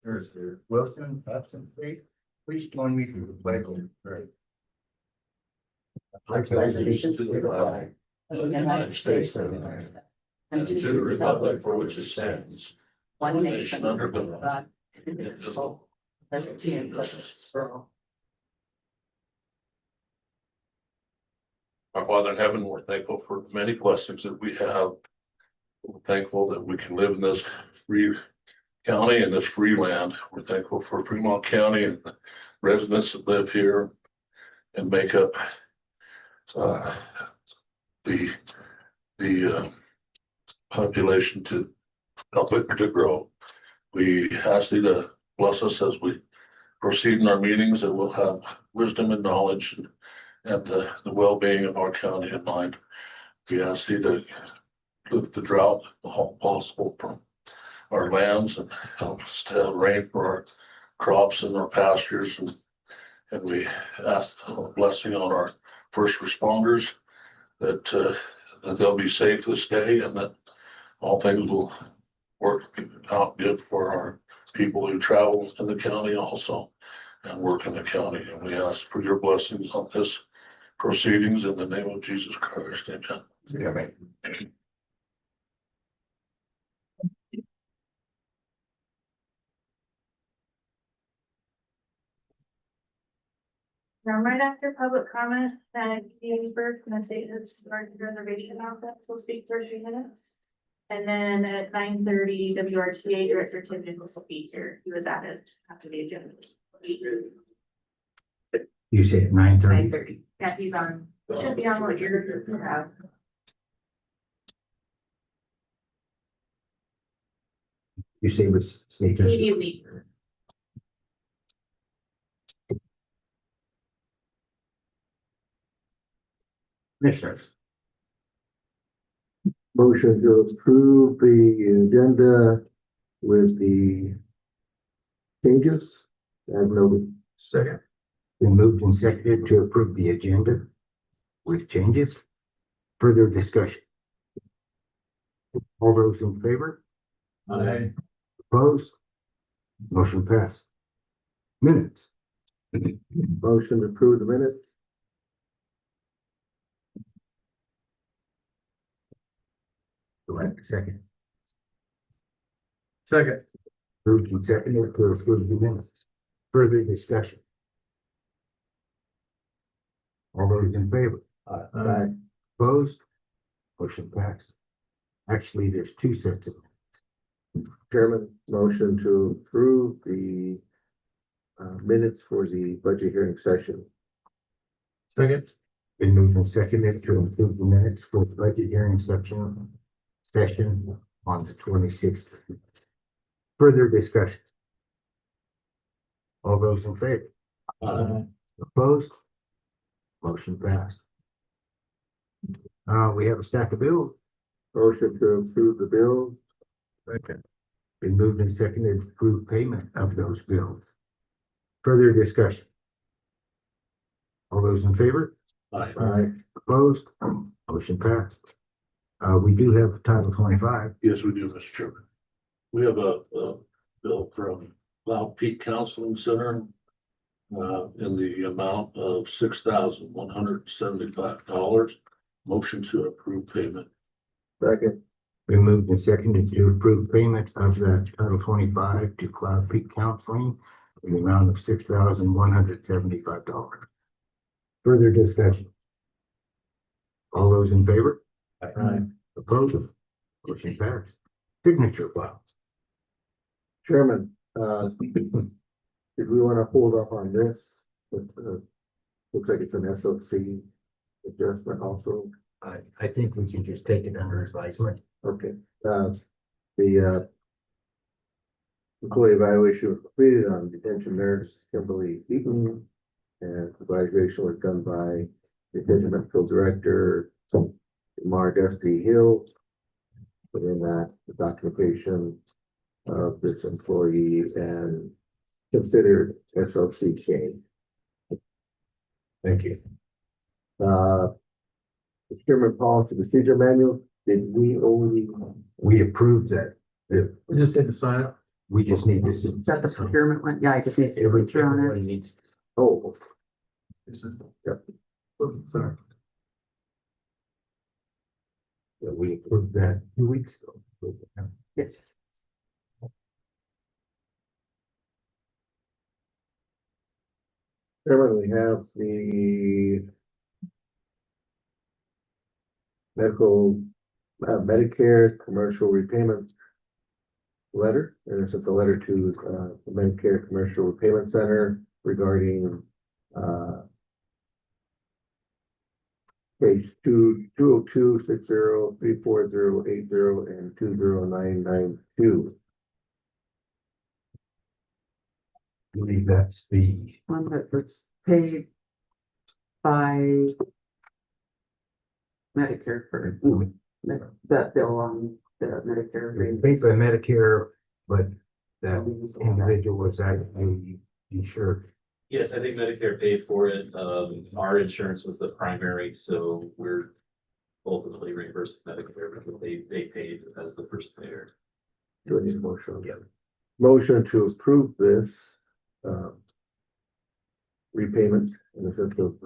Mr. Wilson, absent, please join me for the pledge of prayer. I pledge allegiance to the flag of the United States of America and to the republic for which it stands, one nation under God, indivisible, with liberty and justice for all. Our Father in heaven, we're thankful for the many blessings that we have. We're thankful that we can live in this free county and this free land. We're thankful for Fremont County and the residents that live here and make up the population to help it to grow. We ask thee to bless us as we proceed in our meetings, that we'll have wisdom and knowledge and the well-being of our county in mind. We ask thee to lift the drought all possible from our lands and help us to have rain for our crops and our pastures. And we ask a blessing on our first responders, that they'll be safe this day and that all things will work out good for our people who travel in the county also and work in the county. And we ask for your blessings on this proceedings in the name of Jesus Christ. Amen. Amen. Now, right after public comment, Ginsburg, can I say his reservation office will speak for a few minutes. And then at 9:30, WRTA Director Tim Nichols will be here. He was added after the agenda. You say at 9:30? 9:30. Yeah, he's on, should be on what you have. You say was state just Immediately. commissioners. Motion to approve the agenda with the changes as noted. Second. Been moved and seconded to approve the agenda with changes. Further discussion. All those in favor? Aye. Opposed? Motion passed. Minutes. Motion to approve the minutes. Do I have a second? Second. Moved and seconded to approve the minutes. Further discussion. All those in favor? Aye. Opposed? Motion passed. Actually, there's two sets of Chairman, motion to approve the minutes for the budget hearing session. Second. been moved and seconded to approve the minutes for the budget hearing session on the 26th. Further discussion. All those in favor? Opposed? Motion passed. We have a stack of bills. Motion to approve the bill. Second. Been moved and seconded to approve payment of those bills. Further discussion. All those in favor? Aye. Opposed? Motion passed. We do have Title 25. Yes, we do, Mr. Chairman. We have a bill from Cloud Peak Counseling Center in the amount of $6,175. Motion to approve payment. Second. Been moved and seconded to approve payment of that Title 25 to Cloud Peak Counseling in the amount of $6,175. Further discussion. All those in favor? Aye. Opposed? Motion passed. Signature file. Chairman, did we want to hold up on this? Looks like it's an SOC adjustment also. I think we can just take it under advisement. Okay, the employee evaluation was completed on detention nurse Kimberly Eaton, and evaluation was done by detention medical director Dusty Hill. Within that, the documentation of this employee and considered SOC change. Thank you. The Chairman policy procedure manual, did we only? We approved that. We just didn't sign it. We just need this. Is that the procurement one? Yeah, I just need to Every, signature on everybody it. needs. Oh, Yep. Sorry. Yeah, we approved that 2 weeks ago. Yes. Chairman, we have the Medicare commercial repayment letter, and it's a letter to the Medicare Commercial Repayment Center regarding page 202-60-34080 and 20992. I believe that's the, One that was paid by Medicare for that bill on the Medicare. rate. paid by Medicare, but that individual was actually insured. Yes, I think Medicare paid for it. Our insurance was the primary, so we're ultimately reimbursing Medicare because they paid as the first payer. Do I need a motion? Yeah. Motion to approve this repayment in the sense of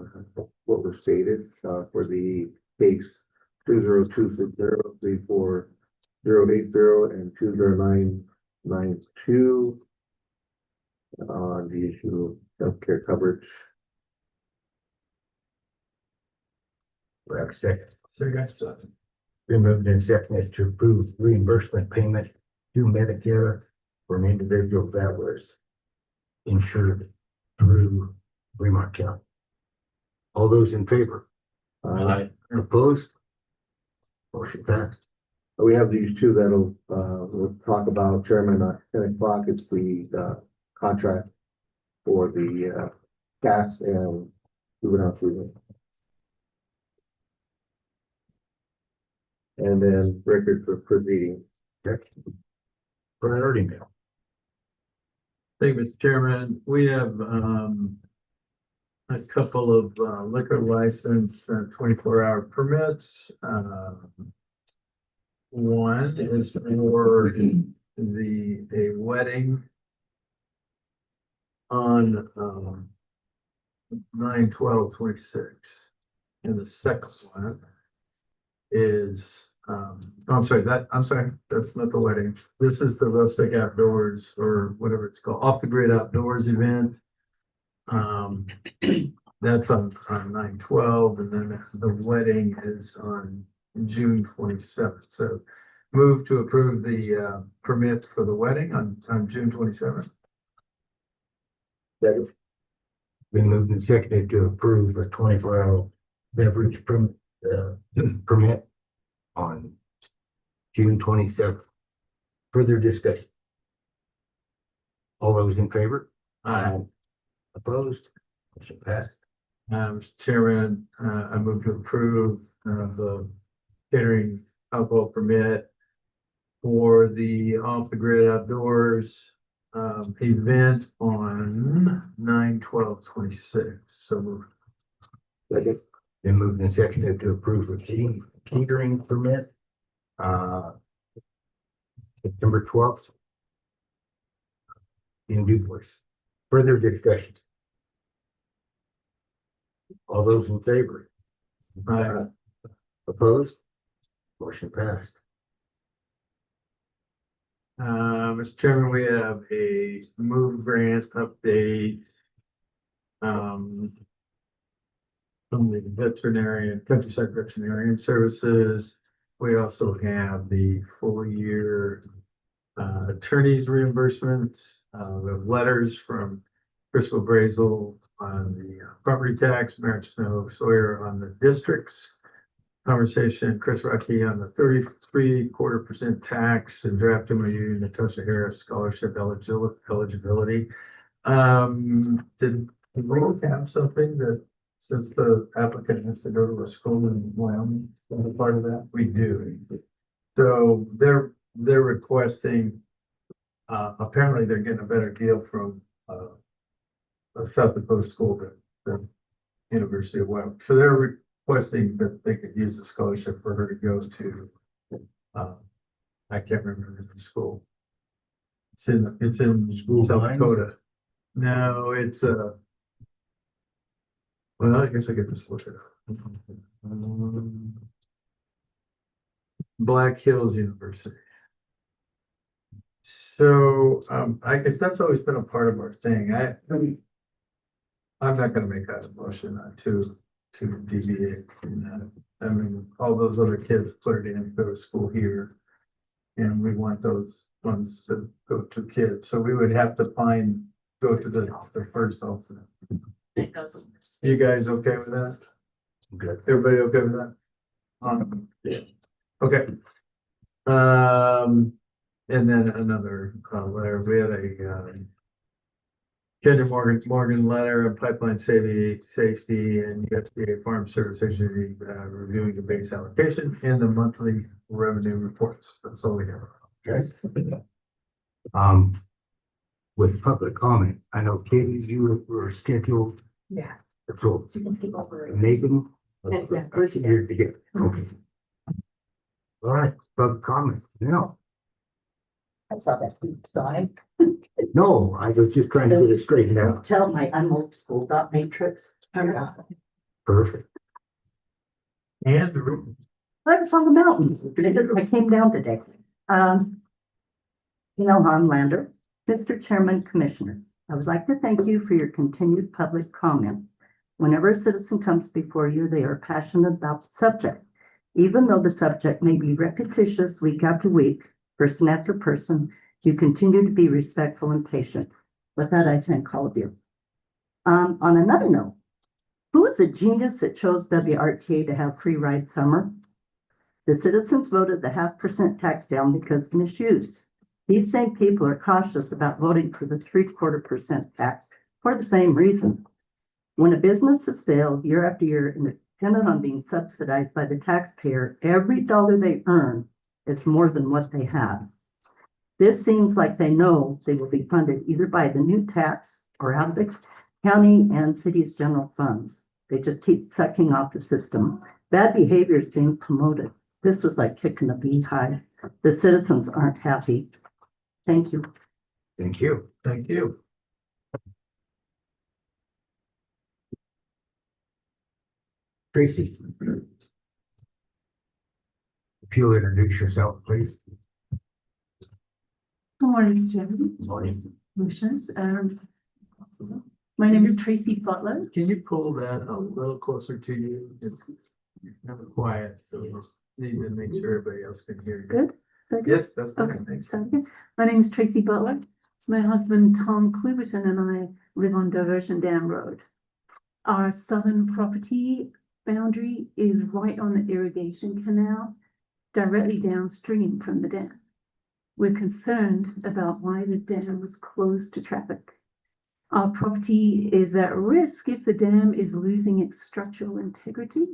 what was stated for the case 202-60-34080 and 20992 on the issue of healthcare coverage. We have a second. Been moved and seconded to approve reimbursement payment to Medicare for an individual that was insured through Fremont County. All those in favor? Opposed? Motion passed. We have these two that'll we'll talk about, Chairman, at 10 o'clock. It's the contract for the gas and juvenile treatment. And then record for proceeding. Priority mail. Thank you, Mr. Chairman. We have a couple of liquor license 24-hour permits. One is for a wedding on 9/12/26. And the second one is I'm sorry, that's not the wedding. This is the rustic outdoors or whatever it's called, off the grid outdoors event. That's on 9/12, and then the wedding is on June 27th. So move to approve the permit for the wedding on June 27th. Second. Been moved and seconded to approve a 24-hour beverage permit on June 27th. Further discussion. All those in favor? Opposed? Motion passed. Mr. Chairman, I move to approve the catering alcohol permit for the off the grid outdoors event on 9/12/26. So moved. Second. Been moved and seconded to approve a catering permit. September 12th. In due course. Further discussion. All those in favor? Opposed? Motion passed. Mr. Chairman, we have a move grant update. From the veterinarian, countryside veterinarian services. We also have the full year attorney's reimbursement. We have letters from Chris Brazel on the property tax, Merritt Snow Sawyer on the districts. Conversation, Chris Rocky on the 33.25% tax and draft MOU, Natasha Harris scholarship eligibility. Did we have something that since the applicant has to go to a school in Wyoming, as a part of that? We do. So they're requesting, apparently they're getting a better deal from a South Dakota school than the University of Wyoming. So they're requesting that they could use the scholarship for her to go to, I can't remember the school. It's in School South line? Dakota. No, it's well, I guess I could just look it up. Black Hills University. So, if that's always been a part of our thing, I'm not gonna make that a motion to deviate from that. I mean, all those other kids put it in, go to school here. And we want those ones to go to kids, so we would have to go to the first alternate. It goes. You guys okay with that? Good. Everybody okay with that? Yeah. Okay. And then another letter, we had a Kinder Morgan letter of pipeline safety and USDA Farm Service Agency reviewing the base allocation and the monthly revenue reports. That's all we have. Okay. With public comment, I know Katie, you were scheduled, Yeah. so You can skip over it. Megan. Yeah, we're together. You're together. Okay. All right, public comment, no, I saw that sign. no, I was just trying to get it straightened out. Tell my, I'm old school, dot matrix. Turn it off. Perfect. And I was on the mountain. I came down today. Neil Harmlander, Mr. Chairman, Commissioner, I would like to thank you for your continued public comment. Whenever a citizen comes before you, they are passionate about the subject. Even though the subject may be repetitious week after week, person after person, you continue to be respectful and patient. With that, I thank all of you. On another note, who is the genius that chose WRTA to have free ride summer? The citizens voted the 0.5% tax down because misused. These same people are cautious about voting for the 0.75% tax for the same reason. When a business has failed year after year and is dependent on being subsidized by the taxpayer, every dollar they earn is more than what they have. This seems like they know they will be funded either by the new tax or out of the county and city's general funds. They just keep sucking off the system. Bad behavior is being promoted. This is like kicking a beehive. The citizens aren't happy. Thank you. Thank you. thank you. Tracy. If you'll introduce yourself, please. Good morning, Mr. Chairman, Morning. Commissioners. My name is Tracy Butler. Can you pull that a little closer to you? It's kind of quiet, so we just need to make sure everybody else can hear you. Good? Is that good? Yes, that's Okay, fine, thanks. sounds good. My name is Tracy Butler. My husband, Tom Cluverton, and I live on Diversion Dam Road. Our southern property boundary is right on the irrigation canal, directly downstream from the dam. We're concerned about why the dam was closed to traffic. Our property is at risk if the dam is losing its structural integrity.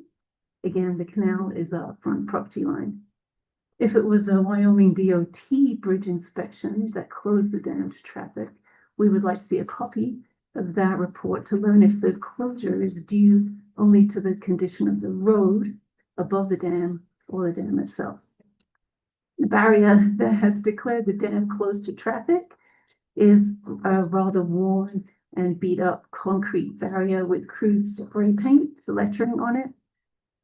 Again, the canal is our front property line. If it was a Wyoming DOT bridge inspection that closed the dam to traffic, we would like to see a copy of that report to learn if the closure is due only to the condition of the road above the dam or the dam itself. The barrier that has declared the dam closed to traffic is a rather worn and beat up concrete barrier with crude spray paint lettering on it.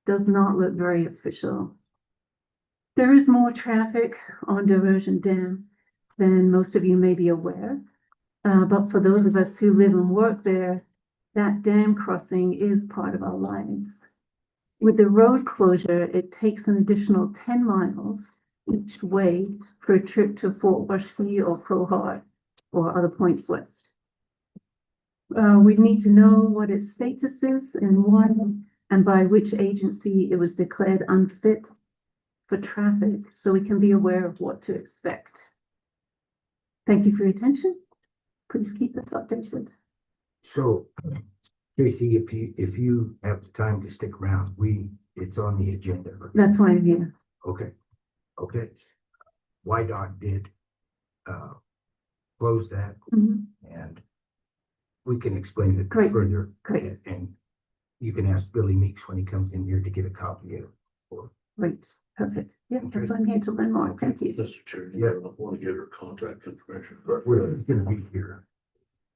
Does not look very official. There is more traffic on Diversion Dam than most of you may be aware. But for those of us who live and work there, that dam crossing is part of our lives. With the road closure, it takes an additional 10 miles each way for a trip to Fort Washakie or Crowheart or other points west. We need to know what its status is and why and by which agency it was declared unfit for traffic, so we can be aware of what to expect. Thank you for your attention. Please keep us updated. So, Tracy, if you have the time to stick around, it's on the agenda. That's why I'm here. Okay, okay. YDOT did close that, Mhm. and we can explain it Great, further. great. And you can ask Billy Meeks when he comes in here to get a copy of it. Great. Perfect. Yeah, that's what I'm here to learn more. Thank you. Mr. Chair, Yeah. I want to get her contact information, but We're gonna be here.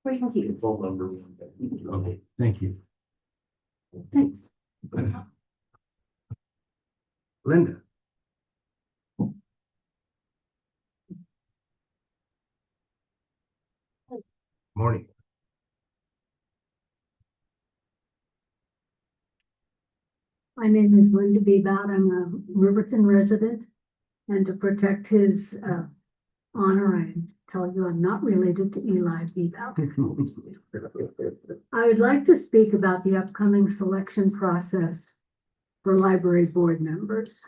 Thank you. phone number. Okay, thank you. Thanks. Linda. Morning. My name is Linda Bebout. I'm a Riverton resident. And to protect his honor, I tell you I'm not related to Eli Bebout. I would like to speak about the upcoming selection process for library board members.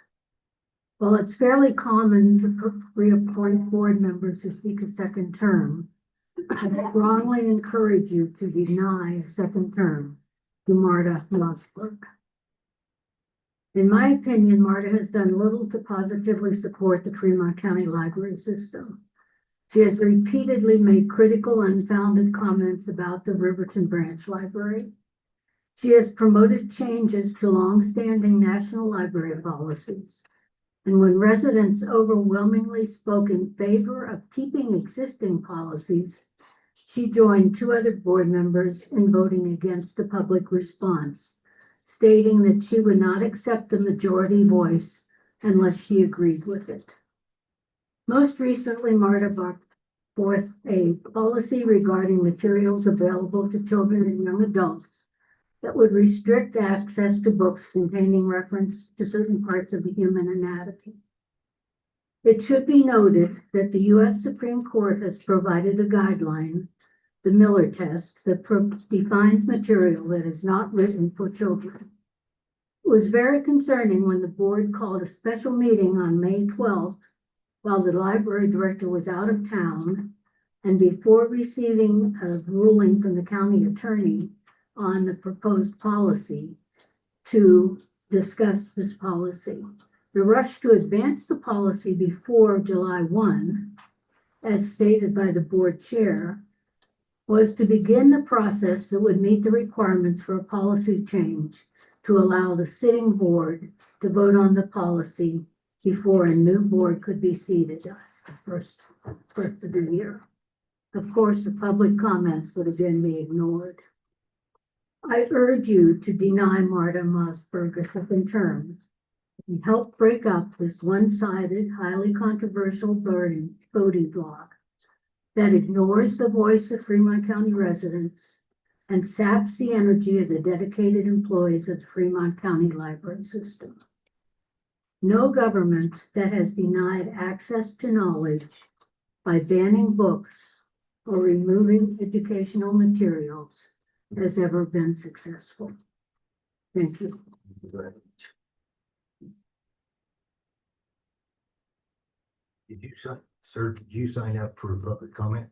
While it's fairly common to reappoint board members who seek a second term, I strongly encourage you to deny a second term to Marta Mossberg. In my opinion, Marta has done little to positively support the Fremont County Library System. She has repeatedly made critical, unfounded comments about the Riverton Branch Library. She has promoted changes to longstanding national library policies. And when residents overwhelmingly spoke in favor of keeping existing policies, she joined 2 other board members in voting against the public response, stating that she would not accept the majority voice unless she agreed with it. Most recently, Marta brought forth a policy regarding materials available to children and young adults that would restrict access to books containing reference to certain parts of the human anatomy. It should be noted that the U.S. Supreme Court has provided a guideline, the Miller test, that defines material that is not written for children. It was very concerning when the board called a special meeting on May 12th while the library director was out of town and before receiving a ruling from the county attorney on the proposed policy to discuss this policy. The rush to advance the policy before July 1, as stated by the board chair, was to begin the process that would meet the requirements for a policy change to allow the sitting board to vote on the policy before a new board could be seated first of the year. Of course, the public comments would again be ignored. I urge you to deny Marta Mossberg a second term and help break up this one-sided, highly controversial voting bloc that ignores the voice of Fremont County residents and saps the energy of the dedicated employees of the Fremont County Library System. No government that has denied access to knowledge by banning books or removing educational materials has ever been successful. Thank you. Did you sign, sir, did you sign up for public comment?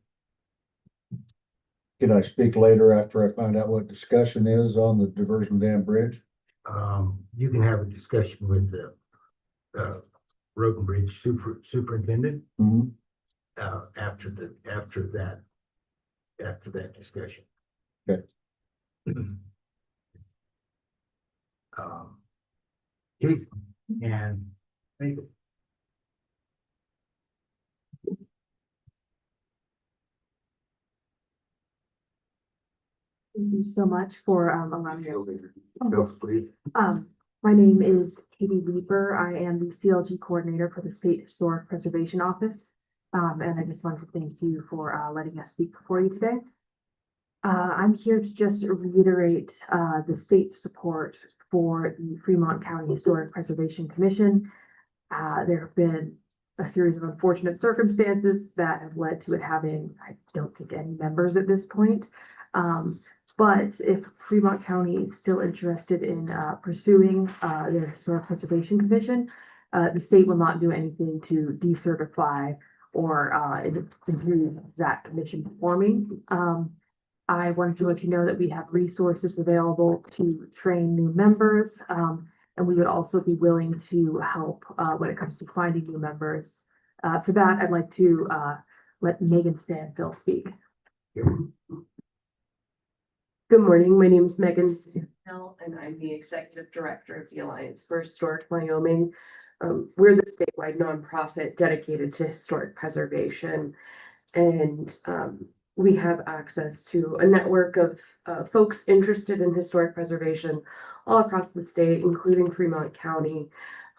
Can I speak later after I find out what discussion is on the diversion dam bridge? You can have a discussion with the road and bridge superintendent Mhm. after that discussion. Okay. Okay, and thank you. Thank you so much for allowing us. Feel free. My name is Katie Leeper. I am the CLG coordinator for the State Historic Preservation Office. And I just wanted to thank you for letting us speak before you today. I'm here to just reiterate the state's support for the Fremont County Historic Preservation Commission. There have been a series of unfortunate circumstances that have led to it having, I don't think, any members at this point. But if Fremont County is still interested in pursuing their Historic Preservation Commission, the state will not do anything to decertify or improve that commission performing. I wanted to let you know that we have resources available to train new members, and we would also be willing to help when it comes to finding new members. For that, I'd like to let Megan Stanfill speak. Good morning. My name is Megan Stanfill, and I'm the Executive Director of the Alliance for Historic Wyoming. we're the statewide nonprofit dedicated to historic preservation. And we have access to a network of folks interested in historic preservation all across the state, including Fremont County.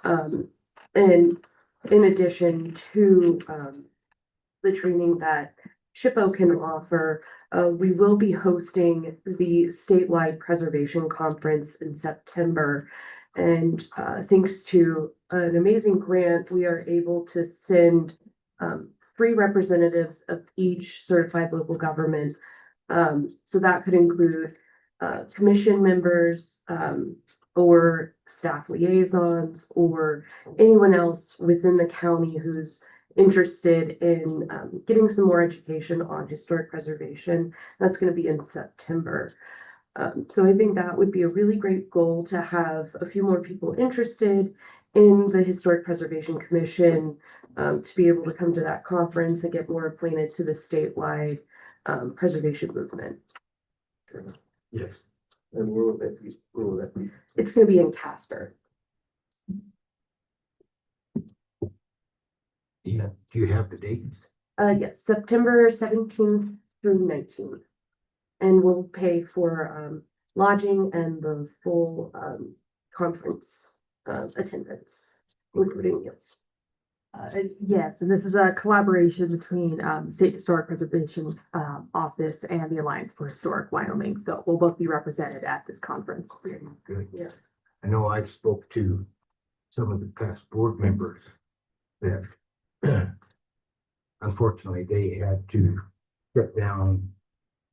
And in addition to the training that SHPO can offer, we will be hosting the statewide preservation conference in September. And thanks to an amazing grant, we are able to send 3 representatives of each certified local government. So that could include commission members, or staff liaisons, or anyone else within the county who's interested in getting some more education on historic preservation. That's going to be in September. So I think that would be a really great goal, to have a few more people interested in the Historic Preservation Commission, to be able to come to that conference and get more acquainted to the statewide preservation movement. Yes. And where will that be? Where will that be? It's going to be in Casper. Yeah. Do you have the dates? Yes, September 17th through 19th. And we'll pay for lodging and the full conference attendance, including meals. Yes, and this is a collaboration between State Historic Preservation Office and the Alliance for Historic Wyoming. So we'll both be represented at this conference. Good. Yeah. I know I've spoke to some of the past board members that unfortunately they had to step down,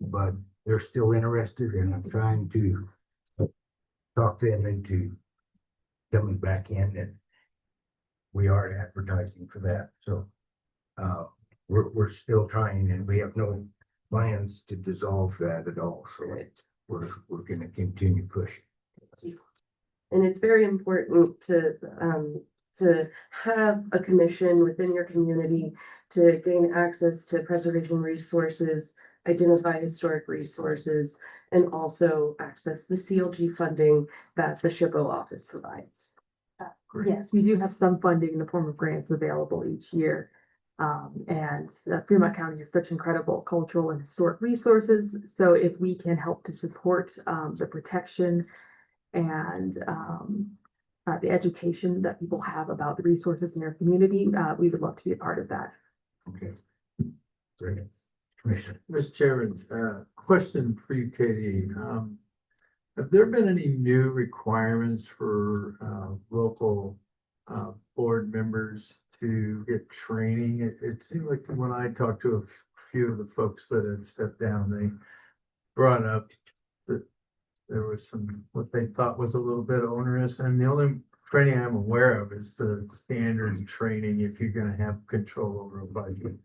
but they're still interested, and I'm trying to talk them into coming back in, and we are advertising for that. So we're still trying, and we have no plans to dissolve that at all. So we're going to continue pushing. And it's very important to have a commission within your community to gain access to preservation resources, identify historic resources, and also access the CLG funding that the SHPO office provides. Yes, we do have some funding in the form of grants available each year. And Fremont County has such incredible cultural and historic resources. So if we can help to support the protection and the education that people have about the resources in their community, we would love to be a part of that. Okay. Great. Commissioner. Mr. Chairman, question for you, Katie. Have there been any new requirements for local board members to get training? It seemed like when I talked to a few of the folks that had stepped down, they brought up that there was some, what they thought was a little bit onerous, and the only training I'm aware of is the standard training if you're gonna have control over a budget.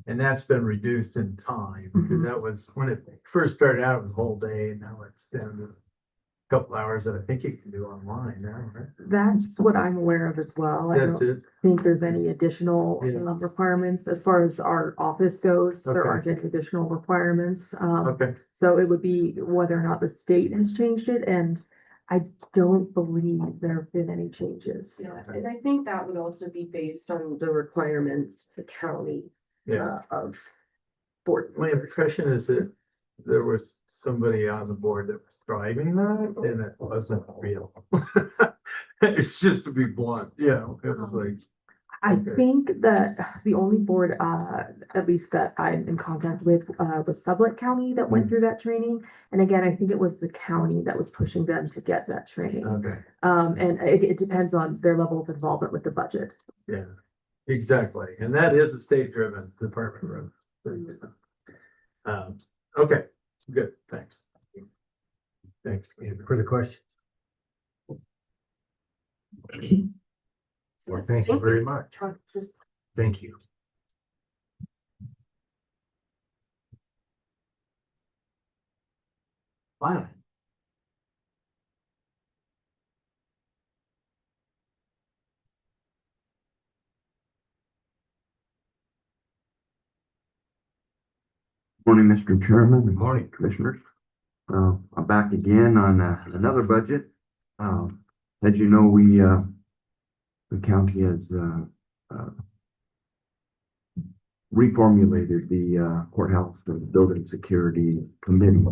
And that's been reduced in time, because that was, when it first started out, it was a whole day, and now it's down to a couple hours that I think you can do online now, right? That's what I'm aware of as well. I That's don't it? think there's any additional Yeah. requirements as far as our office goes. There Okay. aren't any additional requirements. Okay, So it would be whether or not the state has changed it, and I don't believe there have been any changes. Yeah, and I think that would also be based on the requirements the county yeah. of board My members. impression is that there was somebody on the board that was driving that, and it wasn't real. It's just to be blunt, you know, it was like, I Okay. think that the only board, at least that I'm in contact with, was Sublette County that went through that training. And again, I think it was the county that was pushing them to get that training. okay, And it depends on their level of involvement with the budget. yeah, exactly, and that is a state-driven department road. Okay, good, thanks. Thanks. Any further questions? Well, thank you very much. Just Thank you. Finally. Morning, Mr. Chairman. Good morning. Commissioners. I'm back again on another budget. As you know, we the county has, reformulated the courthouse building security committee.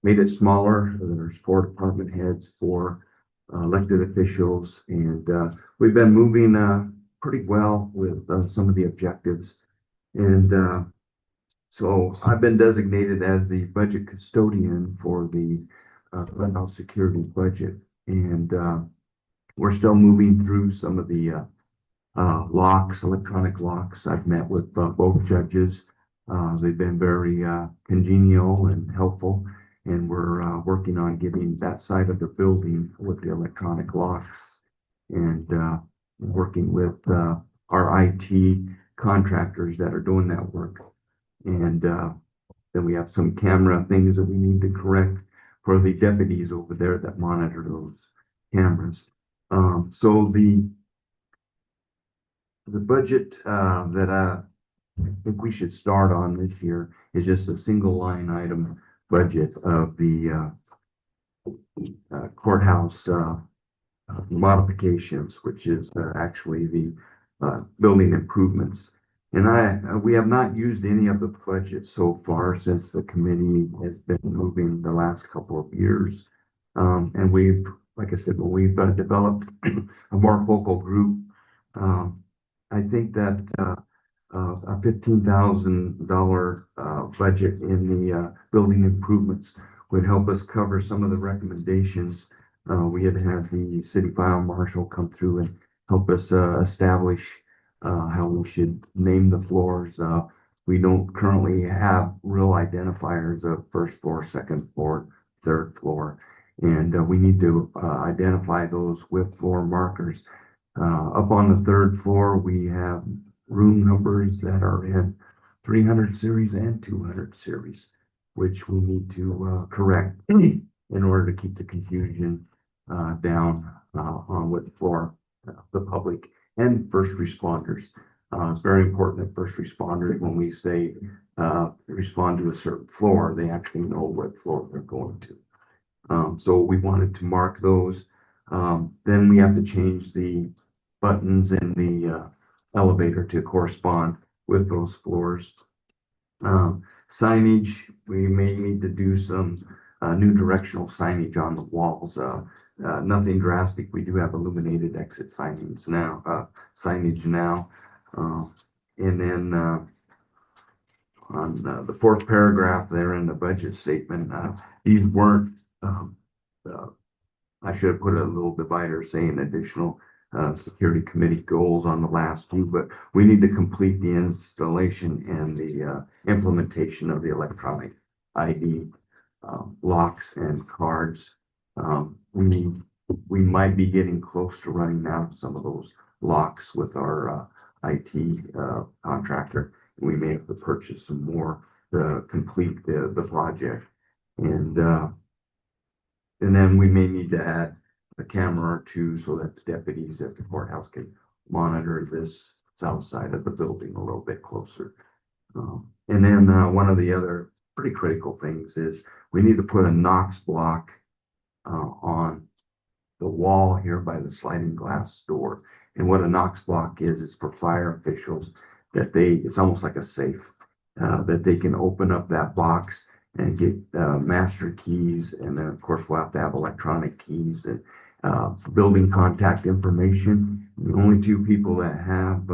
Made it smaller. There's 4 department heads, 4 elected officials, and we've been moving pretty well with some of the objectives. And so I've been designated as the budget custodian for the courthouse security budget, and we're still moving through some of the locks, electronic locks. I've met with both judges. They've been very congenial and helpful, and we're working on getting that side of the building with the electronic locks, and working with our IT contractors that are doing that work. And then we have some camera things that we need to correct for the deputies over there that monitor those cameras. So the budget that I think we should start on this year is just a single line item budget of the courthouse modifications, which is actually the building improvements. And we have not used any of the budget so far since the committee has been moving the last couple of years. And we've, like I said, when we've developed a more focal group, I think that a $15,000 budget in the building improvements would help us cover some of the recommendations. We had the city fire marshal come through and help us establish how we should name the floors. We don't currently have real identifiers of first floor, second floor, third floor, and we need to identify those with floor markers. Up on the 3rd floor, we have room numbers that are in 300 series and 200 series, which we need to correct in order to keep the confusion down on what floor the public and first responders. It's very important that first responders, when we say respond to a certain floor, they actually know what floor they're going to. So we wanted to mark those. Then we have to change the buttons in the elevator to correspond with those floors. Signage, we may need to do some new directional signage on the walls. Nothing drastic. We do have illuminated exit signage now. And then on the 4th paragraph there in the budget statement, these weren't, I should have put a little divider saying additional security committee goals on the last 2, but we need to complete the installation and the implementation of the electronic ID locks and cards. We might be getting close to running out of some of those locks with our IT contractor. We may have to purchase some more to complete the project, and then we may need to add a camera or 2 so that the deputies at the courthouse can monitor this south side of the building a little bit closer. And then one of the other pretty critical things is we need to put a Knox block on the wall here by the sliding glass door. And what a Knox block is for fire officials, that it's almost like a safe, that they can open up that box and get master keys. And then of course we'll have to have electronic keys and building contact information. The only 2 people that have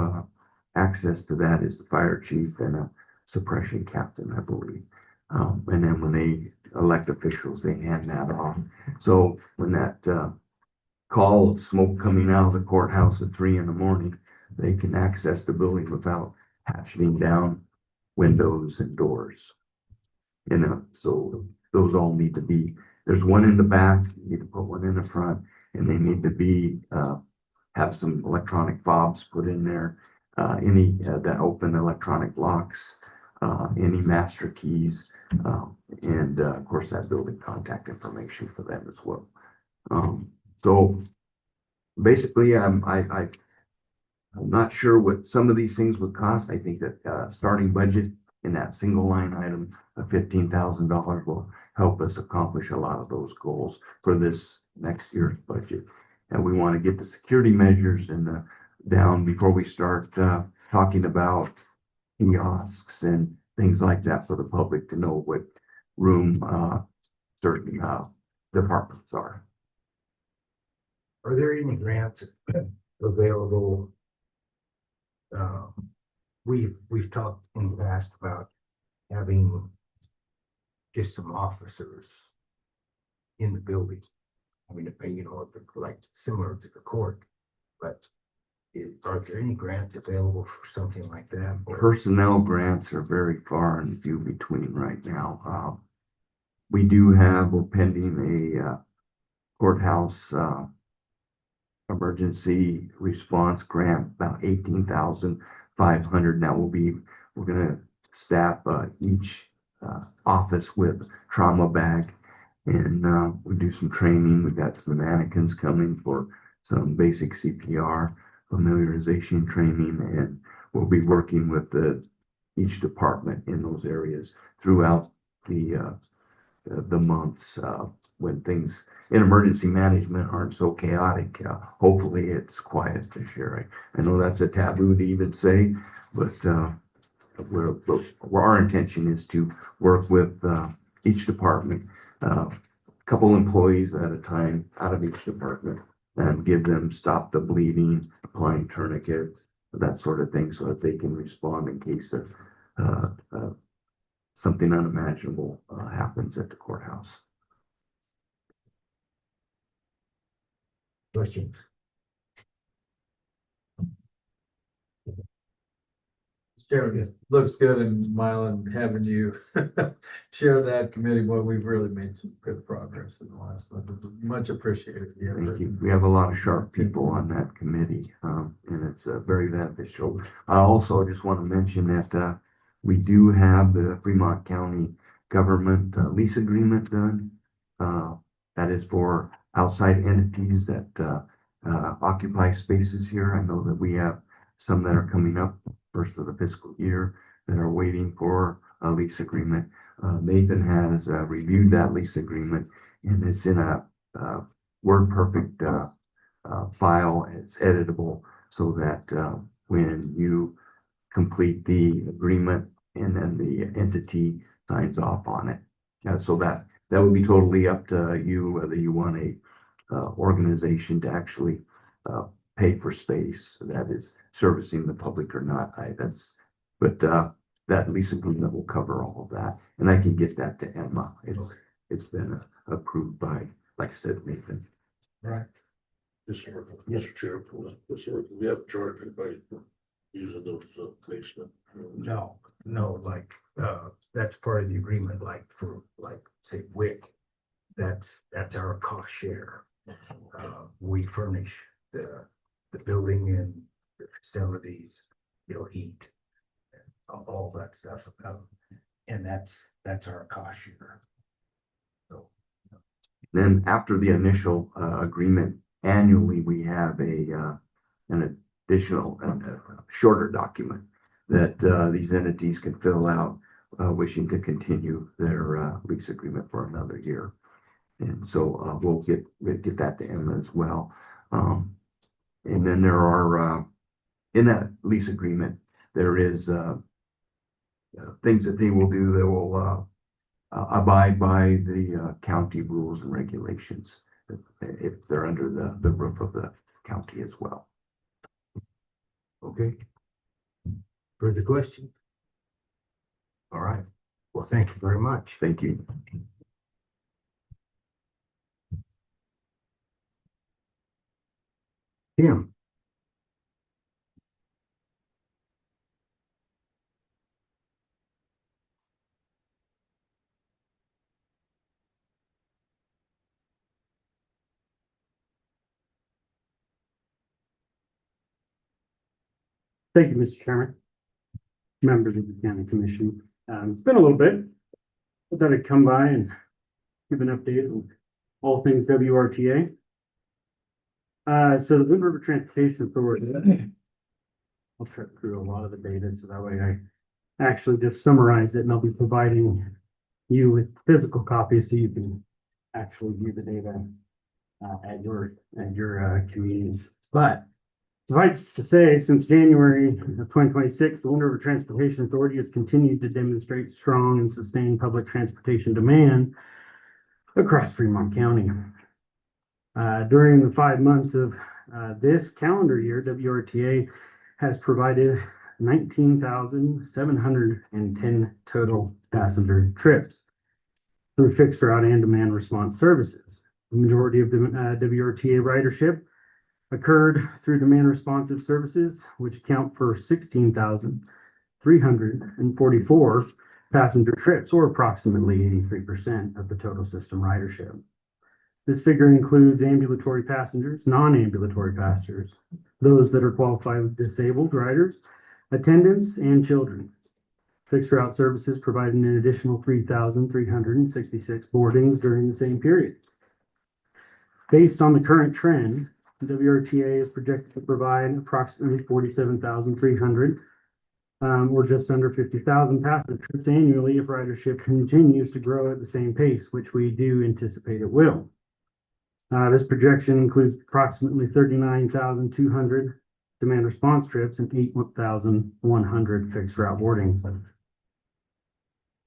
access to that is the fire chief and a suppression captain, I believe. And then when they elect officials, they hand that off. So when that call of smoke coming out of the courthouse at 3 in the morning, they can access the building without hatcheting down windows and doors. So those all need to be, there's one in the back, you need to put one in the front, and they need to be have some electronic fobs put in there, any that open electronic locks, any master keys, and of course that building contact information for them as well. So basically, I'm not sure what some of these things would cost. I think that starting budget in that single line item of $15,000 will help us accomplish a lot of those goals for this next year's budget. and we want to get the security measures and down before we start talking about kiosks and things like that for the public to know what room certain departments are. Are there any grants available? We've talked in the past about having just some officers in the building. I mean, you know, like similar to the court, but are there any grants available for something like that? Personnel grants are very far and few between right now. We do have, we're pending a courthouse emergency response grant, about 18,500. Now we're gonna staff each office with trauma bag, and we do some training. We've got some mannequins coming for some basic CPR familiarization training, and we'll be working with each department in those areas throughout the months when things in emergency management aren't so chaotic. Hopefully it's quiet this year. I know that's a taboo to even say, but our intention is to work with each department, couple employees at a time out of each department, and give them stop the bleeding, applying tourniquets, that sort of thing, so that they can respond in case of something unimaginable happens at the courthouse. Questions? Chairman, it looks good in Mylan having you chair that committee, but we've really made some good progress in the last month. Much appreciated. Thank you. We have a lot of sharp people on that committee, and it's very beneficial. I also just want to mention that we do have the Fremont County government lease agreement done. That is for outside entities that occupy spaces here. I know that we have some that are coming up first of the fiscal year that are waiting for a lease agreement. Nathan has reviewed that lease agreement, and it's in a WordPerfect file. It's editable so that when you complete the agreement and then the entity signs off on it. So that would be totally up to you whether you want a organization to actually pay for space that is servicing the public or not. But that lease agreement will cover all of that, and I can get that to Emma. It's been approved by, like I said, Nathan. Right. Mr. Chair, we have charged anybody for using those basement. No, like, that's part of the agreement, like for, like, say, WIC, that's our cost share. We furnish the building and the facilities, you know, heat, and all that stuff. And that's our cost share. So. Then after the initial agreement, annually, we have an additional, shorter document that these entities can fill out wishing to continue their lease agreement for another year. And so we'll get that to Emma as well. And then there are, in that lease agreement, there is things that they will do that will abide by the county rules and regulations if they're under the roof of the county as well. Okay. Further question? All right. Well, thank you very much. Thank you. Tim. Thank you, Mr. Chairman. Members of the county commission. It's been a little bit. I thought I'd come by and give an update on all things WRTA. So the Wind River Transportation Authority, I'll trip through a lot of the data so that way I actually just summarize it, and I'll be providing you with physical copies so you can actually view the data at your convenience. But suffice to say, since January of 2026, the Wind River Transportation Authority has continued to demonstrate strong and sustained public transportation demand across Fremont County. During the 5 months of this calendar year, WRTA has provided 19,710 total passenger trips through fixed route and demand response services. The majority of the WRTA ridership occurred through demand responsive services, which account for 16,344 passenger trips, or approximately 83% of the total system ridership. This figure includes ambulatory passengers, non-ambulatory passengers, those that are qualified disabled riders, attendants, and children. Fixed route services provided an additional 3,366 boardings during the same period. Based on the current trend, WRTA is projected to provide approximately 47,300 or just under 50,000 passenger trips annually if ridership continues to grow at the same pace, which we do anticipate it will. This projection includes approximately 39,200 demand response trips and 8,100 fixed route boardings.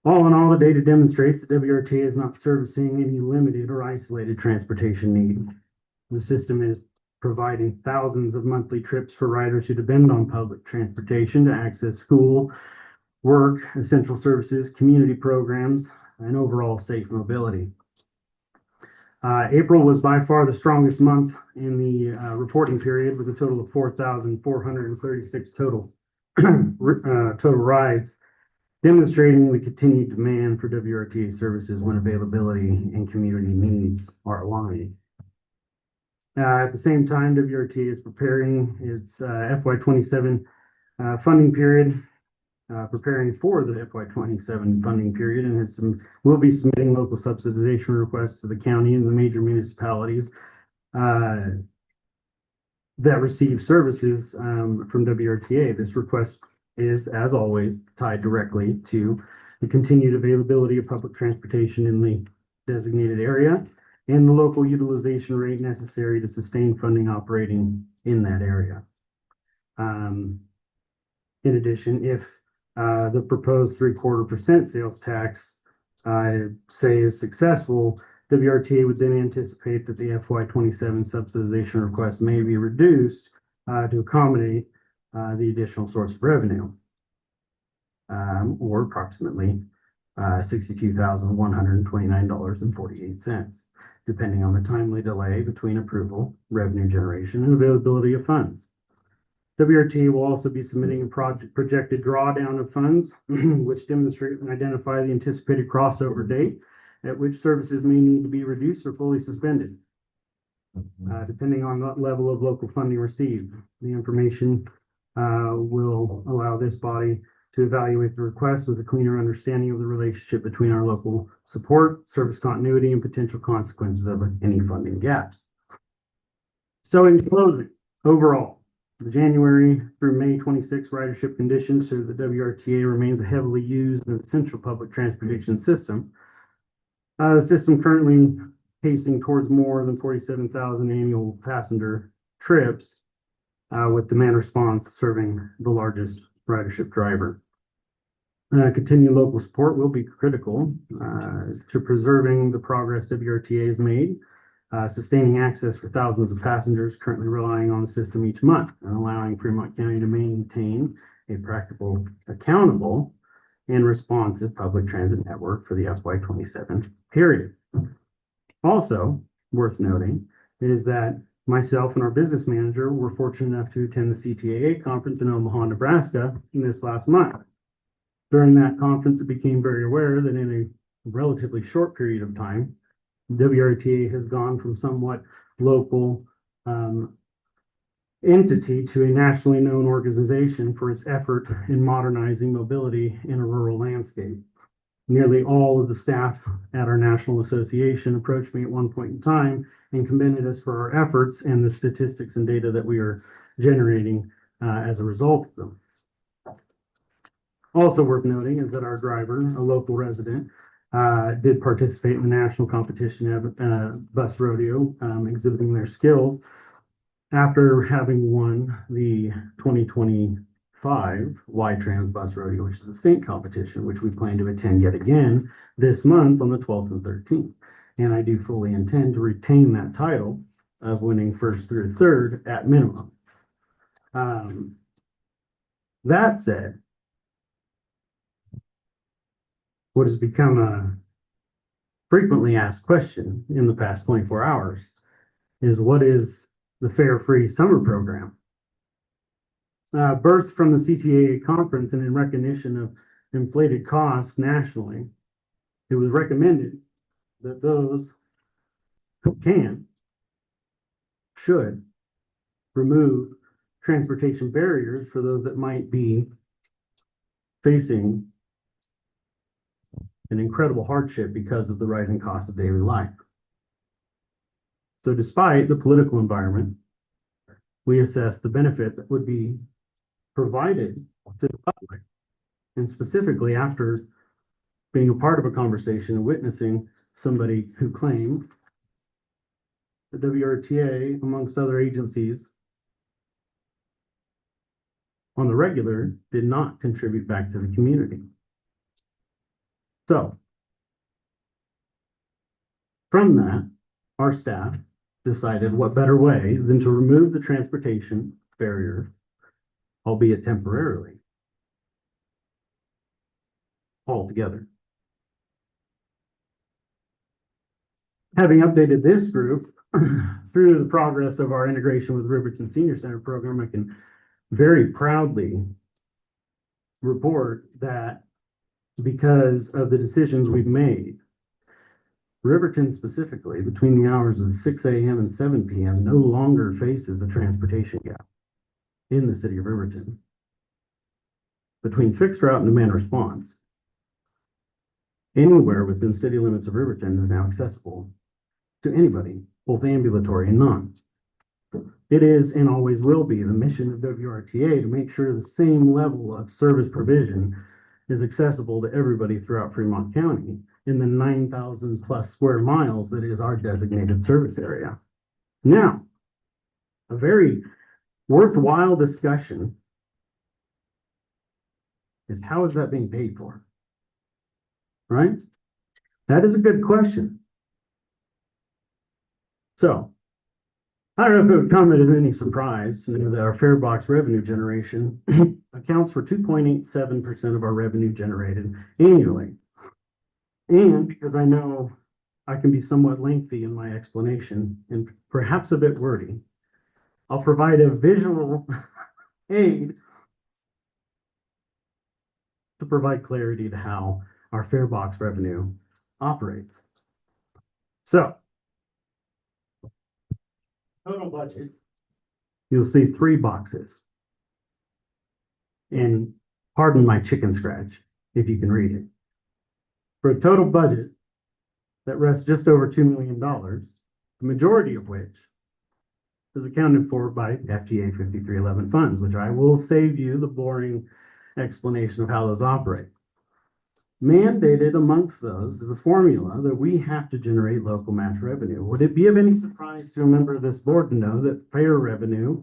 All in all, the data demonstrates that WRTA is not servicing any limited or isolated transportation need. The system is providing thousands of monthly trips for riders who depend on public transportation to access school, work, essential services, community programs, and overall safe mobility. April was by far the strongest month in the reporting period, with a total of 4,436 total rides, demonstrating the continued demand for WRTA services when availability and community needs are aligned. At the same time, WRTA is preparing its FY27 funding period, preparing for the FY27 funding period, and will be submitting local subsidization requests to the county and the major municipalities that receive services from WRTA. This request is, as always, tied directly to the continued availability of public transportation in the designated area and the local utilization rate necessary to sustain funding operating in that area. In addition, if the proposed 0.75% sales tax, say, is successful, WRTA would then anticipate that the FY27 subsidization request may be reduced to accommodate the additional source of revenue, or approximately $62,129.48, depending on the timely delay between approval, revenue generation, and availability of funds. WRTA will also be submitting a projected drawdown of funds, which demonstrate and identify the anticipated crossover date at which services may need to be reduced or fully suspended, depending on what level of local funding received. The information will allow this body to evaluate the request with a cleaner understanding of the relationship between our local support, service continuity, and potential consequences of any funding gaps. So in closing, overall, the January through May 26 ridership conditions show that WRTA remains a heavily used and essential public transportation system. The system currently pacing towards more than 47,000 annual passenger trips, with demand response serving the largest ridership driver. Continued local support will be critical to preserving the progress WRTA has made, sustaining access for thousands of passengers currently relying on the system each month, and allowing Fremont County to maintain a practical, accountable, and responsive public transit network for the FY27 period. Also worth noting is that myself and our business manager were fortunate enough to attend the CTAA conference in Omaha, Nebraska this last month. During that conference, it became very aware that in a relatively short period of time, WRTA has gone from somewhat local entity to a nationally known organization for its effort in modernizing mobility in a rural landscape. Nearly all of the staff at our national association approached me at one point in time and commended us for our efforts and the statistics and data that we are generating as a result of them. Also worth noting is that our driver, a local resident, did participate in the national competition at bus rodeo, exhibiting their skills. After having won the 2025 Y-Trans Bus Rodeo, which is a state competition, which we plan to attend yet again this month on the 12th and 13th. And I do fully intend to retain that title of winning first through third at minimum. That said, what has become a frequently asked question in the past 24 hours is, what is the Fare Free Summer Program? Birthed from the CTAA conference and in recognition of inflated costs nationally, it was recommended that those who should remove transportation barriers for those that might be facing an incredible hardship because of the rising cost of daily life. So despite the political environment, we assess the benefit that would be provided to the public. And specifically after being a part of a conversation and witnessing somebody who claimed the WRTA, amongst other agencies, on the regular, did not contribute back to the community. So, from that, our staff decided what better way than to remove the transportation barrier, albeit temporarily, altogether. Having updated this group through the progress of our integration with Riverton Senior Center program, I can very proudly report that because of the decisions we've made, Riverton specifically, between the hours of 6 a.m. and 7 p.m., no longer faces a transportation gap in the city of Riverton. Between fixed route and demand response, anywhere within city limits of Riverton is now accessible to anybody, both ambulatory and non. It is and always will be the mission of WRTA to make sure the same level of service provision is accessible to everybody throughout Fremont County in the 9,000 plus square miles that is our designated service area. Now, a very worthwhile discussion is, how is that being paid for? Right? That is a good question. So, I don't know if it would come as any surprise to know that our fare box revenue generation accounts for 2.87% of our revenue generated annually. And because I know I can be somewhat lengthy in my explanation and perhaps a bit wordy, I'll provide a visual aid to provide clarity to how our fare box revenue operates. So, total budget, you'll see 3 boxes. And pardon my chicken scratch, if you can read it. For a total budget that rests just over $2 million, the majority of which is accounted for by FGA 5311 funds, which I will save you the boring explanation of how those operate. Mandated amongst those is a formula that we have to generate local match revenue. Would it be of any surprise to a member of this board to know that fare revenue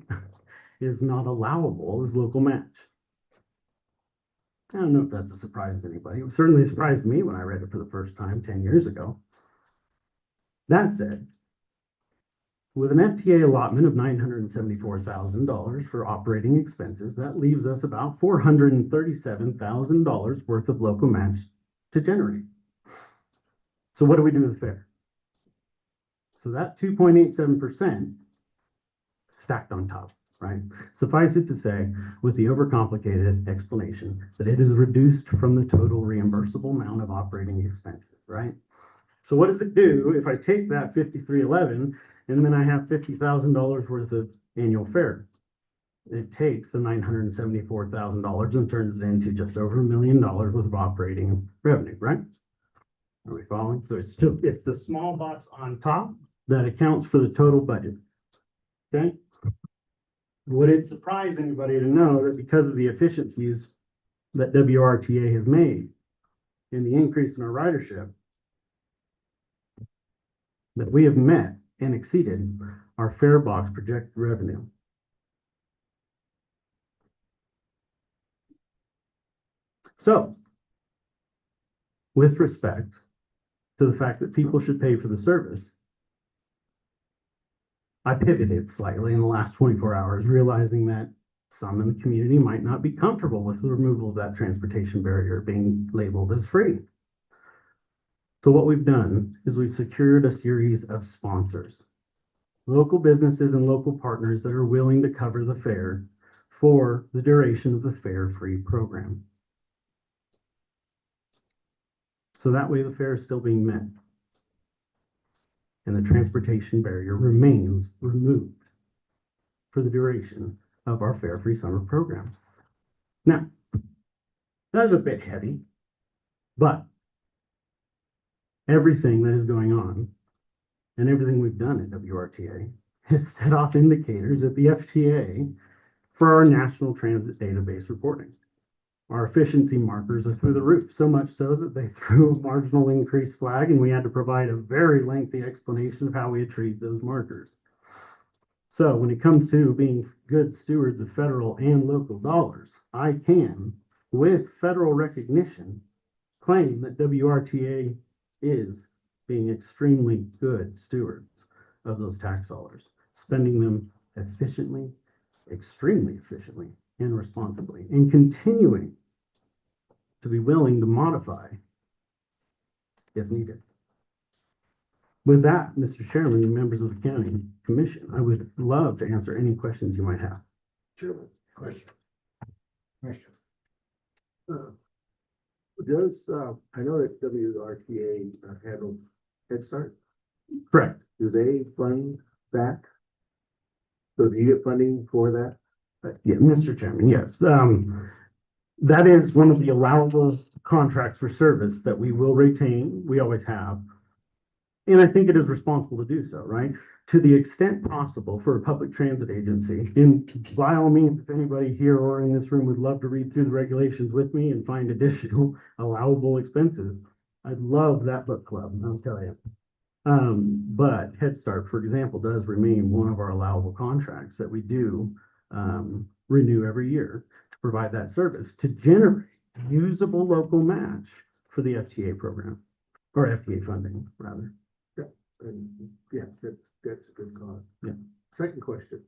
is not allowable as local match? I don't know if that's a surprise to anybody. It certainly surprised me when I read it for the first time 10 years ago. That said, with an FTA allotment of $974,000 for operating expenses, that leaves us about $437,000 worth of local match to generate. So what do we do with fare? So that 2.87% stacked on top, right? Suffice it to say, with the overcomplicated explanation, that it is reduced from the total reimbursable amount of operating expenses, right? So what does it do if I take that 5311 and then I have $50,000 worth of annual fare? It takes the $974,000 and turns it into just over $1 million worth of operating revenue, right? Are we following? So it's the small box on top that accounts for the total budget. Okay. Would it surprise anybody to know that because of the efficiencies that WRTA has made and the increase in our ridership, that we have met and exceeded our fare box projected revenue. So, with respect to the fact that people should pay for the service, I pivoted slightly in the last 24 hours, realizing that some in the community might not be comfortable with the removal of that transportation barrier being labeled as free. So what we've done is we've secured a series of sponsors, local businesses and local partners that are willing to cover the fare for the duration of the fare-free program. So that way the fare is still being met and the transportation barrier remains removed for the duration of our fare-free summer program. Now, that is a bit heavy, but everything that is going on and everything we've done at WRTA has set off indicators at the FTA for our national transit database reporting. Our efficiency markers are through the roof, so much so that they threw a marginal increase flag and we had to provide a very lengthy explanation of how we achieved those markers. So when it comes to being good stewards of federal and local dollars, I can, with federal recognition, claim that WRTA is being extremely good stewards of those tax dollars, spending them efficiently, extremely efficiently and responsibly, and continuing to be willing to modify if needed. With that, Mr. Chairman and members of the County Commission, I would love to answer any questions you might have. Chairman, question. Does, I know that WRTA handles Head Start. Correct. Do they fund that? So do you get funding for that? Yeah, Mr. Chairman, yes. That is one of the allowable contracts for service that we will retain. We always have. And I think it is responsible to do so, right? To the extent possible for a public transit agency. And by all means, if anybody here or in this room would love to read through the regulations with me and find additional allowable expenses, I'd love that book club, I'll tell you. But Head Start, for example, does remain one of our allowable contracts that we do renew every year to provide that service to generate usable local match for the FTA program, or FTA funding, rather. Yeah, that's a good cause. Yeah. Second question.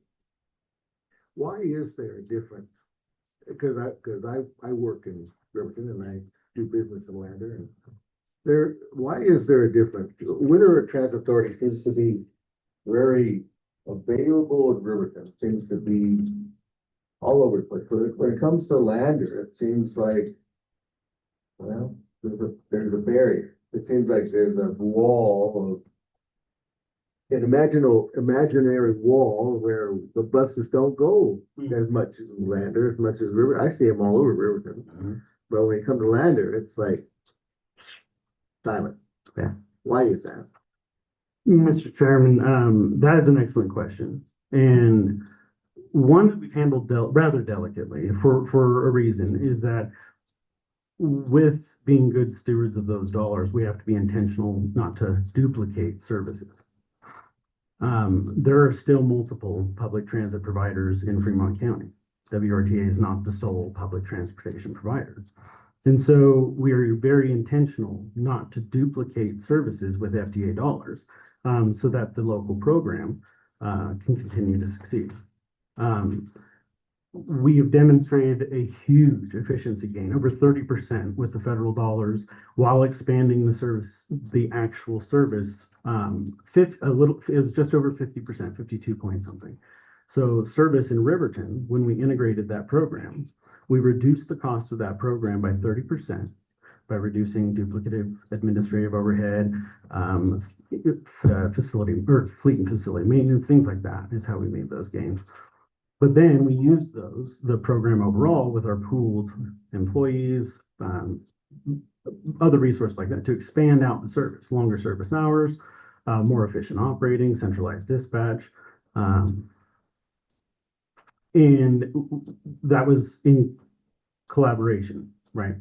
Why is there a difference? Because I work in Riverton and I do business in Lander, and why is there a difference? Winter Transit Authority seems to be very available in Riverton, seems to be all over the place. When it comes to Lander, it seems like, well, there's a barrier. It seems like there's a wall of an imaginary wall where the buses don't go as much as Lander, as much as River. I see them all over Riverton. But when you come to Lander, it's like silent. Yeah. Why is that? Mr. Chairman, that is an excellent question. And one that we've handled rather delicately for a reason is that with being good stewards of those dollars, we have to be intentional not to duplicate services. There are still multiple public transit providers in Fremont County. WRTA is not the sole public transportation provider. And so we are very intentional not to duplicate services with FTA dollars so that the local program can continue to succeed. We have demonstrated a huge efficiency gain, over 30% with the federal dollars, while expanding the service, the actual service. It was just over 50%, 52 point something. So service in Riverton, when we integrated that program, we reduced the cost of that program by 30% by reducing duplicative administrative overhead, facility or fleet and facility maintenance, things like that is how we made those gains. But then we used the program overall with our pooled employees, other resources like that to expand out the service, longer service hours, more efficient operating, centralized dispatch. And that was in collaboration, right?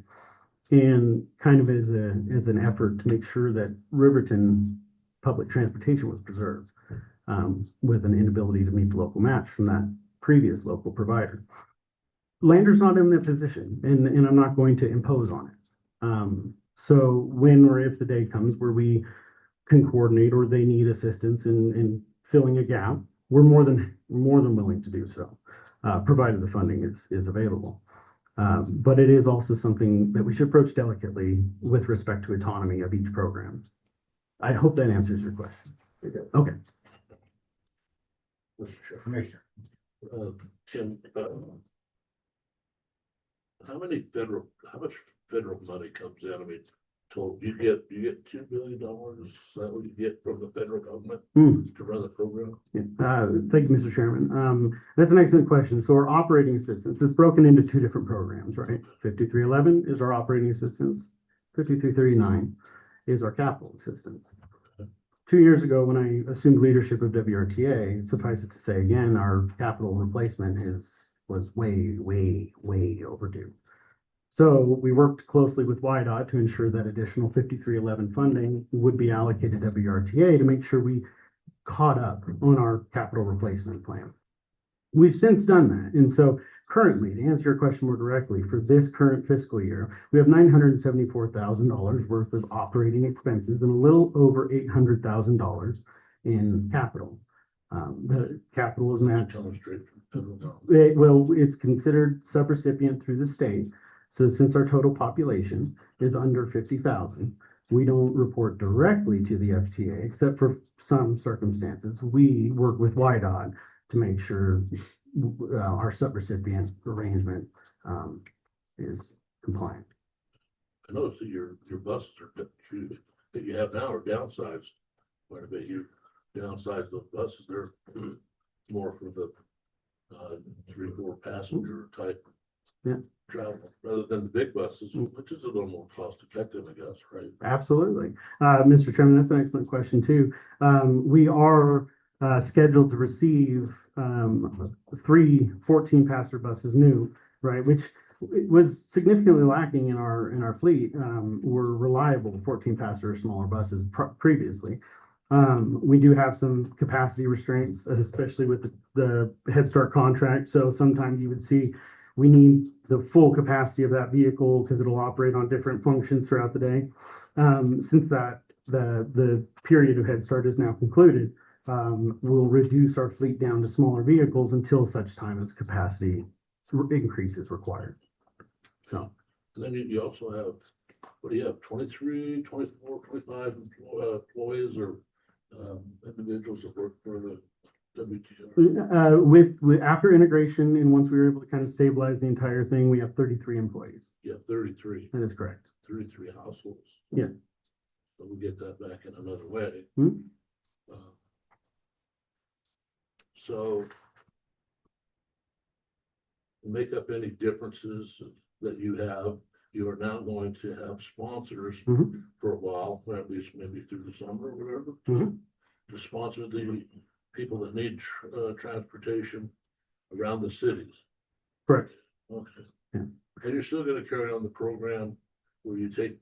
And kind of as an effort to make sure that Riverton public transportation was preserved, with an inability to meet the local match from that previous local provider. Lander's not in that position, and I'm not going to impose on it. So when or if the day comes where we can coordinate or they need assistance in filling a gap, we're more than willing to do so, provided the funding is available. But it is also something that we should approach delicately with respect to autonomy of each program. I hope that answers your question. Okay. Mr. Chair. Commissioner. Tim, how much federal money comes in? I mean, total, you get $2 billion, is that what you get from the federal government to run the program? Yeah. Thank you, Mr. Chairman. That's an excellent question. So our operating assistance is broken into two different programs, right? 5311 is our operating assistance. 5339 is our capital assistance. 2 years ago, when I assumed leadership of WRTA, suffice it to say again, our capital replacement was way, way, way overdue. So we worked closely with WYDOT to ensure that additional 5311 funding would be allocated to WRTA to make sure we caught up on our capital replacement plan. We've since done that. And so currently, to answer your question more directly, for this current fiscal year, we have $974,000 worth of operating expenses and a little over $800,000 in capital. The capital is matched. Well, it's considered subrecipient through the state. So since our total population is under 50,000, we don't report directly to the FTA, except for some circumstances. We work with WYDOT to make sure our subrecipient arrangement is compliant. I noticed that your buses that you have now are downsized quite a bit. You downsize those buses, they're more for the 3-4 passenger type travel rather than the big buses, which is a little more cost effective, I guess, right? Absolutely. Mr. Chairman, that's an excellent question too. We are scheduled to receive 3 14-passenger buses new, right, which was significantly lacking in our fleet. Were reliable 14-passenger smaller buses previously. We do have some capacity restraints, especially with the Head Start contract. So sometimes you would see we need the full capacity of that vehicle because it'll operate on different functions throughout the day. Since the period of Head Start is now concluded, we'll reduce our fleet down to smaller vehicles until such time as capacity increase is required. So. And then you also have, what do you have, 23, 24, 25 employees or individuals that work for the WTO? With after integration and once we were able to kind of stabilize the entire thing, we have 33 employees. Yeah, 33. That is correct. 33 households. Yeah. So we get that back in another way. So make up any differences that you have. You are now going to have sponsors for a while, or at least maybe through the summer or whatever, to sponsor the people that need transportation around the cities. Correct. Okay. Yeah. And you're still going to carry on the program where you take,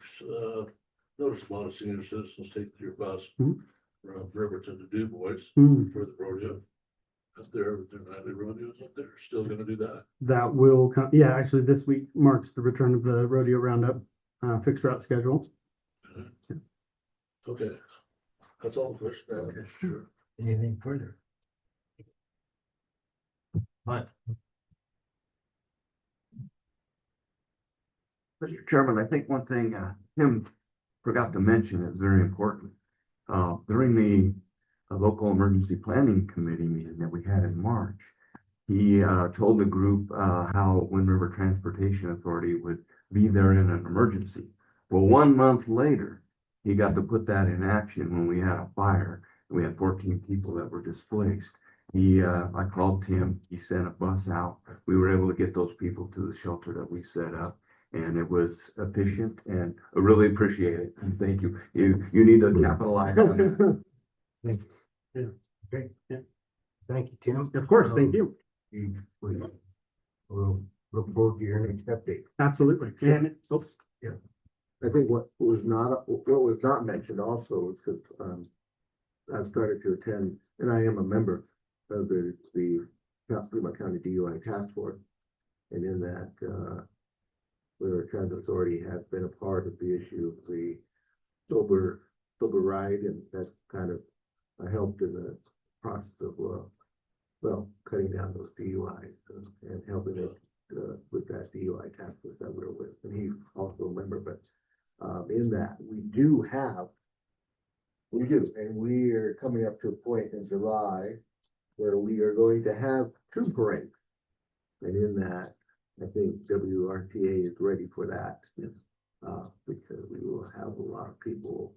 notice a lot of senior citizens take your bus from Riverton to Du Bois for the rodeo. They're not the rodeos up there. Still going to do that? That will come. Yeah, actually, this week marks the return of the rodeo roundup fixed route schedule. Okay, that's all the question I have. Sure. Anything further? What? Mr. Chairman, I think one thing Tim forgot to mention is very important. During the local emergency planning committee meeting that we had in March, he told the group how Wind River Transportation Authority would be there in an emergency. Well, 1 month later, he got to put that in action when we had a fire. We had 14 people that were displaced. I called Tim, he sent a bus out. We were able to get those people to the shelter that we set up. And it was efficient, and I really appreciate it. And thank you. You need to capitalize on that. Thank you. Yeah. Great. Yeah. Thank you, Tim. Of course. Thank you. We'll look forward to your next update. Absolutely. And I think what was not mentioned also is that I've started to attend, and I am a member of the Fremont County DUI Task Force. And in that, where Transit Authority has been a part of the issue of the sober ride, and that kind of helped in the process of, well, cutting down those DUIs and helping it with that DUI task force that we're with. And he's also a member, but in that, we do, and we are coming up to a point in July where we are going to have 2 parades. And in that, I think WRTA is ready for that. Because we will have a lot of people,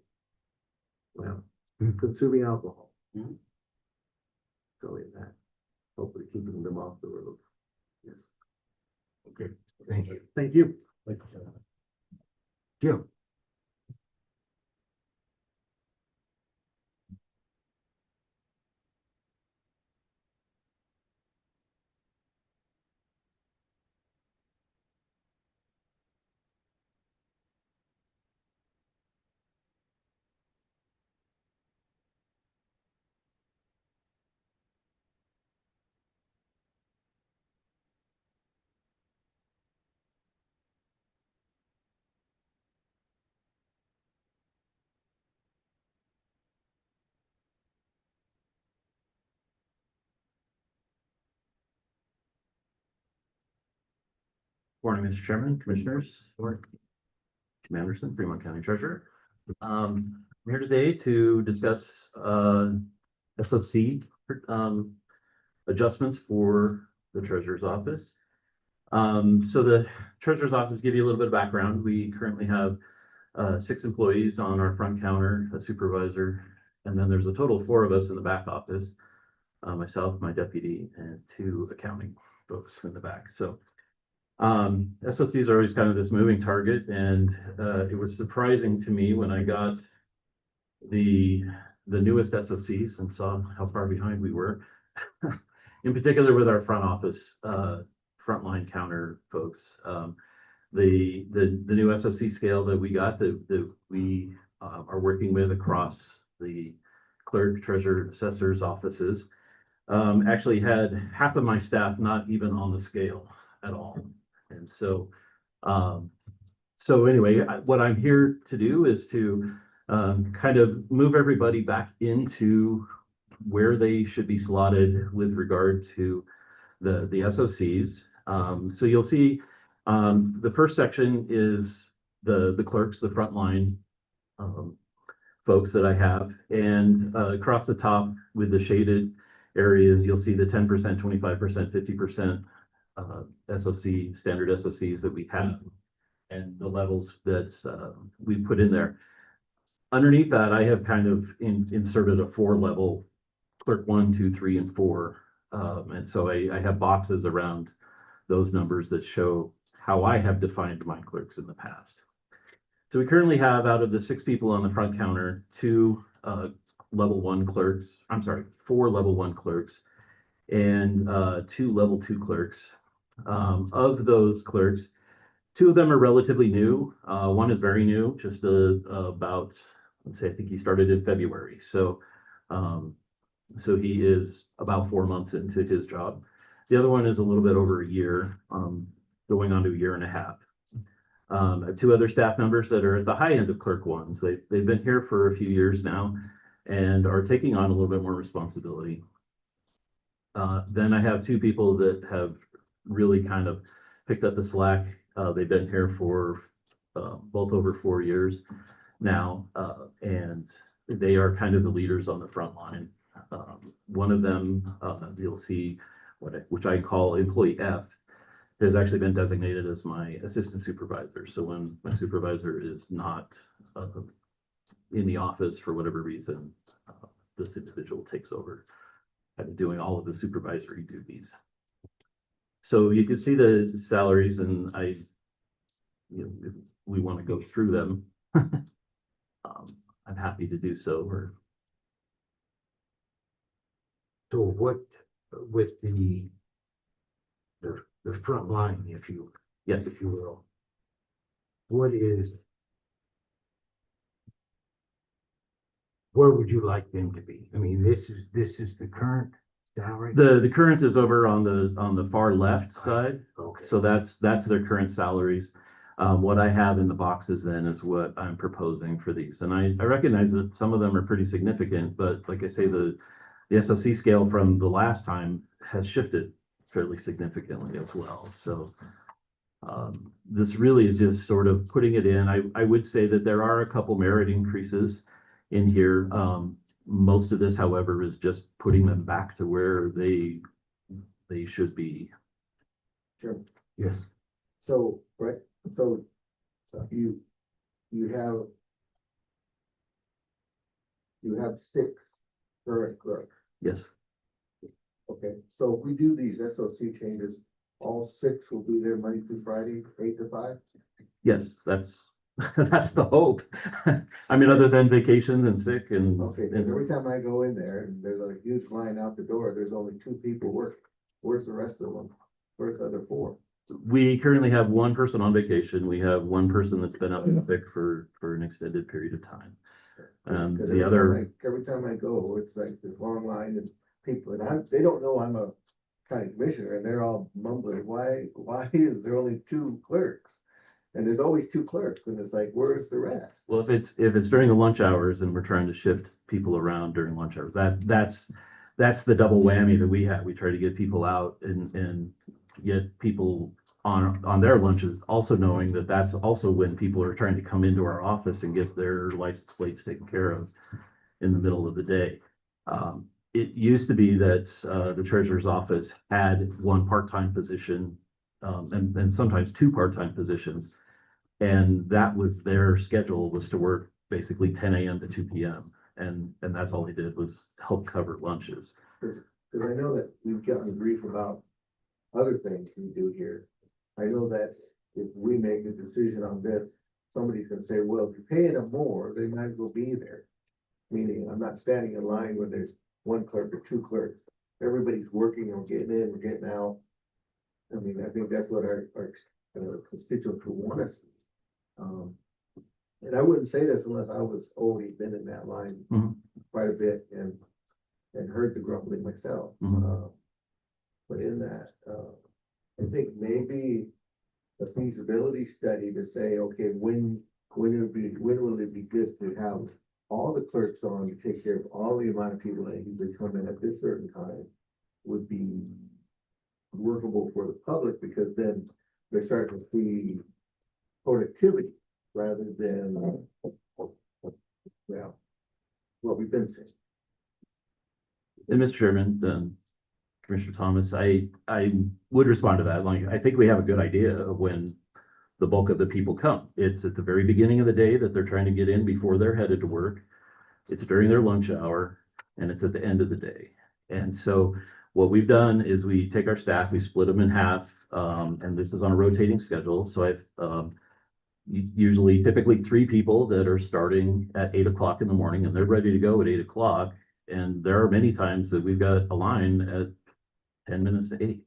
well, consuming alcohol. Mhm. So in that, hopefully keeping them off the road. Yes. Okay, thank you. Thank you. Jim? Morning, Mr. Chairman, Commissioners, Tim Anderson, Fremont County Treasurer. I'm here today to discuss SOC adjustments for the Treasurer's Office. So the Treasurer's Office, give you a little bit of background. We currently have 6 employees on our front counter, a supervisor, and then there's a total of 4 of us in the back office. Myself, my deputy, and 2 accounting folks in the back. So SOCs are always kind of this moving target, and it was surprising to me when I got the newest SOCs and saw how far behind we were, in particular with our front office frontline counter folks. The new SOC scale that we got that we are working with across the clerk, treasurer, assessor's offices actually had half of my staff not even on the scale at all. And so, anyway, what I'm here to do is to kind of move everybody back into where they should be slotted with regard to the SOCs. So you'll see the first section is the clerks, the frontline folks that I have, and across the top with the shaded areas, you'll see the 10%, 25%, 50% SOC, standard SOCs that we have, and the levels that we put in there. Underneath that, I have kind of inserted a 4-level clerk 1, 2, 3, and 4. And so I have boxes around those numbers that show how I have defined my clerks in the past. So we currently have, out of the 6 people on the front counter, 2 level 1 clerks, 4 level 1 clerks, and 2 level 2 clerks. Of those clerks, 2 of them are relatively new. One is very new, just about, let's say, I think he started in February. So he is about 4 months into his job. The other one is a little bit over a year, going on to a year and a half. I have 2 other staff members that are at the high end of clerk 1s. They've been here for a few years now and are taking on a little bit more responsibility. Then I have 2 people that have really kind of picked up the slack. They've been here for both over 4 years now, and they are kind of the leaders on the front line. One of them, you'll see, which I call employee F, has actually been designated as my assistant supervisor. So when my supervisor is not in the office for whatever reason, this individual takes over, kind of doing all of the supervisory duties. So you can see the salaries, and if we want to go through them, I'm happy to do so. So what, with the front line, if you will, what is where would you like them to be? I mean, this is the current salary? The current is over on the far left side. Okay. So that's their current salaries. What I have in the boxes then is what I'm proposing for these. And I recognize that some of them are pretty significant, but like I say, the SOC scale from the last time has shifted fairly significantly as well. So this really is just sort of putting it in. I would say that there are a couple merit increases in here. Most of this, however, is just putting them back to where they should be. Sure. Yes. So, right, so you have 6 current clerks. Yes. Okay, so if we do these SOC changes, all 6 will be there Monday through Friday, 8 to 5? Yes, that's that's the hope. I mean, other than vacation and sick and. Okay, because every time I go in there and there's a huge line out the door, there's only 2 people working. Where's the rest of them? Where's the other 4? We currently have one person on vacation. We have one person that's been out sick for an extended period of time. Because every time I go, it's like this long line and people, and they don't know I'm a county commissioner, and they're all mumbling, why is there only 2 clerks? And there's always 2 clerks, and it's like, where's the rest? Well, if it's during the lunch hours and we're trying to shift people around during lunch hours, that's the double whammy that we have. We try to get people out and get people on their lunches, also knowing that that's also when people are trying to come into our office and get their license plates taken care of in the middle of the day. It used to be that the treasurer's office had one part-time position and sometimes 2 part-time positions. And that was their schedule, was to work basically 10 a.m. to 2 p.m. And that's all they did was help cover lunches. Because I know that we've gotten grief about other things we do here. I know that if we make a decision on this, somebody's gonna say, well, if you're paying them more, they might as well be there. Meaning, I'm not standing in line when there's 1 clerk or 2 clerks. Everybody's working or getting in or getting out. I mean, I think that's what our constituents would want us. And I wouldn't say this unless I was already been in that line quite a bit and heard the grumbling myself. But in that, I think maybe a feasibility study to say, okay, when will it be good to have all the clerks on to take care of all the amount of people that usually come in at this certain time would be workable for the public, because then they're starting to see productivity rather than, well, what we've been saying. And Mr. Chairman, Commissioner Thomas, I would respond to that. Like, I think we have a good idea of when the bulk of the people come. It's at the very beginning of the day that they're trying to get in before they're headed to work. It's during their lunch hour, and it's at the end of the day. And so what we've done is we take our staff, we split them in half, and this is on a rotating schedule. So I've usually typically 3 people that are starting at 8 o'clock in the morning, and they're ready to go at 8 o'clock. And there are many times that we've got a line at 10 minutes to 8.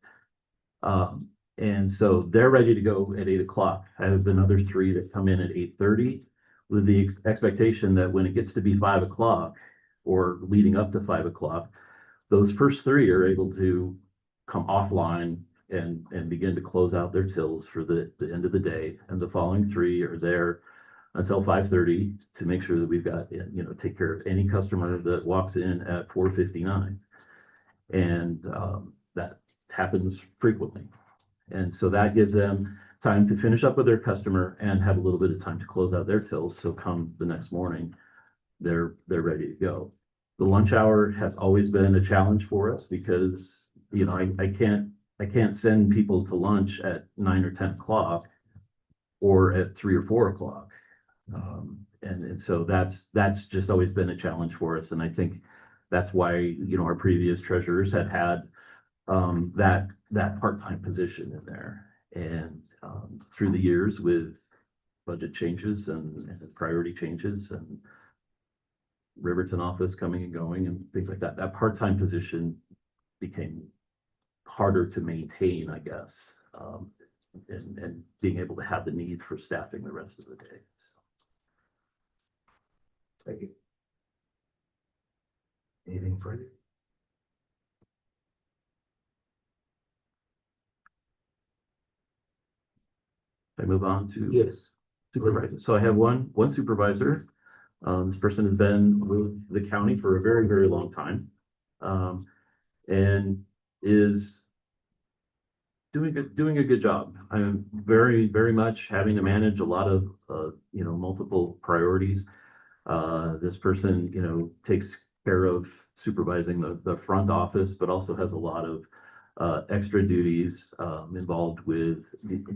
And so they're ready to go at 8 o'clock. I have another 3 that come in at 8:30 with the expectation that when it gets to be 5 o'clock or leading up to 5 o'clock, those first 3 are able to come offline and begin to close out their tills for the end of the day. And the following 3 are there until 5:30 to make sure that we've got, take care of any customer that walks in at 4:59. And that happens frequently. And so that gives them time to finish up with their customer and have a little bit of time to close out their tills. So come the next morning, they're ready to go. The lunch hour has always been a challenge for us because, I can't send people to lunch at 9 or 10 o'clock or at 3 or 4 o'clock. And so that's just always been a challenge for us. And I think that's why, our previous treasurers had that part-time position in there. And through the years with budget changes and priority changes and Riverton office coming and going and things like that, that part-time position became harder to maintain, I guess, and being able to have the need for staffing the rest of the day. So. Thank you. Anything further? I move on to Yes. supervisor. So I have one supervisor. This person has been with the county for a very, very long time. And is doing a good job. I'm very, very much having to manage a lot of, multiple priorities. This person, takes care of supervising the front office, but also has a lot of extra duties involved with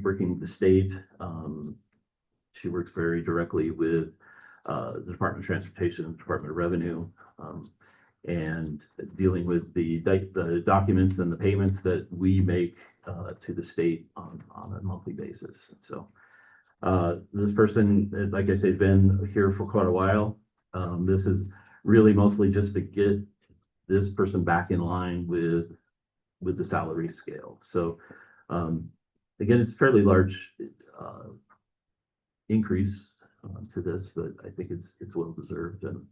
working with the state. She works very directly with the Department of Transportation, Department of Revenue, and dealing with the documents and the payments that we make to the state on a monthly basis. So this person, like I say, has been here for quite a while. This is really mostly just to get this person back in line with the salary scale. So again, it's a fairly large increase to this, but I think it's well deserved. And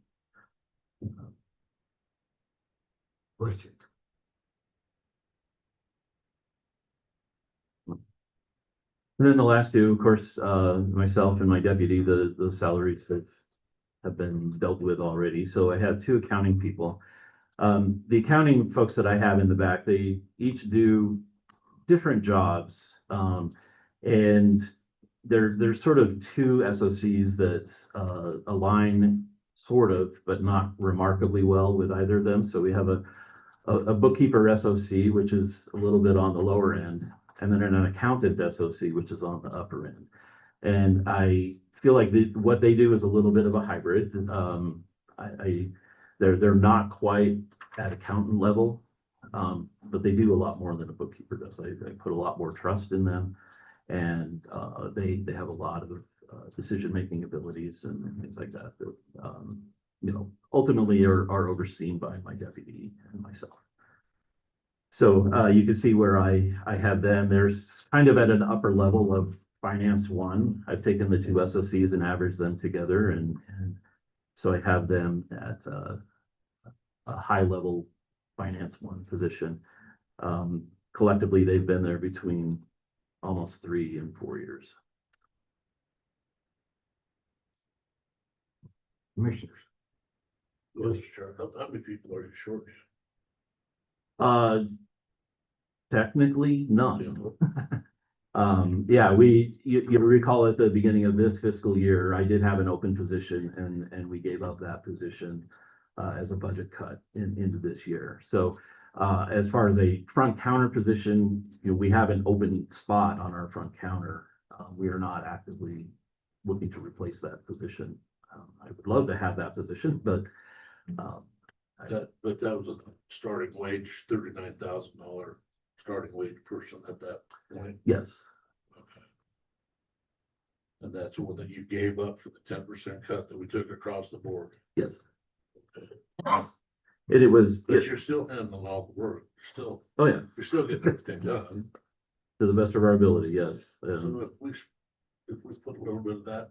Questions? and then the last two, of course, myself and my deputy, the salaries have been dealt with already. So I have two accounting people. The accounting folks that I have in the back, they each do different jobs. And there's sort of two SOCs that align sort of, but not remarkably well with either of them. So we have a bookkeeper SOC, which is a little bit on the lower end, and then an accountant SOC, which is on the upper end. And I feel like what they do is a little bit of a hybrid. They're not quite at accountant level, but they do a lot more than a bookkeeper does. I put a lot more trust in them, and they have a lot of decision-making abilities and things like that ultimately are overseen by my deputy and myself. So you can see where I have them. There's kind of at an upper level of finance one. I've taken the two SOCs and averaged them together, and so I have them at a high level finance one position. Collectively, they've been there between almost 3 and 4 years. Commissioners? Mr. Chair, how many people are you short? Technically, none. Yeah, you recall at the beginning of this fiscal year, I did have an open position, and we gave up that position as a budget cut into this year. So as far as a front counter position, we have an open spot on our front counter. We are not actively looking to replace that position. I would love to have that position, but That was a starting wage, $39,000 starting wage person at that point. yes. Okay. And that's one that you gave up for the 10% cut that we took across the board. Yes. Okay. It was, But you're still handling all the work. oh yeah, You're still getting everything done. to the best of our ability, yes. So if we put a little bit of that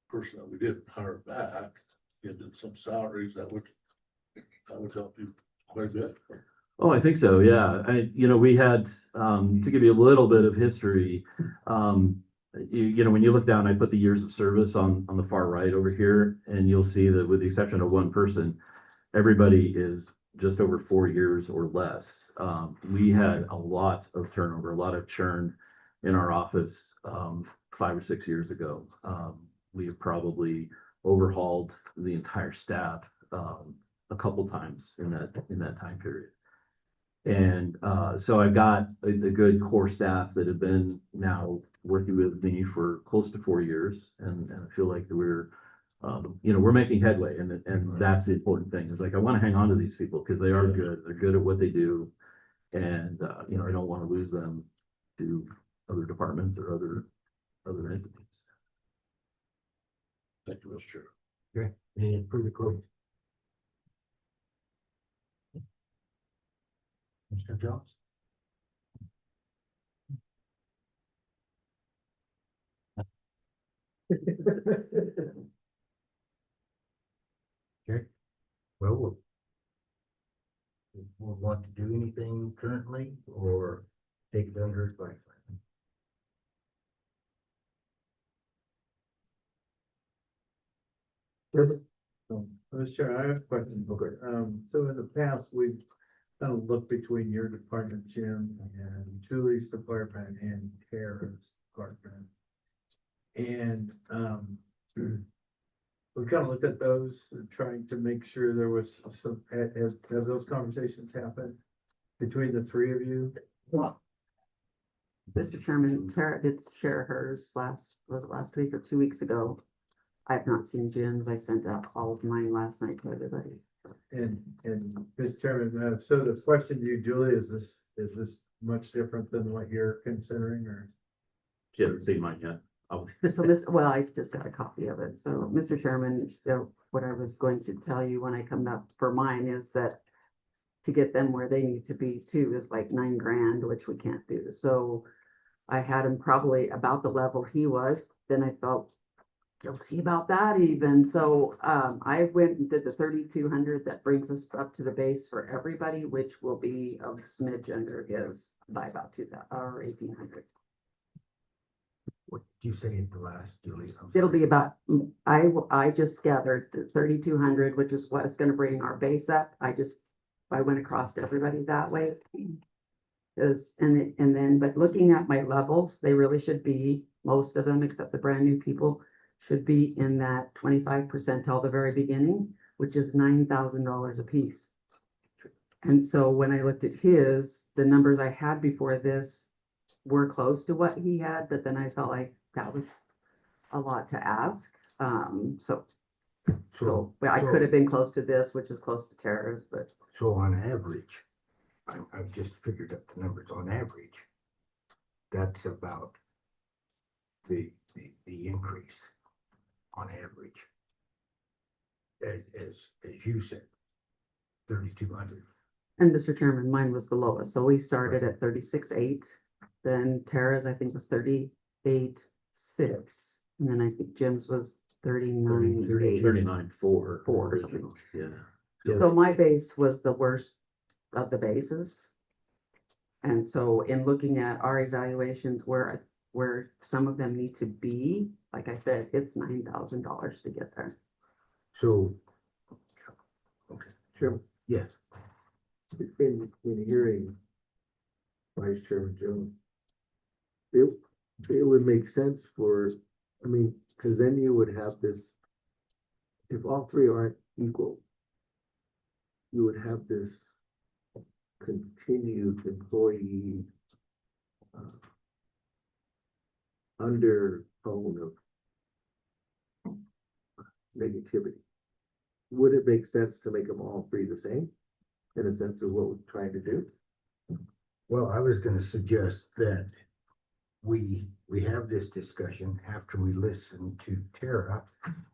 person that we didn't hire back into some salaries, that would help you quite a bit. Oh, I think so, yeah. We had, to give you a little bit of history, when you look down, I put the years of service on the far right over here, and you'll see that with the exception of one person, everybody is just over 4 years or less. We had a lot of turnover, a lot of churn in our office 5 or 6 years ago. We have probably overhauled the entire staff a couple times in that time period. And so I've got a good core staff that have been now working with me for close to 4 years, and I feel like we're making headway, and that's the important thing. Is like I want to hang on to these people because they are good. They're good at what they do, and I don't want to lose them to other departments or other entities. Thank you, Mr. Chair. Okay, any further questions? Mr. Jones? Okay, well, would want to do anything currently or take it under advisement? Mr. Chair, I have a question. Okay. So in the past, we've kind of looked between your department, Jim, and Julie's department and Tara's department. And, we kind of looked at those, trying to make sure there was some, have those conversations happened between the three of you? Well, Mr. Chairman, Tara did share hers was it last week or 2 weeks ago? I have not seen Jim's. I sent out all of mine last night to everybody. And Mr. Chairman, so the question to you, Julie, is this much different than what you're considering, or? She hasn't seen mine yet. So well, I just got a copy of it. So, Mr. Chairman, what I was going to tell you when I come up for mine is that to get them where they need to be too is like $9,000, which we can't do. So I had him probably about the level he was. Then I felt guilty about that even. So I went and did the 3,200. That brings us up to the base for everybody, which will be a smidge under his by about 2,000 or 1,800. What did you say at the last, Julie? It'll be about, I just gathered 3,200, which is what is gonna bring our base up. I went across to everybody that way. But looking at my levels, they really should be, most of them, except the brand new people, should be in that 25 percentile the very beginning, which is $9,000 a piece. And so when I looked at his, the numbers I had before this were close to what he had, but then I felt like that was a lot to ask. So I could have been close to this, which is close to Tara's, but. So on average, I've just figured up the numbers. On average, that's about the increase on average. As you said, 3,200. And Mr. Chairman, mine was the lowest. So we started at 36.8. Then Tara's, I think, was 38.6. And then I think Jim's was 39.8. 39.4. Four or something. Yeah. So my base was the worst of the bases. And so in looking at our evaluations where some of them need to be, like I said, it's $9,000 to get there. So, okay, Chairman, yes. in hearing Vice Chairman Jones, it would make sense because then you would have this, if all three aren't equal, you would have this continued employee undertone of negativity. Would it make sense to make them all three the same, in a sense of what we're trying to do? Well, I was going to suggest that we have this discussion after we listen to Tara,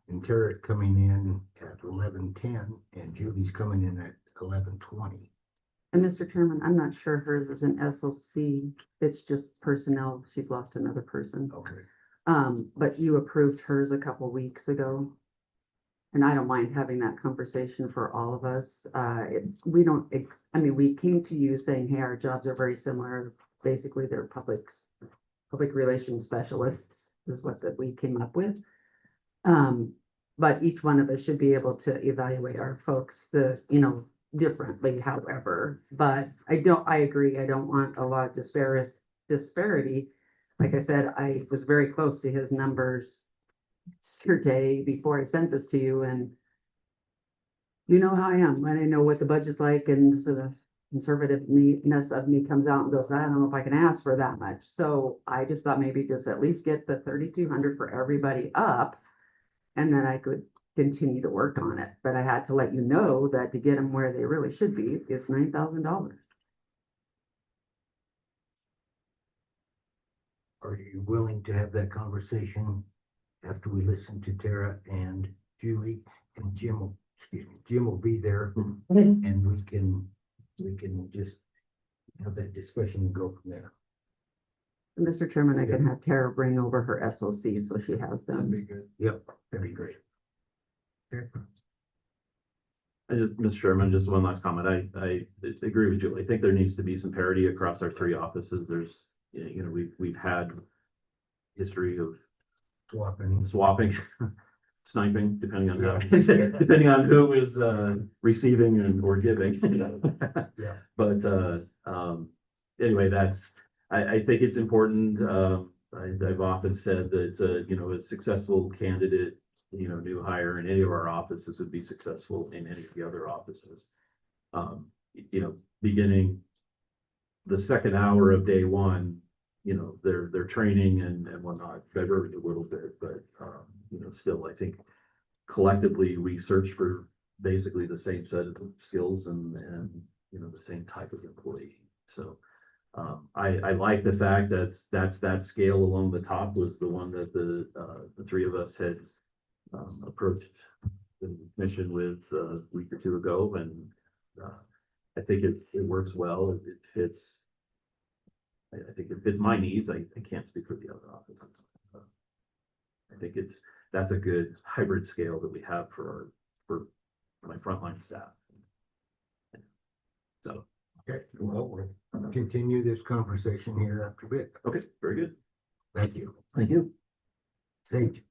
and Tara's coming in at 11:10 and Julie's coming in at 11:20. And Mr. Chairman, I'm not sure hers is an SLC. It's just personnel. She's lost another person. Okay. But you approved hers a couple weeks ago. And I don't mind having that conversation for all of us. We came to you saying, hey, our jobs are very similar. Basically, they're public relations specialists is what that we came up with. But each one of us should be able to evaluate our folks differently, however. But I agree, I don't want a lot of disparity. Like I said, I was very close to his numbers yesterday before I sent this to you, and you know how I am, and I know what the budget's like, and sort of conservativeness of me comes out and goes, I don't know if I can ask for that much. So I just thought maybe just at least get the 3,200 for everybody up, and then I could continue to work on it. But I had to let you know that to get them where they really should be is $9,000. Are you willing to have that conversation after we listen to Tara and Julie, and Jim will be there, and we can just have that discussion and go from there. Mr. Chairman, I can have Tara bring over her SOC so she has That'd be them. good. Yep, that'd be great. Mr. Chairman, just one last comment. I agree with you. I think there needs to be some parity across our three offices. There's, we've had history of swapping, sniping, depending on how, depending on who is receiving and or giving. Yeah. But anyway, I think it's important. I've often said that a successful candidate, new hire in any of our offices would be successful in any of the other offices. Beginning the second hour of day one, their training and whatnot diverged a little bit, but still, I think collectively we search for basically the same set of skills and the same type of employee. So I like the fact that's that scale along the top was the one that the three of us had approached the commission with a week or two ago, and I think it works well. It fits. I think it fits my needs. I can't speak for the other offices. I think that's a good hybrid scale that we have for my frontline staff. So. Okay, well, we'll continue this conversation here after a bit. Okay, very good. Thank you. Thank you. Sage.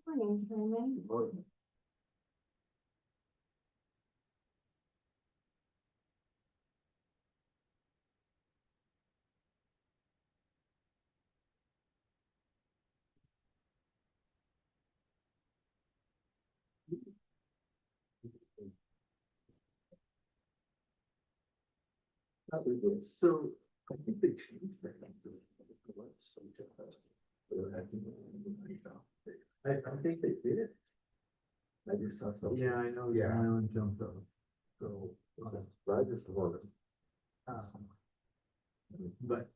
Morning, Chairman. So I think they changed that. I think they did. I just saw something. Yeah, I know. Yeah. Island jumped up. So. I just wanted. But.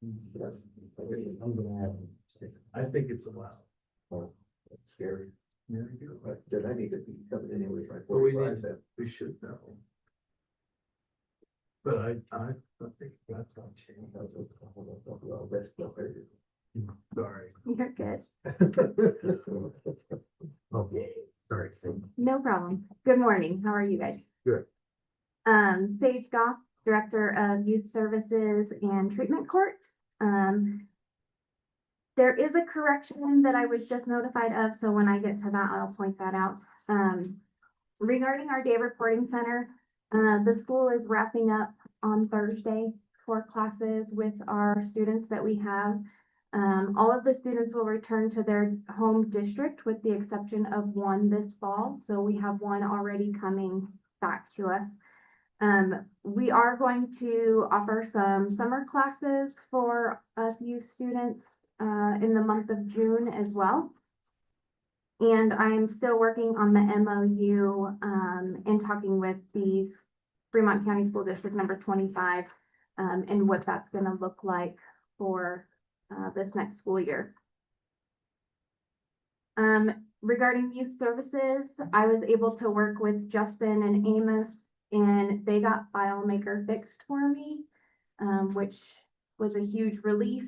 I'm gonna have to. I think it's allowed. Oh, that's scary. Yeah, you do. But then I need to be covered anyway by But we 45 need, then. we should know. But I think that's not changed. Well, that's not very Sorry. You're good. Okay, sorry. No problem. Good morning. How are you guys? Good. Sage Goff, Director of Youth Services and Treatment Courts. There is a correction that I was just notified of, so when I get to that, I'll point that out. Regarding our day reporting center, the school is wrapping up on Thursday for classes with our students that we have. All of the students will return to their home district with the exception of one this fall. So we have one already coming back to us. We are going to offer some summer classes for a few students in the month of June as well. And I'm still working on the MOU and talking with the Fremont County School District number 25 and what that's going to look like for this next school year. Regarding youth services, I was able to work with Justin and Amos, and they got FileMaker fixed for me, which was a huge relief.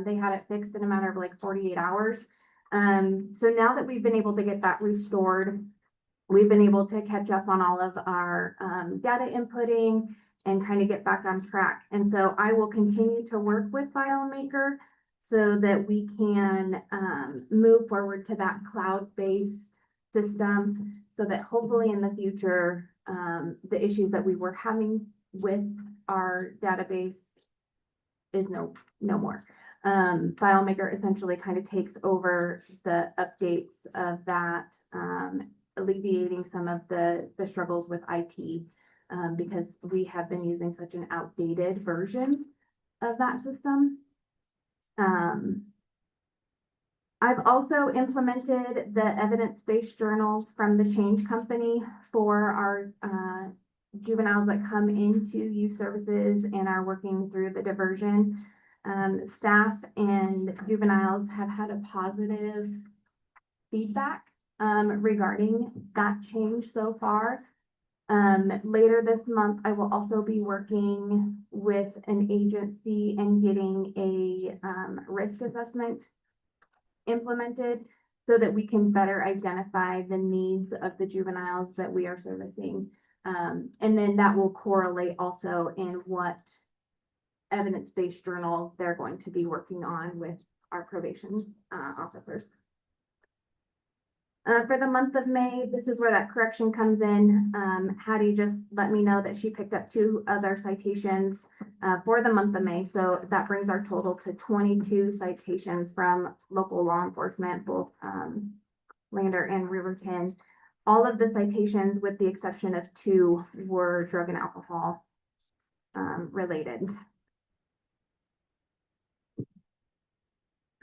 They had it fixed in a matter of like 48 hours. So now that we've been able to get that restored, we've been able to catch up on all of our data inputting and kind of get back on track. And so I will continue to work with FileMaker so that we can move forward to that cloud-based system so that hopefully in the future, the issues that we were having with our database is no more. FileMaker essentially kind of takes over the updates of that, alleviating some of the struggles with IT because we have been using such an outdated version of that system. I've also implemented the evidence-based journals from the Change Company for our juveniles that come into youth services and are working through the diversion. Staff and juveniles have had a positive feedback regarding that change so far. Later this month, I will also be working with an agency and getting a, risk assessment implemented so that we can better identify the needs of the juveniles that we are servicing. And then that will correlate also in what evidence-based journal they're going to be working on with our probation, officers. For the month of May, this is where that correction comes in. Hattie just let me know that she picked up 2 other citations for the month of May. So that brings our total to 22 citations from local law enforcement, both Lander and Riverton. All of the citations, with the exception of 2, were drug and alcohol related.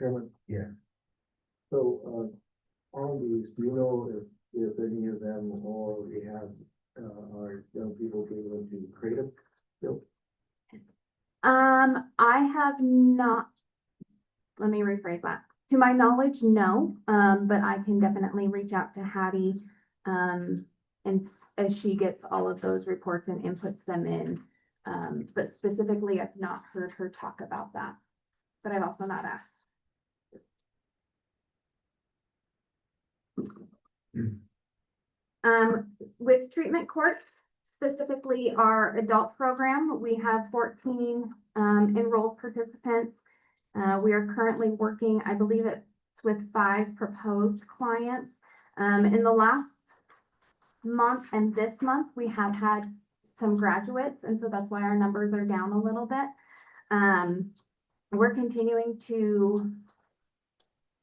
Chairman? Yeah. So, all these, do you know if any of them already have, are young people being able to create them? No? I have not, let me rephrase that. To my knowledge, no, but I can definitely reach out to Hattie, and as she gets all of those reports and inputs them in. But specifically, I've not heard her talk about that, but I've also not asked. With treatment courts, specifically our adult program, we have 14 enrolled participants. We are currently working, I believe it's with 5 proposed clients. In the last month and this month, we have had some graduates, and so that's why our numbers are down a little bit. We're continuing to,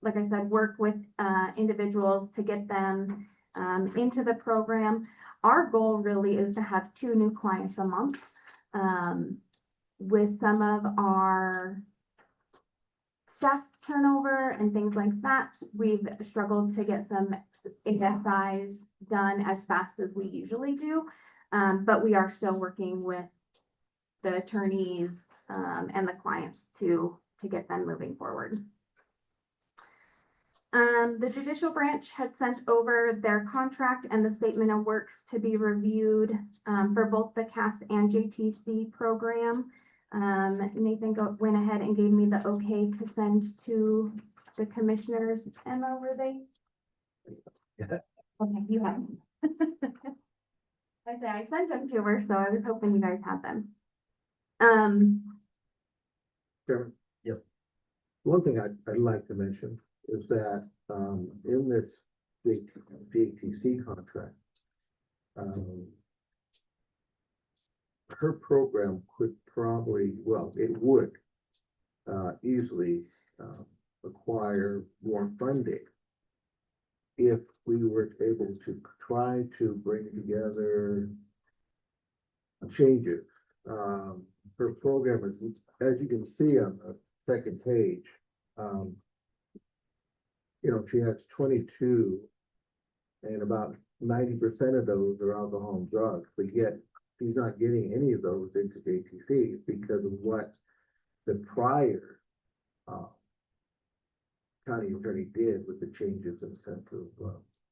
like I said, work with individuals to get them into the program. Our goal really is to have 2 new clients a month. With some of our staff turnover and things like that, we've struggled to get some ASIs done as fast as we usually do. But we are still working with the attorneys and the clients to get them moving forward. The judicial branch had sent over their contract and the statement of works to be reviewed for both the CAST and JTC program. Nathan went ahead and gave me the okay to send to the commissioners. Emma, were they? Yeah. Okay, you have them. I sent them to her, so I was hoping you guys had them. Chairman? Yep. One thing I'd like to mention is that, in this JTC contract, her program could probably, well, it would, easily, acquire more funding if we were able to try to bring together changes. Her program is, as you can see on the second page, you know, she has 22, and about 90% of those are alcohol and drugs, but yet she's not getting any of those into JTC because of what the prior county attorney did with the changes in the sense of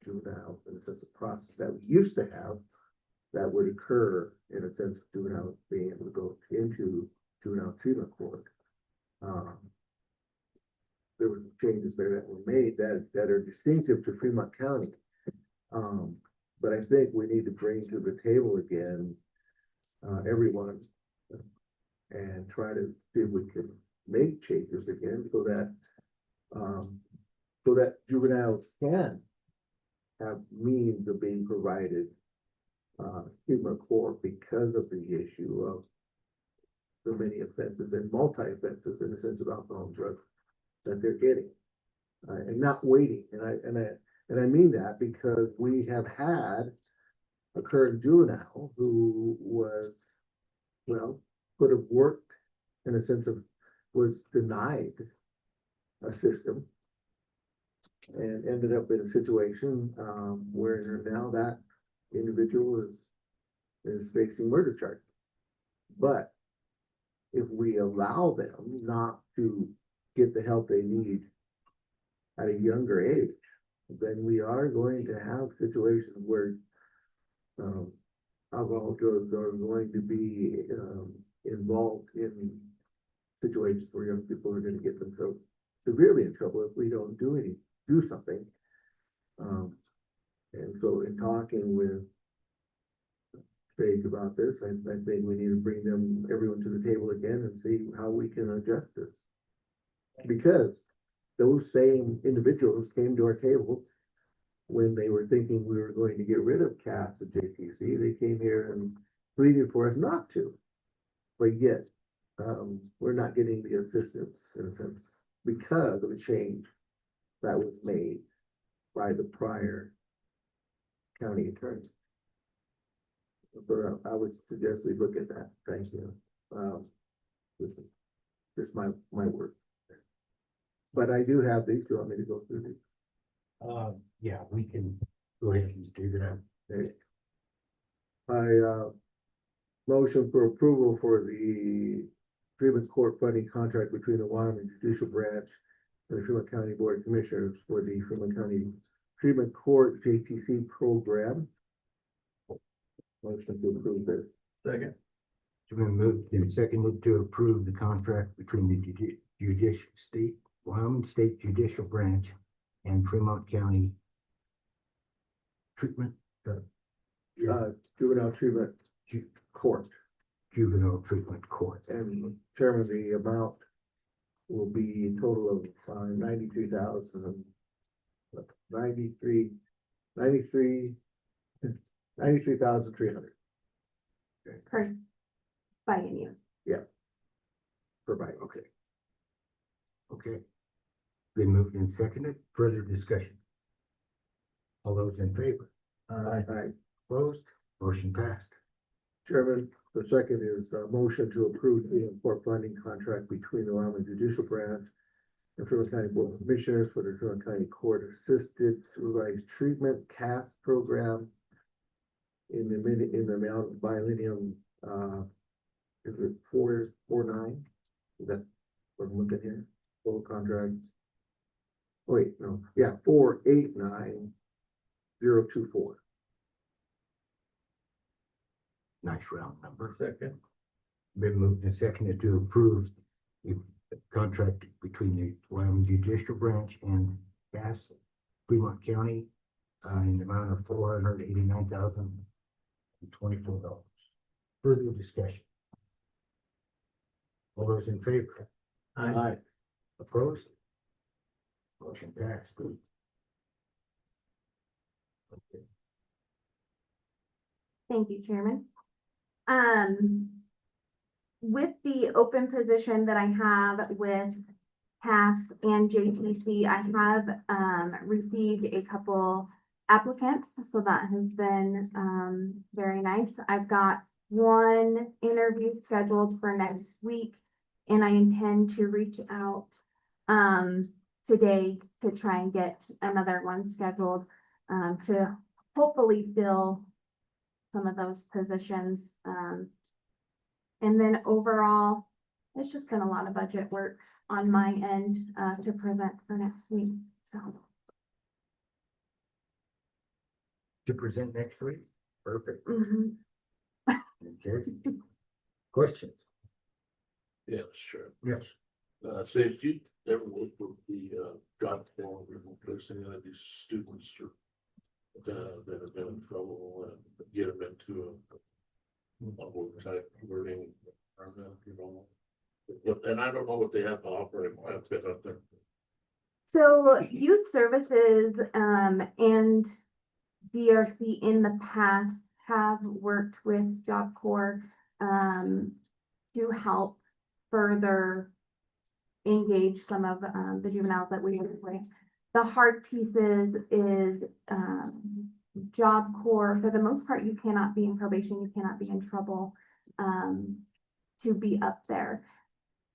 juveniles, in the sense of process that we used to have that would occur in a sense of juveniles being able to go into juvenile treatment court. There were changes there that were made that are distinctive to Fremont County. But I think we need to bring to the table again, everyone, and try to see if we can make changes again so that juveniles can have means of being provided treatment court because of the issue of the many offenses and multi-offenses in the sense of alcohol and drugs that they're getting, and not waiting. And I mean that because we have had a current juvenile who was, well, could have worked in a sense of, was denied a system and ended up in a situation where now that individual is facing murder charges. But if we allow them not to get the help they need at a younger age, then we are going to have situations where alcohol drugs are going to be, involved in situations where young people are gonna get themselves severely in trouble if we don't do something. And so in talking with Craig about this, I think we need to bring everyone to the table again and see how we can adjust this. Because those same individuals came to our table when they were thinking we were going to get rid of CAS at JTC. They came here and pleaded for us not to. But yet, we're not getting the assistance in a sense because of a change that was made by the prior county attorney. So I would suggest we look at that. Thank you. This is just my work. But I do have these. Do you want me to go through these? Yeah, we can go ahead and do that. Okay. I motion for approval for the Fremont Court funding contract between the Wyoming Judicial Branch and the Fremont County Board of Commissioners for the Fremont County Fremont Court JTC program. Motion to approve this. Second. It's been moved and seconded to approve the contract between the Wyoming State Judicial Branch and Fremont County Treatment, Juvenile Treatment Court. Juvenile Treatment Court. And Chairman, the amount will be a total of $93,300. Per biennium. Per bite. Okay. Okay. Been moved and seconded. Further discussion. All those in favor? Aye. Opposed? Motion passed. Chairman, the second is a motion to approve the import funding contract between the Wyoming Judicial Branch and Fremont County Board of Commissioners for the Fremont County Court Assisted Supervised Treatment CAS program in the amount of biennium, is it 449? Is that what I'm looking here? Total contract. Wait, no, yeah, 489024. Nice round number. Second. Been moved and seconded to approve the contract between the Wyoming Judicial Branch and Cass, Fremont County, in the amount of $489,024. Further discussion. All those in favor? Aye. Opposed? Motion passed. Okay. Thank you, Chairman. With the open position that I have with CAS and JTC, I have received a couple applicants, so that has been very nice. I've got one interview scheduled for next week, and I intend to reach out today to try and get another one scheduled to hopefully fill some of those positions. And then overall, it's just been a lot of budget work on my end to present for next week, so. To present next week? Perfect. Mhm. Okay. Questions? Yeah, sure. Yes. Say, do you ever work with the job corps, replacing any of these students or that have been in trouble and get them into a work type learning environment, you know? And I don't know what they have to offer anymore. I've been up there. So youth services and DRC in the past have worked with Job Corps to help further engage some of the juveniles that we work with. The hard pieces is Job Corps, for the most part, you cannot be in probation, you cannot be in trouble to be up there.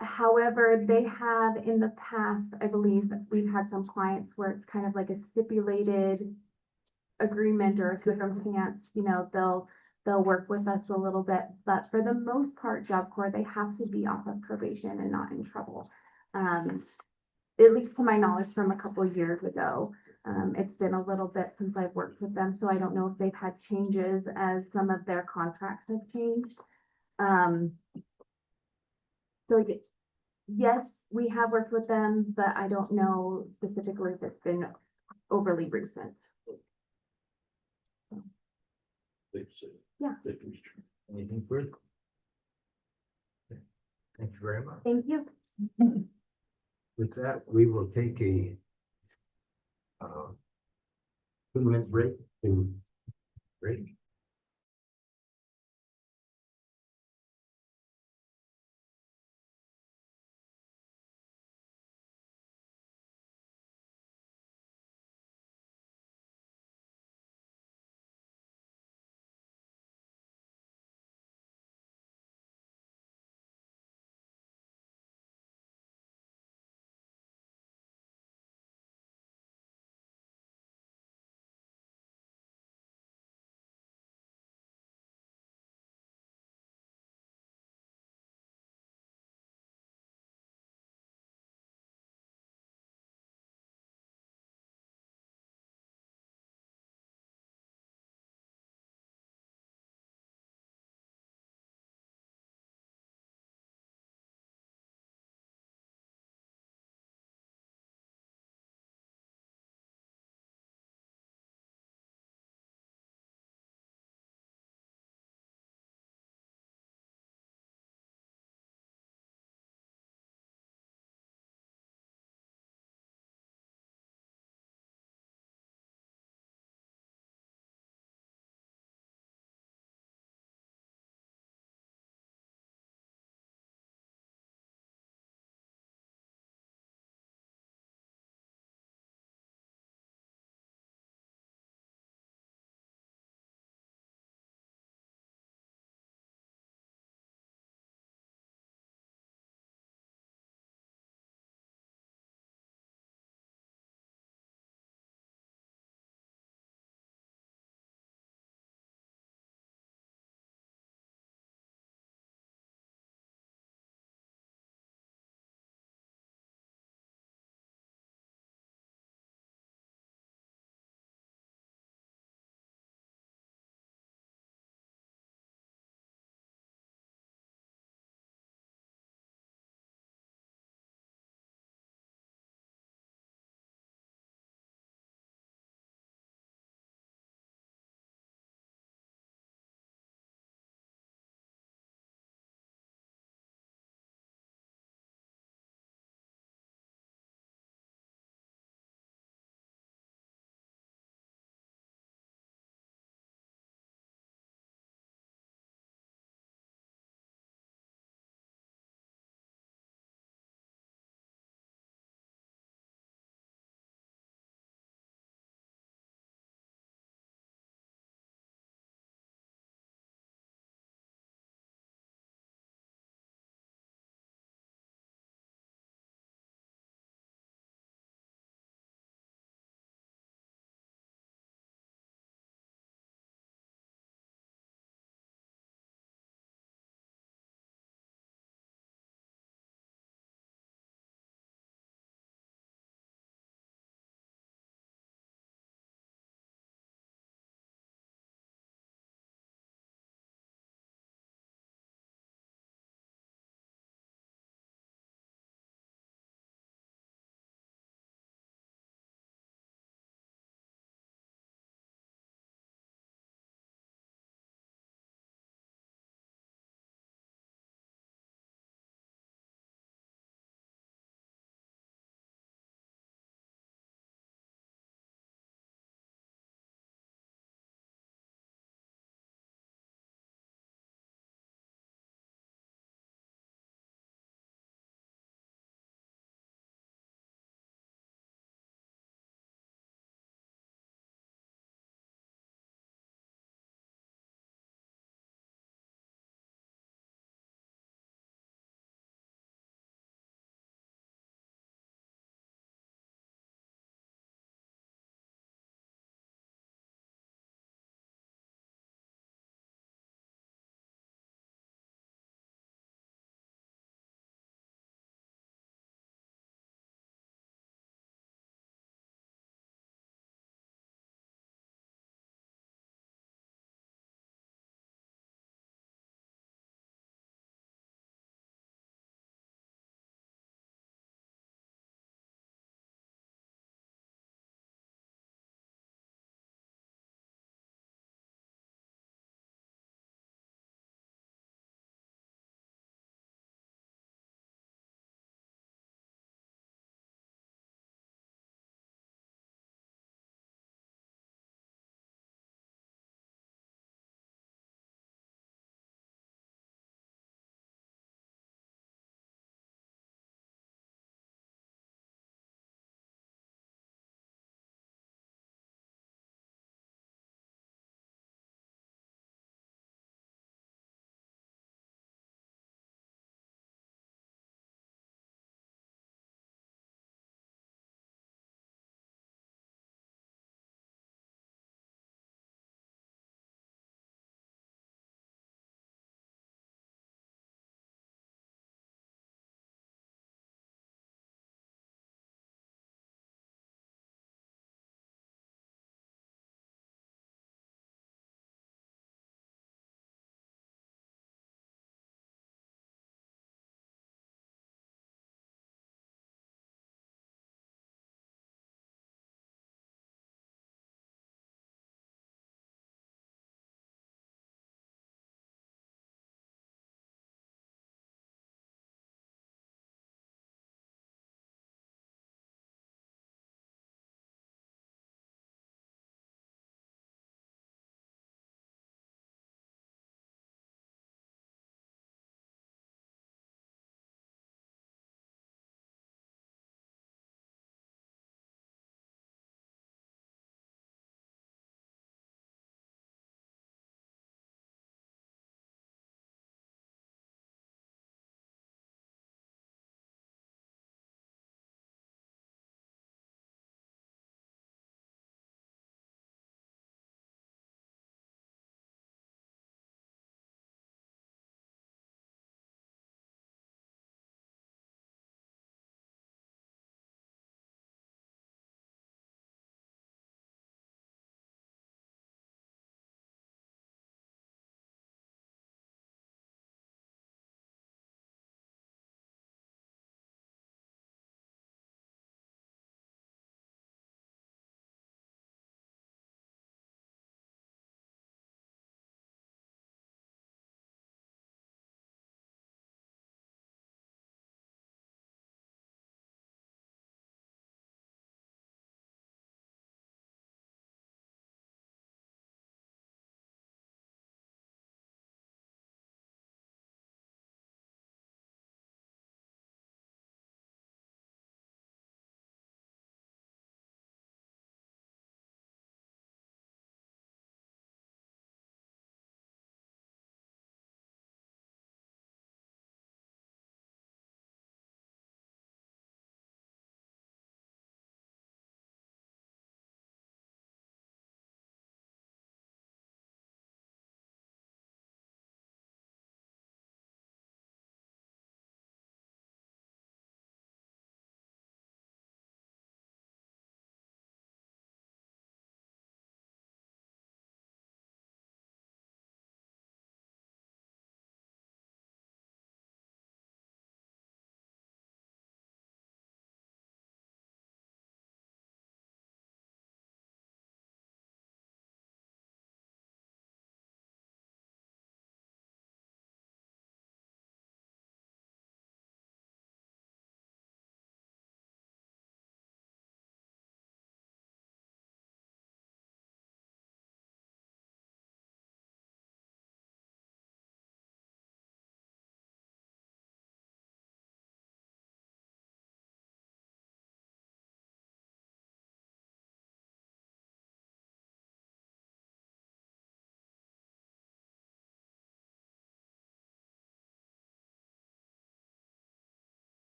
However, they have in the past, I believe we've had some clients where it's kind of like a stipulated agreement or a circumstance, you know, they'll work with us a little bit, but for the most part, Job Corps, they have to be off of probation and not in trouble. At least to my knowledge from a couple of years ago. It's been a little bit since I've worked with them, so I don't know if they've had changes as some of their contracts have changed. So yes, we have worked with them, but I don't know specifically if it's been overly recent. Yeah. Anything further? Okay. Thank you very much. Thank you. With that, we will take a 2-minute break to break.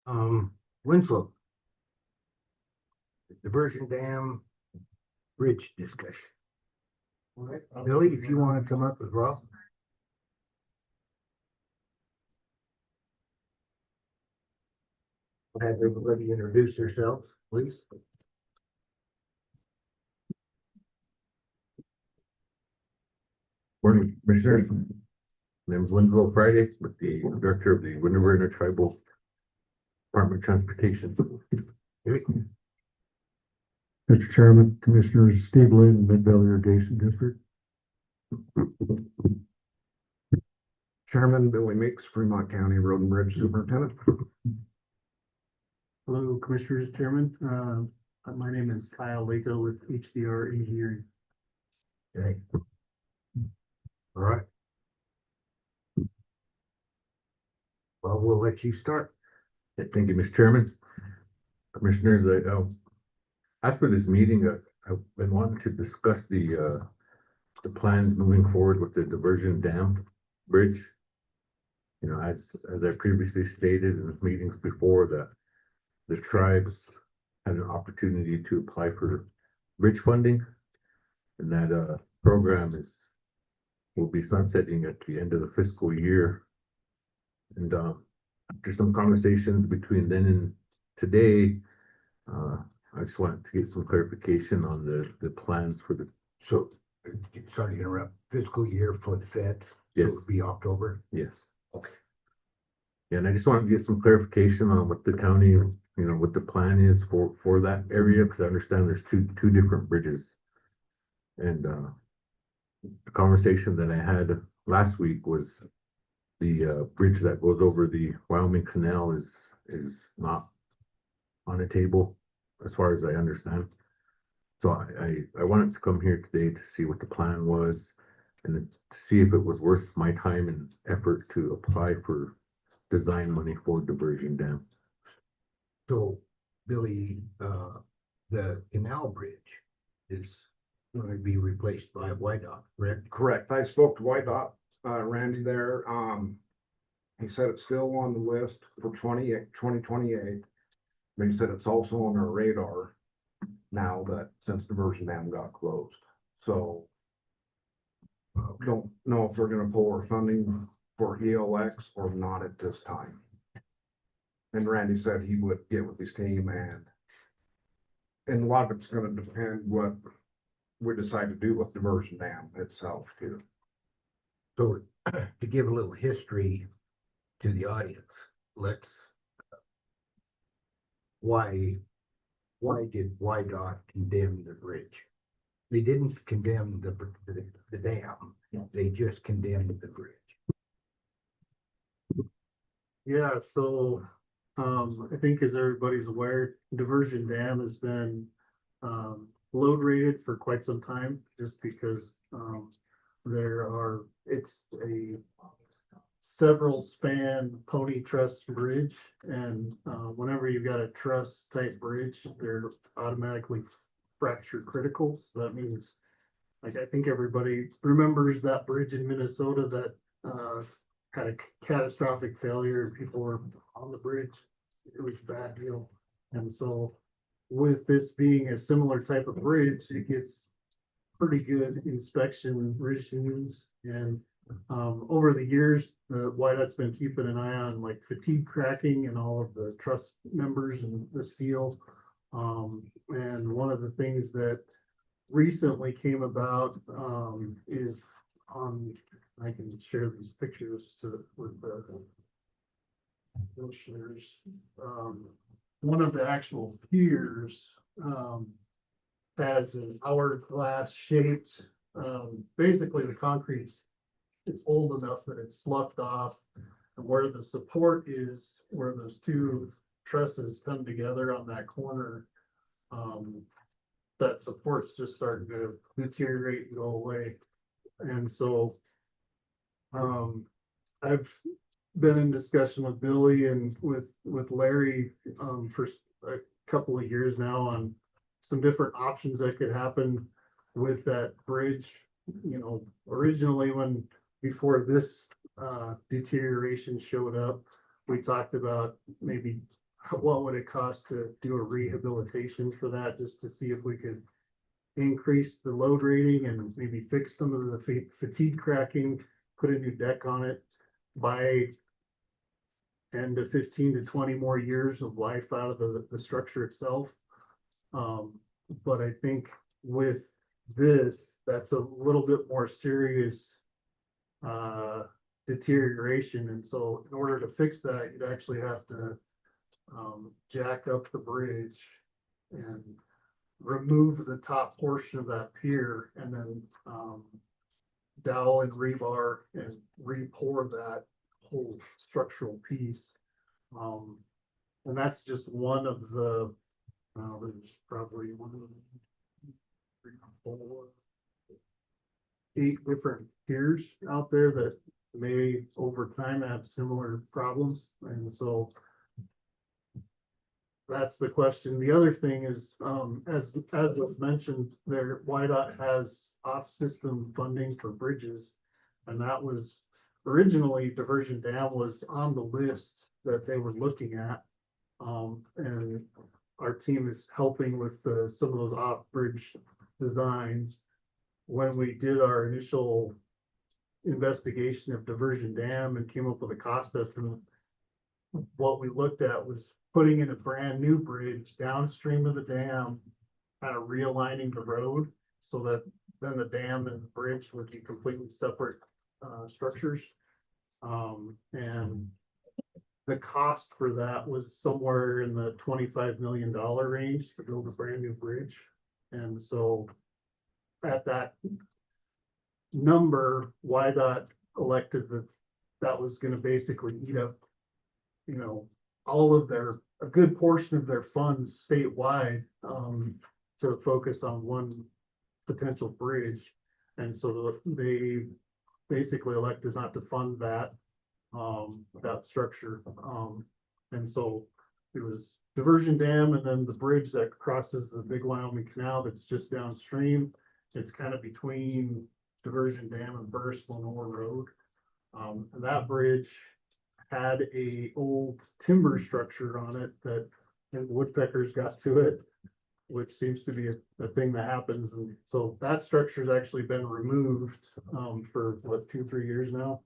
Winslow. Diversion dam bridge discussion. Billy, if you want to come up as well. Have everybody introduce themselves, please. Morning, Commissioner. My name is Winslow Friday, with the Director of the Winter Tribal Department of Transportation. Mr. Chairman, Commissioners Steve Lynn, Mid Valley Irrigation District. Chairman Billy Meeks, Fremont County Road and Bridge Superintendent. Hello, Commissioners, Chairman. My name is Kyle Lato with HDR Engineering. Okay. All right. Well, we'll let you start. Thank you, Mr. Chairman. Commissioners, as for this meeting, I've been wanting to discuss the plans moving forward with the diversion dam bridge. You know, as I previously stated in meetings before, the tribes had an opportunity to apply for bridge funding, and that program will be sunsetting at the end of the fiscal year. And after some conversations between then and today, I just wanted to get some clarification on the plans for the. So, sorry to interrupt, fiscal year for the feds. Yes. So it would be October. Yes. Okay. Yeah, and I just wanted to get some clarification on what the county, you know, what the plan is for that area, because I understand there's two different bridges. And the conversation that I had last week was the bridge that goes over the Wyoming Canal is not on the table, as far as I understand. So I wanted to come here today to see what the plan was and to see if it was worth my time and effort to apply for design money for diversion dam. So, Billy, the canal bridge is going to be replaced by a YDOT, correct? Correct. I spoke to YDOT, Randy there. He said it's still on the list for 2028. But he said it's also on our radar now that since diversion dam got closed. So don't know if they're gonna pull our funding for ELX or not at this time. And Randy said he would get with his team and a lot of it's gonna depend what we decide to do with diversion dam itself too. So, to give a little history to the audience, why did YDOT condemn the bridge? They didn't condemn the dam, they just condemned the bridge. Yeah, so, I think as everybody's aware, diversion dam has been, load rated for quite some time, just because, it's a several span pony truss bridge, and whenever you've got a truss type bridge, they're automatically fracture critical. So that means, like, I think everybody remembers that bridge in Minnesota that had a catastrophic failure. People were on the bridge. It was a bad deal. And so with this being a similar type of bridge, it gets pretty good inspection regimes. And over the years, YDOT's been keeping an eye on like fatigue cracking and all of the truss members and the steel. And one of the things that recently came about is I can share these pictures with the commissioners. One of the actual piers has an hourglass shaped, basically the concrete's it's old enough that it's sloughed off, and where the support is, where those two trusses come together on that corner, that support's just starting to deteriorate and go away. And so I've been in discussion with Billy and with Larry for a couple of years now on some different options that could happen with that bridge. You know, originally before this deterioration showed up, we talked about maybe what would it cost to do a rehabilitation for that, just to see if we could increase the load rating and maybe fix some of the fatigue cracking, put a new deck on it, buy 10 to 15 to 20 more years of life out of the structure itself. But I think with this, that's a little bit more serious deterioration. And so in order to fix that, you'd actually have to jack up the bridge and remove the top portion of that pier and then dowel and rebar and re-pour that whole structural piece. And that's just one of the, there's probably 1, 2, 3, 4, 8 different piers out there that may over time have similar problems. And so that's the question. The other thing is, as was mentioned, there YDOT has off-system funding for bridges, and that was originally Diversion Dam was on the list that they were looking at, and our team is helping with some of those off-bridge designs. When we did our initial investigation of Diversion Dam and came up with a cost estimate, what we looked at was putting in a brand new bridge downstream of the dam, kind of realigning the road so that then the dam and the bridge would be completely separate structures. And the cost for that was somewhere in the $25 million range to build a brand new bridge. And so at that number, YDOT elected that was going to basically eat up, all of a good portion of their funds statewide, to focus on one potential bridge. And so they basically elected not to fund that structure. And so it was Diversion Dam and then the bridge that crosses the Big Wyoming Canal that's just downstream. It's kind of between Diversion Dam and Burris Lenore Road. And that bridge had a old timber structure on it that woodpeckers got to it, which seems to be a thing that happens. And so that structure has actually been removed for 2-3 years now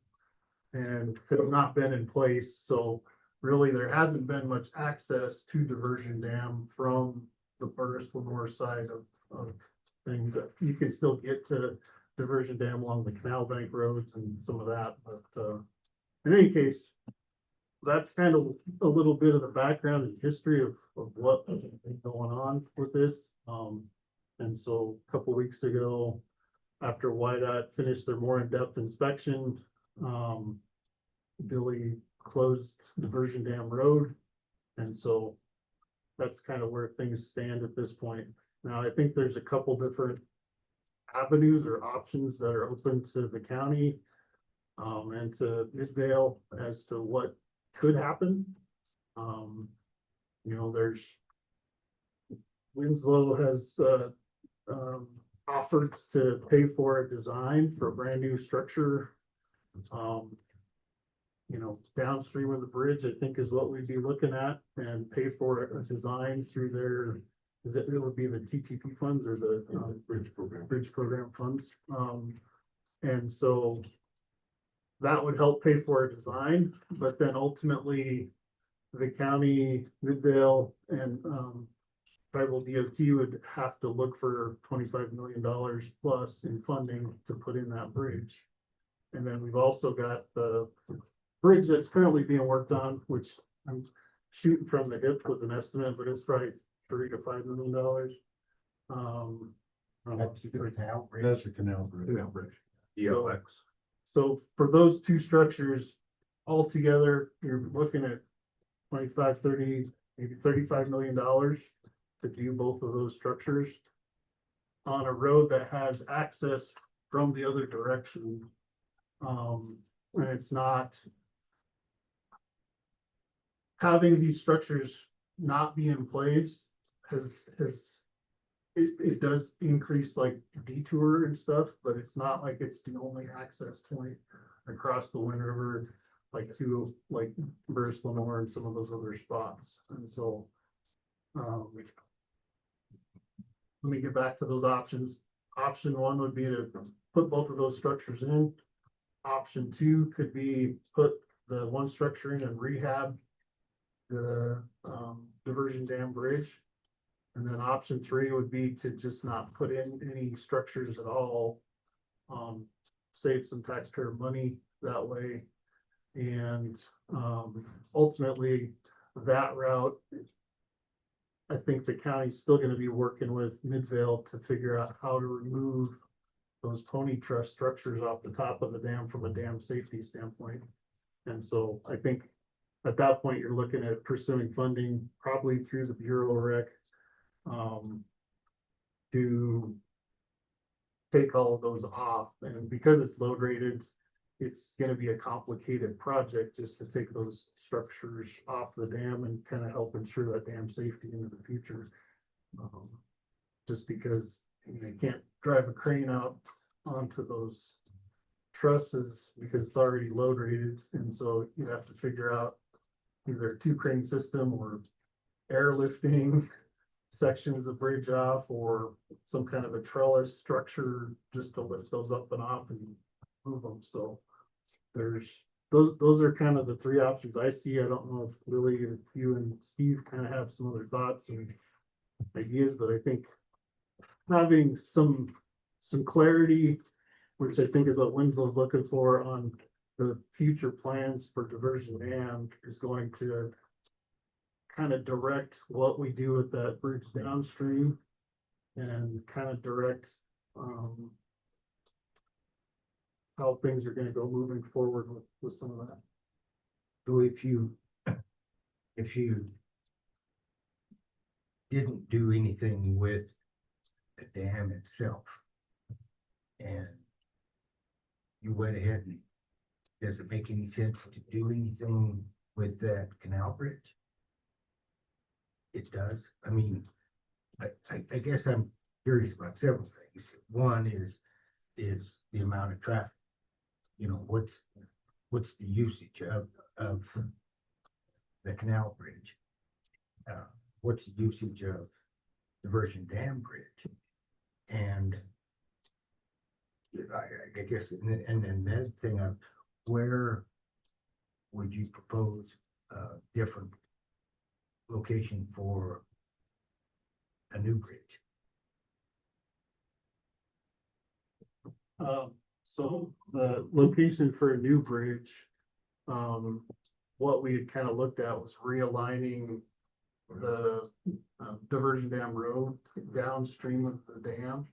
and have not been in place. So really there hasn't been much access to Diversion Dam from the Burris Lenore side of things. That you can still get to Diversion Dam along the Canal Bank roads and some of that, but in any case, that's kind of a little bit of the background and history of what has been going on with this. And so a couple weeks ago, after YDOT finished their more in-depth inspection, Billy closed Diversion Dam Road. And so that's kind of where things stand at this point. Now, I think there's a couple different avenues or options that are open to the county and to Midvale as to what could happen. There's Winslow has offered to pay for a design for a brand new structure. Downstream of the bridge, I think is what we'd be looking at, and pay for a design through their, it would be the TTP funds or the bridge program funds. And so that would help pay for a design, but then ultimately the county, Midvale, and tribal DOT would have to look for $25 million plus in funding to put in that bridge. And then we've also got the bridge that's currently being worked on, which I'm shooting from the hip with an estimate, but it's probably $3 to $5 million. That's the canal bridge. That's a canal bridge. Canal bridge. ELX. So for those two structures altogether, you're looking at 25, 30, maybe $35 million to do both of those structures on a road that has access from the other direction. And it's not having these structures not be in place it does increase like detour and stuff, but it's not like it's the only access point across the Wind River. like to, like Bruce Lenore and some of those other spots, and so. Let me get back to those options. Option one would be to put both of those structures in. Option two could be put the one structure in and rehab the diversion dam bridge. And then option three would be to just not put in any structures at all. Save some taxpayer money that way. And ultimately that route, I think the county's still gonna be working with Midvale to figure out how to remove those pony truss structures off the top of the dam from a dam safety standpoint. And so I think at that point, you're looking at pursuing funding probably through the Bureau of Rec to take all of those off. And because it's load rated, it's gonna be a complicated project just to take those structures off the dam and kind of help ensure that dam safety into the future. Just because you can't drive a crane out onto those trusses because it's already load rated, and so you have to figure out either a two crane system or airlifting sections of bridge off, or some kind of a trellis structure just to lift those up and off and move them. So there's those are kind of the three options I see. I don't know if Lily, if you and Steve kind of have some other thoughts and ideas, but I think having some clarity, which I think is what Winslow's looking for on the future plans for diversion dam, is going to kind of direct what we do with that bridge downstream and kind of direct how things are gonna go moving forward with some of that. So if you didn't do anything with the dam itself and you went ahead and, does it make any sense to do anything with that canal bridge? It does. I mean, I guess I'm curious about several things. One is the amount of traffic. You know, what's the usage of the canal bridge? What's the usage of diversion dam bridge? And I guess, and then that thing of where would you propose a different location for a new bridge? So the location for a new bridge, what we had kind of looked at was realigning the diversion dam road downstream of the dam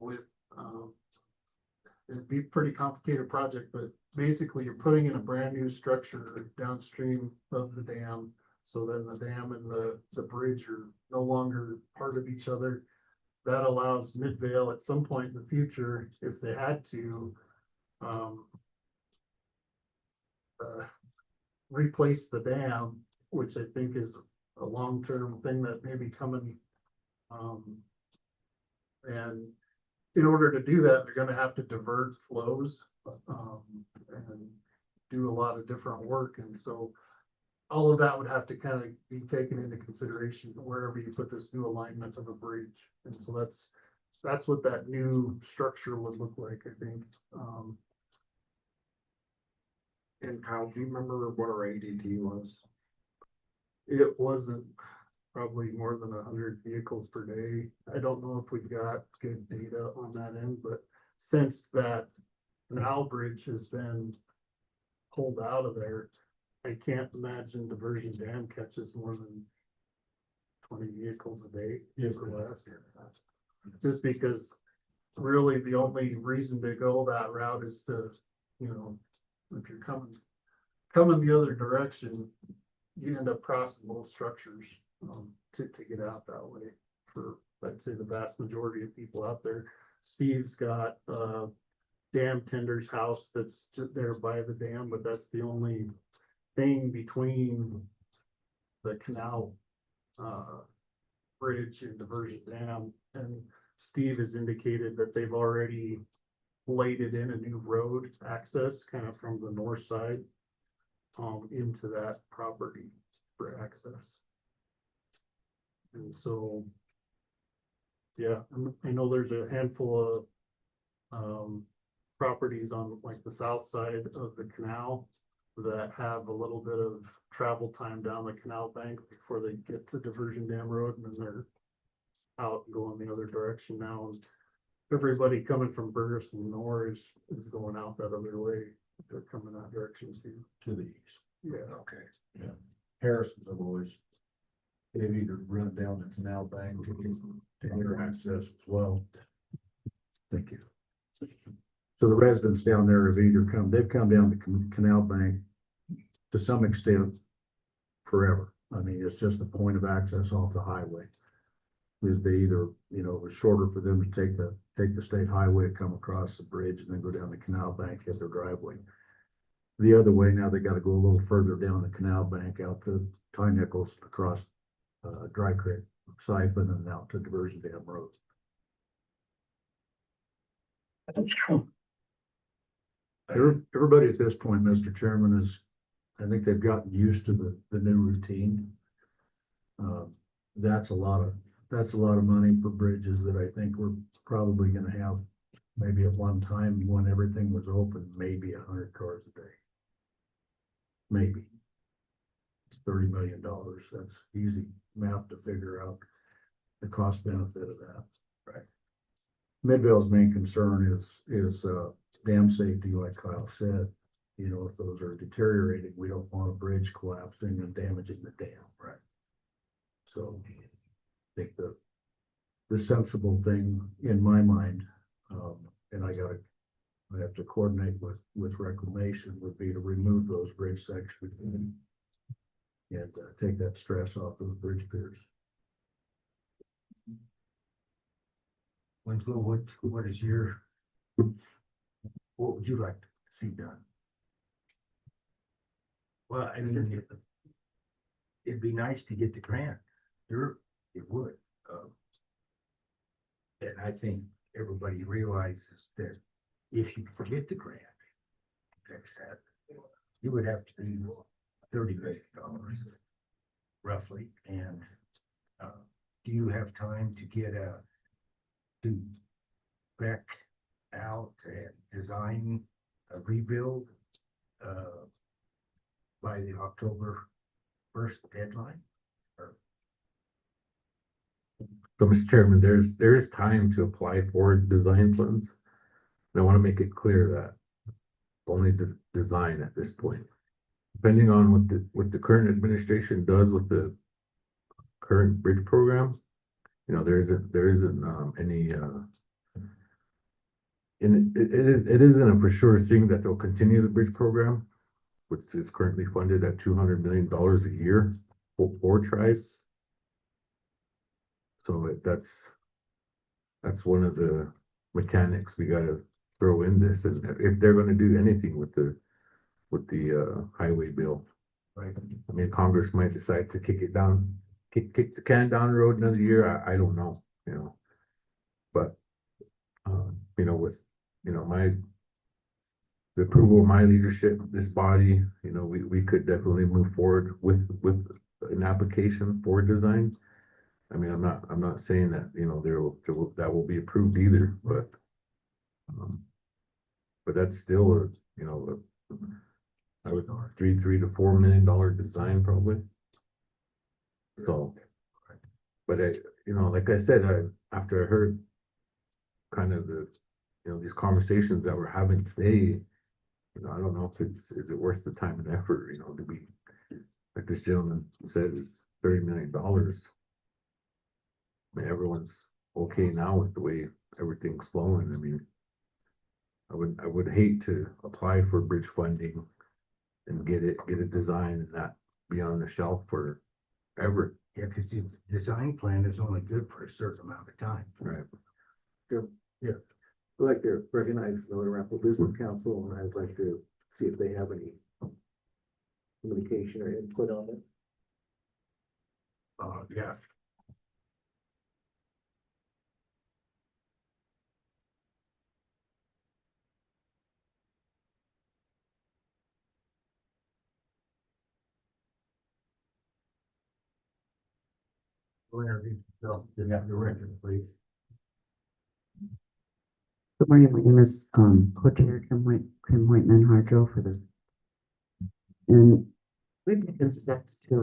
with, it'd be a pretty complicated project, but basically you're putting in a brand new structure downstream of the dam. So then the dam and the bridge are no longer part of each other. That allows Midvale at some point in the future, if they had to, replace the dam, which I think is a long-term thing that may be coming. And in order to do that, they're gonna have to divert flows, and do a lot of different work. And so all of that would have to kind of be taken into consideration wherever you put this new alignment of a bridge. And so that's what that new structure would look like, I think. And Kyle, do you remember what our ADT was? It wasn't probably more than 100 vehicles per day. I don't know if we've got good data on that end, but since that canal bridge has been pulled out of there, I can't imagine diversion dam catches more than 20 vehicles a day or less. Just because really the only reason to go that route is to, you know, if you're coming the other direction, you end up crossing both structures to get out that way for, I'd say, the vast majority of people out there. Steve's got dam tender's house that's just there by the dam, but that's the only thing between the canal bridge and diversion dam. And Steve has indicated that they've already bladed in a new road access kind of from the north side. into that property for access. And so, yeah, I know there's a handful of, properties on like the south side of the canal that have a little bit of travel time down the canal bank before they get to Diversion Dam Road, and then they're out and going the other direction now. And everybody coming from Burris and Nor is going out that other way. They're coming that direction too. To the east. Yeah. Okay, yeah. Harrison's have always, they've either run down the canal bank to their access as well. Thank you. So the residents down there have either they've come down the canal bank to some extent forever. I mean, it's just a point of access off the highway. Is they either, you know, it was shorter for them to take the state highway, come across the bridge and then go down the canal bank, hit their driveway. The other way, now they gotta go a little further down the canal bank out to Ty Nichols across Dry Creek, Siphon, and out to Diversion Dam Road. Everybody at this point, Mr. Chairman, I think they've gotten used to the new routine. That's a lot of money for bridges that I think we're probably gonna have, maybe at one time when everything was open, maybe 100 cars a day. Maybe. It's $30 million. That's easy math to figure out the cost benefit of that. Right. Midvale's main concern is dam safety, like Kyle said. You know, if those are deteriorating, we don't want a bridge collapsing and damaging the dam. Right. So I think the sensible thing in my mind, and I have to coordinate with reclamation, would be to remove those bridge sections and take that stress off those bridge piers. Winslow, what would you like to see done? Well, I mean, it'd be nice to get the grant. Sure, it would. And I think everybody realizes that if you forget the grant, fix that, it would have to be $30 million roughly. And do you have time to get to spec out and design a rebuild by the October 1st deadline? So, Mr. Chairman, there is time to apply for design plans. And I want to make it clear that only the design at this point, depending on what the current administration does with the current bridge program, you know, there isn't any and it isn't a for sure thing that they'll continue the bridge program, which is currently funded at $200 million a year for tries. So that's one of the mechanics we gotta throw in this, and if they're gonna do anything with the highway bill. Right. I mean, Congress might decide to kick the can down the road another year. I don't know, you know. But you know, with the approval of my leadership, this body, you know, we could definitely move forward with an application for design. I mean, I'm not saying that, you know, that will be approved either, but that's still a, you know, I would know, $3 to $4 million design probably. So, but you know, like I said, after I heard kind of these conversations that we're having today, you know, I don't know if is it worth the time and effort, you know, to be, like this gentleman said, it's $30 million. I mean, everyone's okay now with the way everything's flowing. I mean, I would hate to apply for bridge funding and get it designed and not be on the shelf forever. Yeah, because the design plan is only good for a certain amount of time. Right. Yeah, I'd like to recognize the Arapahoe Business Council, and I'd like to see if they have any communication or input on this. Yeah. We'll introduce yourself to the record, please. Good morning, my name is, Co-Chair Kim Whiteman Hardrow for the. And we've taken steps to,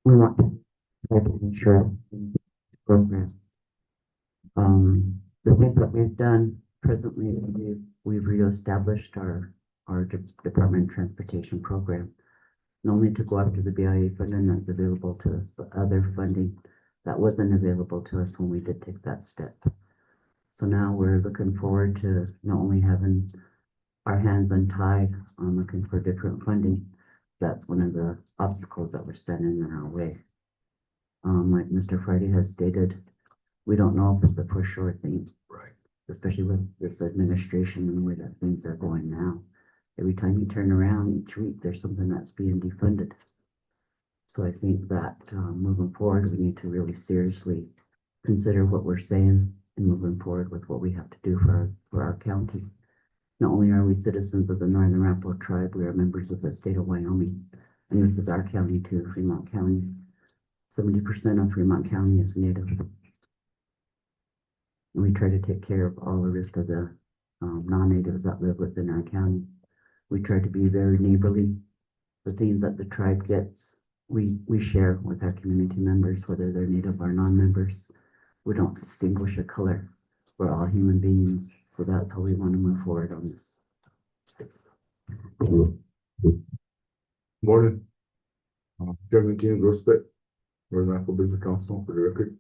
we want to try to ensure programs. The things that we've done presently, we've reestablished our Department of Transportation program. Not only to go after the BIA funding that's available to us, but other funding that wasn't available to us when we did take that step. So now we're looking forward to not only having our hands untied on looking for different funding. That's one of the obstacles that we're standing in our way. Like Mr. Friday has stated, we don't know if it's a push or a thing. Right. Especially with this administration and the way that things are going now. Every time you turn around each week, there's something that's being defunded. So I think that moving forward, we need to really seriously consider what we're saying and moving forward with what we have to do for our county. Not only are we citizens of the Northern Arapaho tribe, we are members of the state of Wyoming. And this is our county too, Fremont County. 70% of Fremont County is Native. And we try to take care of all the rest of the non-natives that live within our county. We try to be very neighborly. The things that the tribe gets, we share with our community members, whether they're native or non-members. We don't distinguish a color. We're all human beings. So that's how we want to move forward on this. Morning. Kevin King, Grossbeck, Northern Apple Business Council for the record.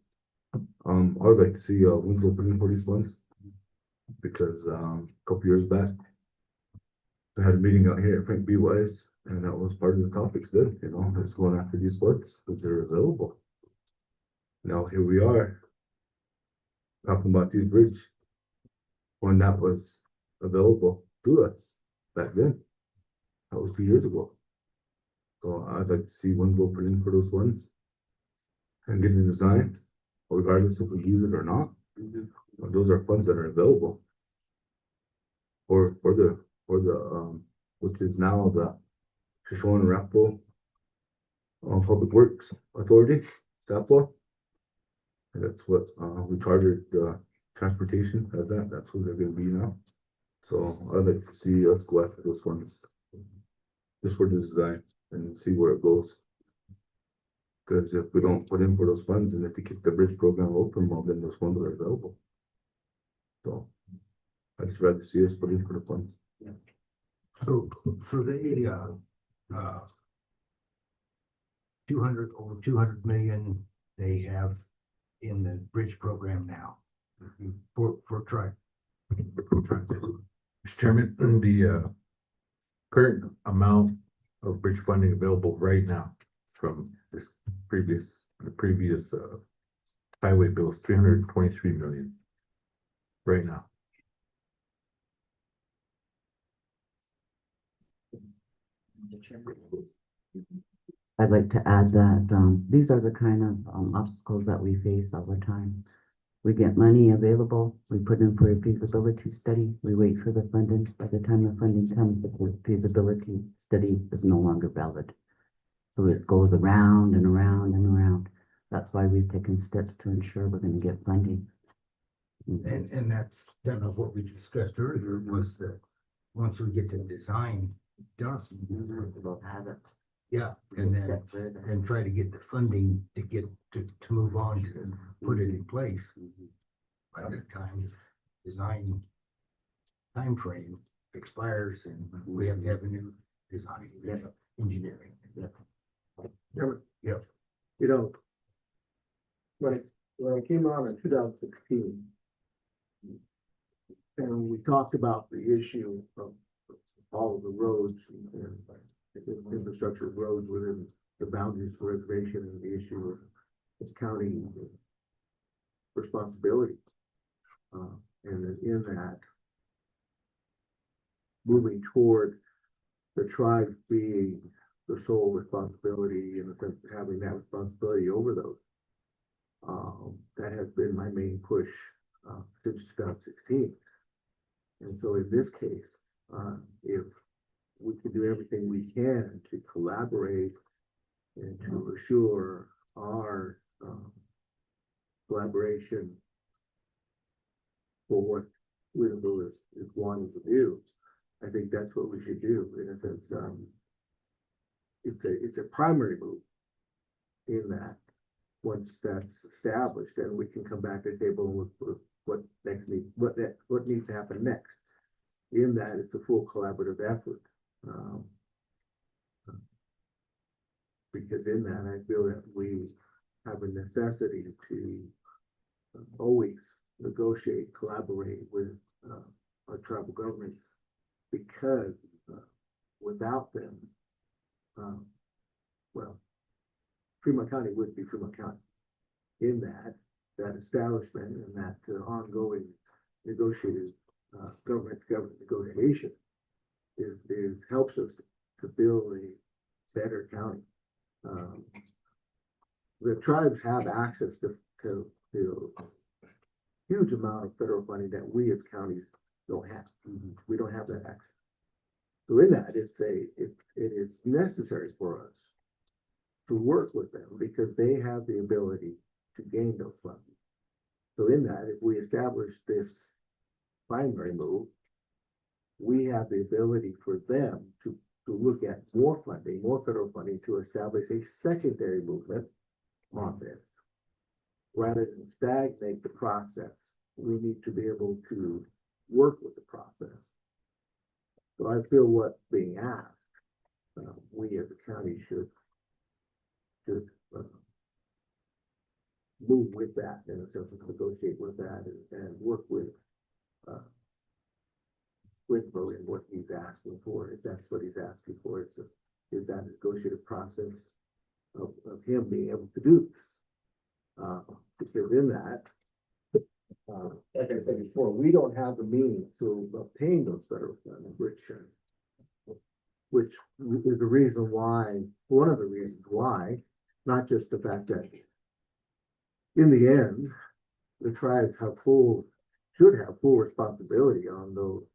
I would like to see wins opening for these funds because a couple years back I had a meeting out here at Frank B. Wise, and that was part of the topics then, you know, just going after these funds because they're available. Now here we are talking about these bridge when that was available to us back then. That was 2 years ago. So I'd like to see one go put in for those funds and get the design, regardless if we use it or not. Those are funds that are available for the which is now the Shoshone Arapaho Public Works Authority, SAPWA. And that's what we chartered transportation as that. That's who they're going to be now. So I'd like to see us go after those funds just for the design and see where it goes. Because if we don't put in for those funds and if they keep the bridge program open, well, then those funds are available. So I'd just rather see us put in for the funds. Yeah. So they 200 million they have in the bridge program now for tribe. Mr. Chairman, the current amount of bridge funding available right now from the previous highway bill is 323 million right now. I'd like to add that these are the kind of obstacles that we face all the time. We get money available, we put in for a feasibility study, we wait for the funding. By the time the funding comes, the feasibility study is no longer valid. So it goes around and around and around. That's why we've taken steps to ensure we're going to get funding. And that's kind of what we discussed earlier was that once we get the design done, We'll have it. yeah, and then Step further. and try to get the funding to get to move on to put it in place. By the time design time frame expires and we have to have a new design, engineering. Yep. You know, when I came on in 2016, and we talked about the issue of all of the roads and infrastructure of roads within the boundaries for reservation and the issue of county responsibility. And in that, moving toward the tribe being the sole responsibility in the sense of having that responsibility over those. That has been my main push since 2016. And so in this case, if we can do everything we can to collaborate and to assure our, collaboration for what Louisville is wanting to do, I think that's what we should do, in a sense, it's a primary move in that, once that's established, then we can come back to the table with what needs to happen next. In that, it's a full collaborative effort. Because in that, I feel that we have a necessity to always negotiate, collaborate with our tribal governments, because without them, well, Fremont County would be Fremont County. In that establishment and that ongoing negotiated government negotiation is helps us to build a better county. The tribes have access to huge amount of federal funding that we as counties don't have. We don't have that access. So in that, it is necessary for us to work with them, because they have the ability to gain those funds. So in that, if we establish this primary move, we have the ability for them to look at more funding, more federal funding, to establish a secondary movement on this. Rather than stagnate the process, we need to be able to work with the process. So I feel what's being asked, we as a county should move with that, in a sense, of negotiate with that and work with Bo in what he's asking for. If that's what he's asking for, is that negotiative process of him being able to do this. Because in that, like I said before, we don't have the means to obtain those federal funds, which is the reason why, one of the reasons why, not just the fact that in the end, the tribes should have full responsibility on those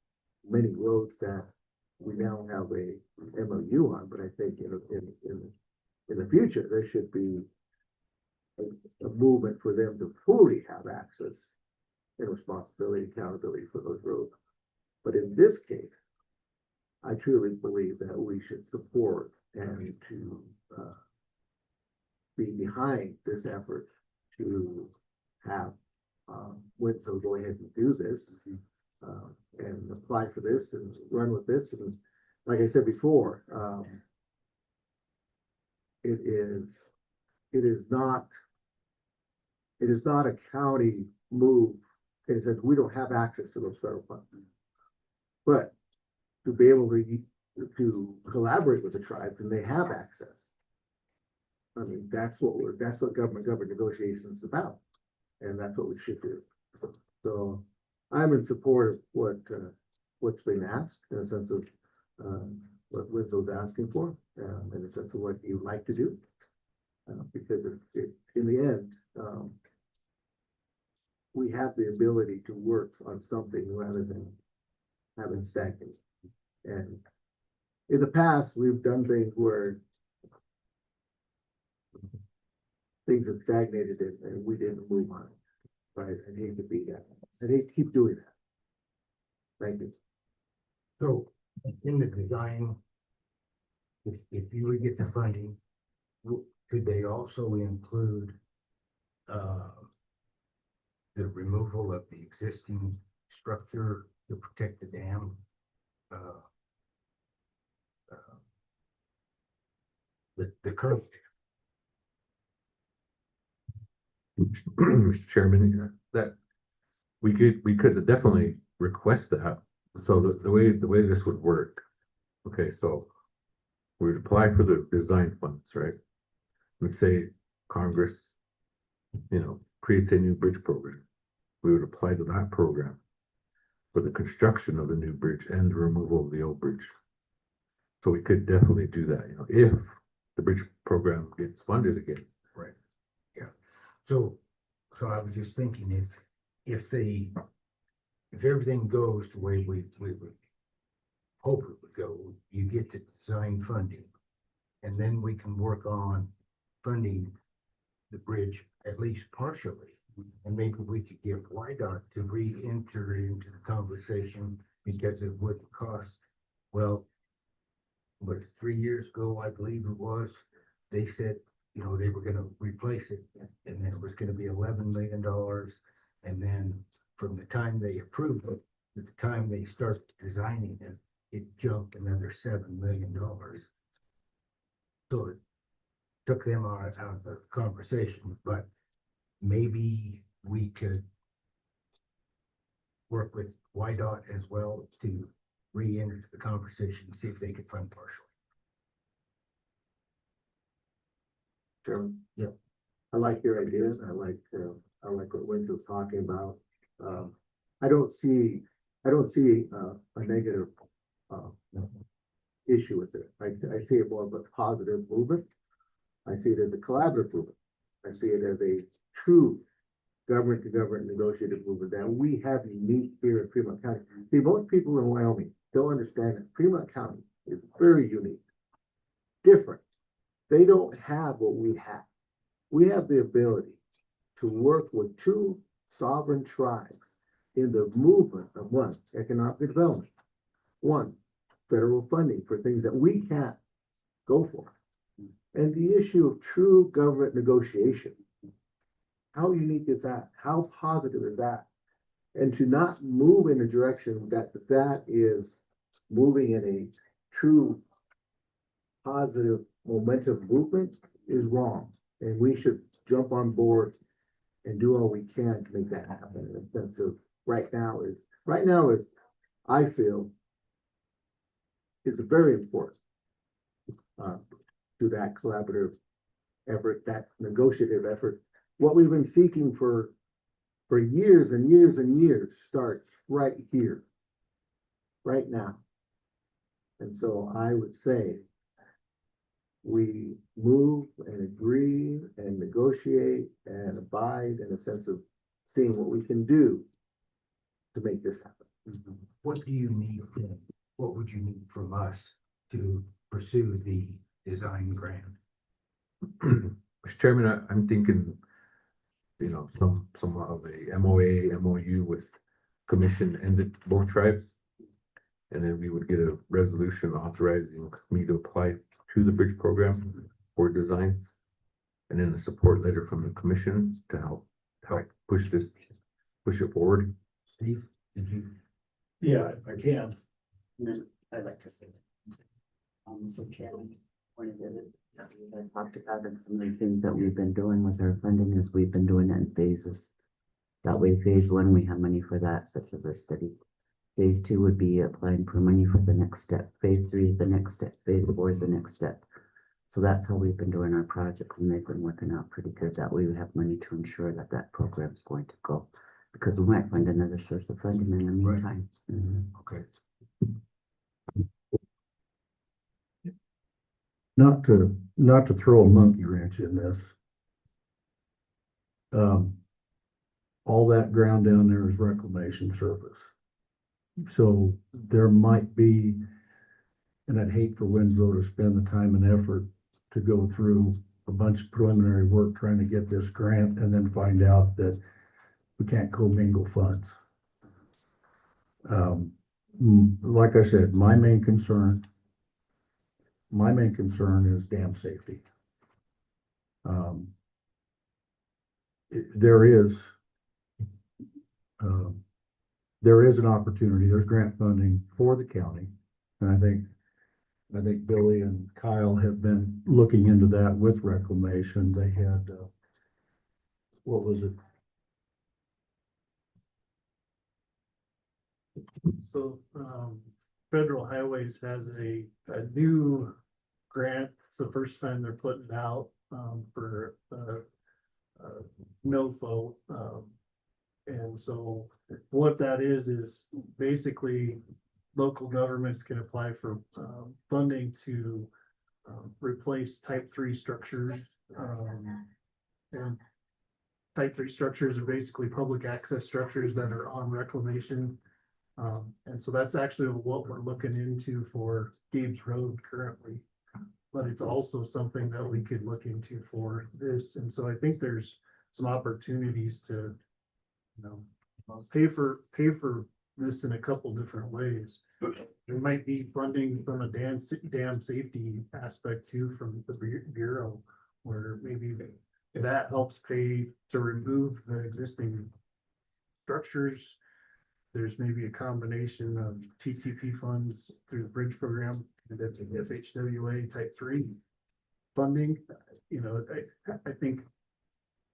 many roads that we now have a MOU on, but I think in the future, there should be a movement for them to fully have access and responsibility, accountability for those roads. But in this case, I truly believe that we should support and to be behind this effort to have Winslow go ahead and do this and apply for this and run with this. And like I said before, it is not a county move. It says we don't have access to those federal funds, but to be able to collaborate with the tribes, and they have access. I mean, that's what government negotiations is about, and that's what we should do. So I'm in support of what's been asked, in a sense of what Winslow's asking for, in a sense of what he would like to do, because in the end, we have the ability to work on something rather than having stagnant. And in the past, we've done things where things have stagnated and we didn't move on it. Right? I hate to be that. I hate to keep doing that. Thank you. So in the design, if you would get the funding, could they also include the removal of the existing structure to protect the dam? The current. Mr. Chairman, that we could definitely request that. So the way this would work, okay, so we would apply for the design funds, right? Let's say Congress, creates a new bridge program. We would apply to that program for the construction of the new bridge and the removal of the old bridge. So we could definitely do that, if the bridge program gets funded again. Right. Yeah. So I was just thinking if everything goes the way we would hope it would go, you get the design funding, and then we can work on funding the bridge at least partially. And maybe we could get YDOT to re-enter into the conversation because it would cost, well, what, 3 years ago, I believe it was, they said, you know, they were gonna replace it, and then it was gonna be $11 million. And then from the time they approved it, to the time they started designing it, it jumped another $7 million. So it took them out of the conversation, but maybe we could work with YDOT as well to re-enter the conversation, see if they could fund partially. Sure. Yeah. I like your ideas. I like what Winch was talking about. I don't see a negative, issue with it. I see it more of a positive movement. I see it as a collaborative movement. I see it as a true government to government negotiated movement that we have unique here in Fremont County. See, most people in Wyoming don't understand that Fremont County is very unique, different. They don't have what we have. We have the ability to work with two sovereign tribes in the movement of one, economic development, one, federal funding for things that we can't go for. And the issue of true government negotiation, how unique is that? How positive is that? And to not move in a direction that is moving in a true positive momentum movement is wrong. And we should jump on board and do all we can to make that happen. In the sense of right now is, I feel, is very important to that collaborative effort, that negotiative effort. What we've been seeking for years and years and years starts right here, right now. And so I would say we move and agree and negotiate and abide in a sense of seeing what we can do to make this happen. What do you need from, what would you need from us to pursue the design grant? Mr. Chairman, I'm thinking, you know, some of a MOA, MOU with commission and both tribes. And then we would get a resolution authorizing me to apply to the bridge program for designs. And then a support letter from the commission to help push it forward. Steve, did you? Yeah, if I can. And then I'd like to say, Mr. Chairman, one of the that we had talked about and some of the things that we've been doing with our funding is we've been doing it in phases. That way, phase one, we have money for that, such as a study. Phase two would be applying for money for the next step. Phase three is the next step. Phase four is the next step. So that's how we've been doing our projects, and they've been working out pretty good. That way, we have money to ensure that that program is going to go, because we might find another source of funding in the meantime. Okay. Not to throw a monkey wrench in this. All that ground down there is reclamation surface. So there might be, and I'd hate for Winslow to spend the time and effort to go through a bunch of preliminary work trying to get this grant and then find out that we can't commingle funds. Like I said, my main concern is dam safety. There is an opportunity, there's grant funding for the county. And I think Billy and Kyle have been looking into that with reclamation. They had, what was it? So, Federal Highways has a new grant. It's the first time they're putting it out, for, MILFO. And so what that is basically local governments can apply for, funding to, replace type 3 structures. And type 3 structures are basically public access structures that are on reclamation. And so that's actually what we're looking into for Gibbs Road currently. but it's also something that we could look into for this. And so I think there's some opportunities to, you know, pay for this in a couple different ways. There might be funding from a dam safety aspect too, from the Bureau, where maybe that helps pay to remove the existing structures. There's maybe a combination of TTP funds through the bridge program, and that's an FHWA type 3 funding. You know, I think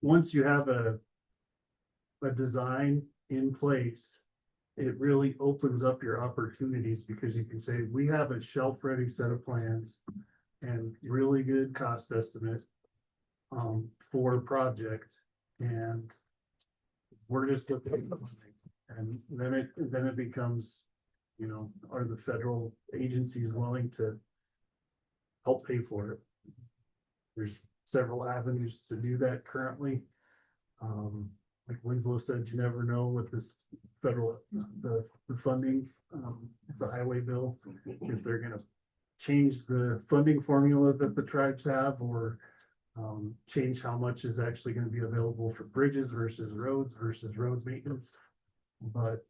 once you have a design in place, it really opens up your opportunities, because you can say, we have a shelf-ready set of plans and really good cost estimate for a project, and we're just looking at the funding. And then it becomes, you know, are the federal agencies willing to help pay for it? There's several avenues to do that currently. Like Winslow said, you never know with this federal, the funding, the highway bill, if they're gonna change the funding formula that the tribes have, or change how much is actually gonna be available for bridges versus road maintenance. But,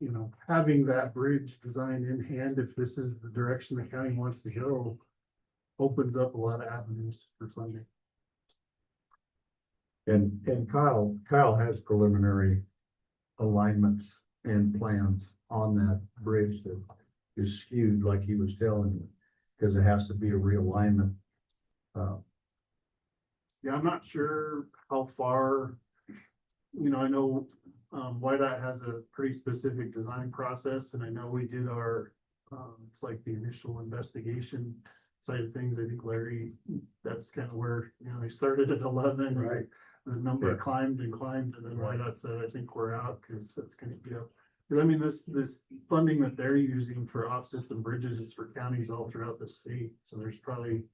you know, having that bridge design in hand, if this is the direction the county wants to go, opens up a lot of avenues for funding. And Kyle has preliminary alignments and plans on that bridge that is skewed, like he was telling you, because it has to be a realignment. Yeah, I'm not sure how far, you know, I know YDOT has a pretty specific design process, and I know we did our, it's like the initial investigation side of things. I think Larry, that's kind of where, you know, he started at 11, right? The number climbed and climbed, and then YDOT said, I think we're out, because that's gonna be up. But I mean, this funding that they're using for off-system bridges is for counties all throughout the state, so there's probably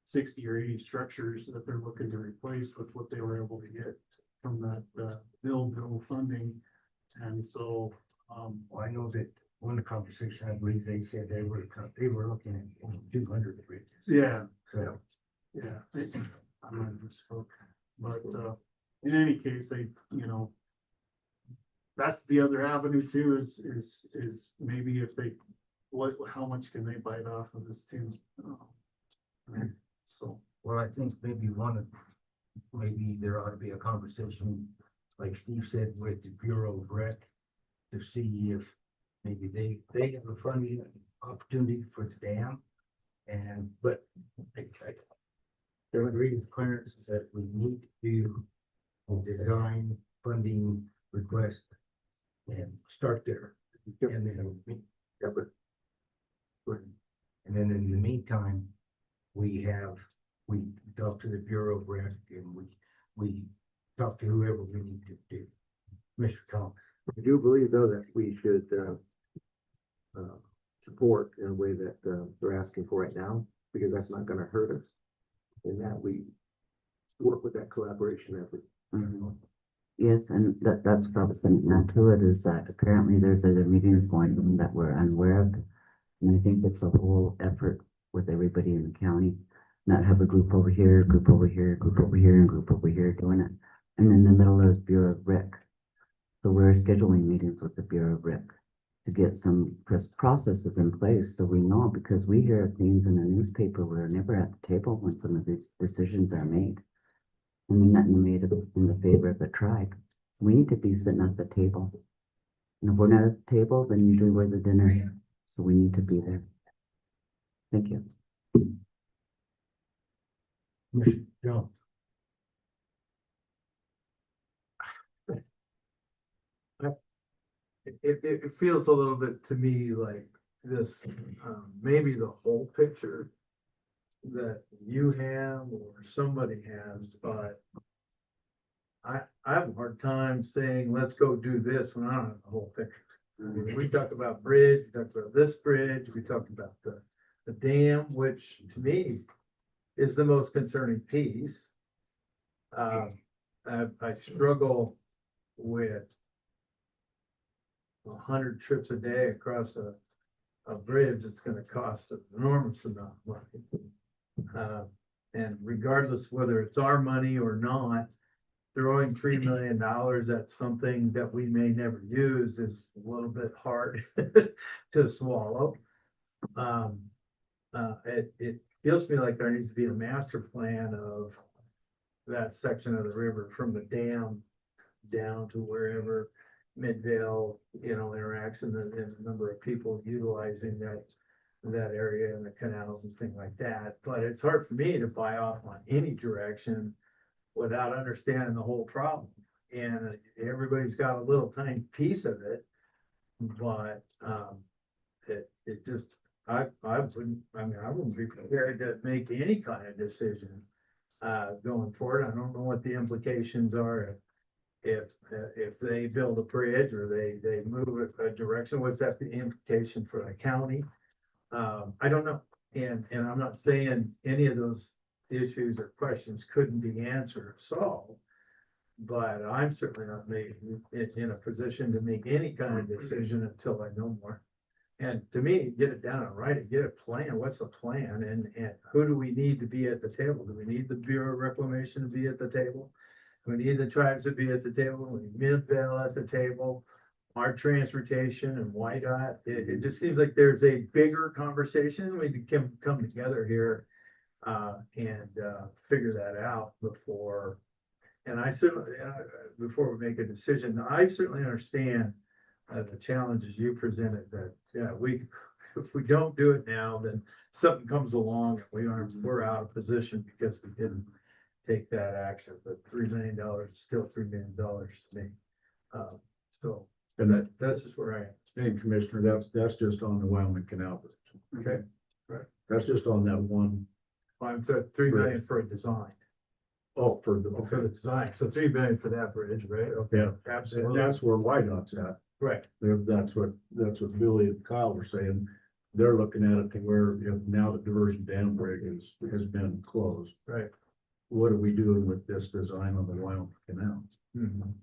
60 or 80 structures that they're looking to replace with what they were able to get from that bill funding. And so, Well, I know that one of the conversations I believe they said they were looking at 200 bridges. yeah, So, yeah, I might have misspoke, but in any case, you know, that's the other avenue too, is maybe if they, how much can they bite off of this too? So, well, I think maybe there ought to be a conversation, like Steve said, with the Bureau of Rec, to see if maybe they have a funding opportunity for the dam. But there would read clearance that we need to design funding request and start there. And then in the meantime, we talk to the Bureau of Rec, and we talk to whoever we need to do. Mr. Thomas. I do believe though that we should support in a way that they're asking for right now, because that's not gonna hurt us. And that we work with that collaboration effort. Yes, and that's what I was going to add to it, is that apparently there's other meetings going on that we're unaware of. And I think it's a whole effort with everybody in the county, not have a group over here, group over here, group over here, and group over here doing it. And in the middle of Bureau of Rec. So we're scheduling meetings with the Bureau of Rec to get some processes in place, so we know, because we hear things in the newspaper, we're never at the table when some of these decisions are made. And nothing made in the favor of the tribe. We need to be sitting at the table. And if we're not at the table, then usually we're the dinner. So we need to be there. Thank you. Mr. Jones. It feels a little bit to me like this, maybe the whole picture that you have or somebody has, but I have a hard time saying, let's go do this when I don't have the whole picture. I mean, we talked about bridge, we talked about this bridge, we talked about the dam, which to me is the most concerning piece. I struggle with 100 trips a day across a bridge. It's going to cost an enormous amount of money. And regardless whether it's our money or not, throwing $3 million at something that we may never use is a little bit hard to swallow. It feels to me like there needs to be a master plan of that section of the river from the dam down to wherever Midvale, interacts and the number of people utilizing that area and the canals and things like that. But it's hard for me to buy off on any direction without understanding the whole problem. And everybody's got a little tiny piece of it, but it just, I wouldn't be prepared to make any kind of decision going forward. I don't know what the implications are if they build a bridge or they move a direction. What's that the implication for the county? I don't know. And I'm not saying any of those issues or questions couldn't be answered or solved, but I'm certainly not in a position to make any kind of decision until I know more. And to me, get it down and write it, get a plan. What's the plan? And who do we need to be at the table? Do we need the Bureau of Reclamation to be at the table? We need the tribes to be at the table. We need Midvale at the table, our transportation and YDOT. It just seems like there's a bigger conversation. We can come together here and figure that out before. And I certainly, before we make a decision, I certainly understand the challenges you presented that, if we don't do it now, then something comes along and we're out of position because we didn't take that action. But $3 million is still $3 million to me. And That's just where I am. and Commissioner, that's just on the Wyoming Canal position. Okay. Right. That's just on that one. I'm at 3 million for a design. Oh, for For the design, so 3 million for that bridge, right? Okay, Yeah. absolutely. And that's where YDOT's at. Right. That's what Billy and Kyle were saying. They're looking at it to where, now the diversion dam bridge has been closed. Right. What are we doing with this design on the Wyoming Canal? Mhm.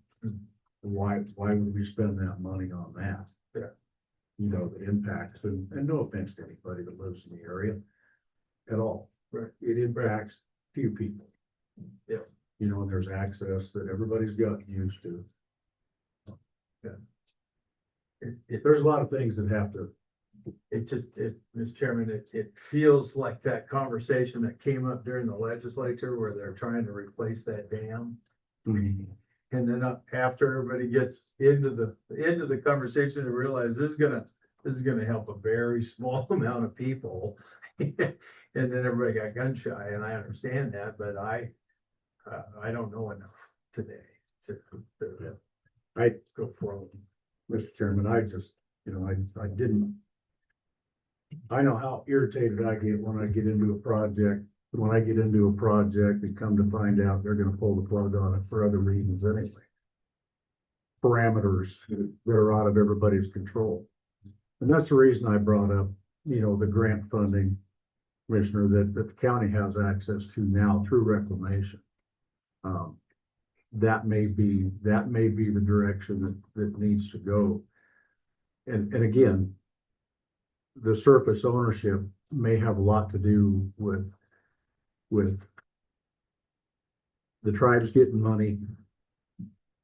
Why would we spend that money on that? Yeah. The impacts, and no offense to anybody that lives in the area at all. Right. It impacts few people. Yeah. And there's access that everybody's gotten used to. Yeah. There's a lot of things that have to. Mr. Chairman, it feels like that conversation that came up during the legislature where they're trying to replace that dam. And then after everybody gets into the conversation to realize this is gonna help a very small amount of people. And then everybody got gun shy, and I understand that, but I don't know enough today to go forward. Mr. Chairman, I just, I know how irritated I get when I get into a project. When I get into a project and come to find out they're gonna pull the plug on it for other reasons anyway. Parameters that are out of everybody's control. And that's the reason I brought up, the grant funding, Commissioner, that the county has access to now through reclamation. That may be the direction that needs to go. And again, the surface ownership may have a lot to do with the tribes getting money,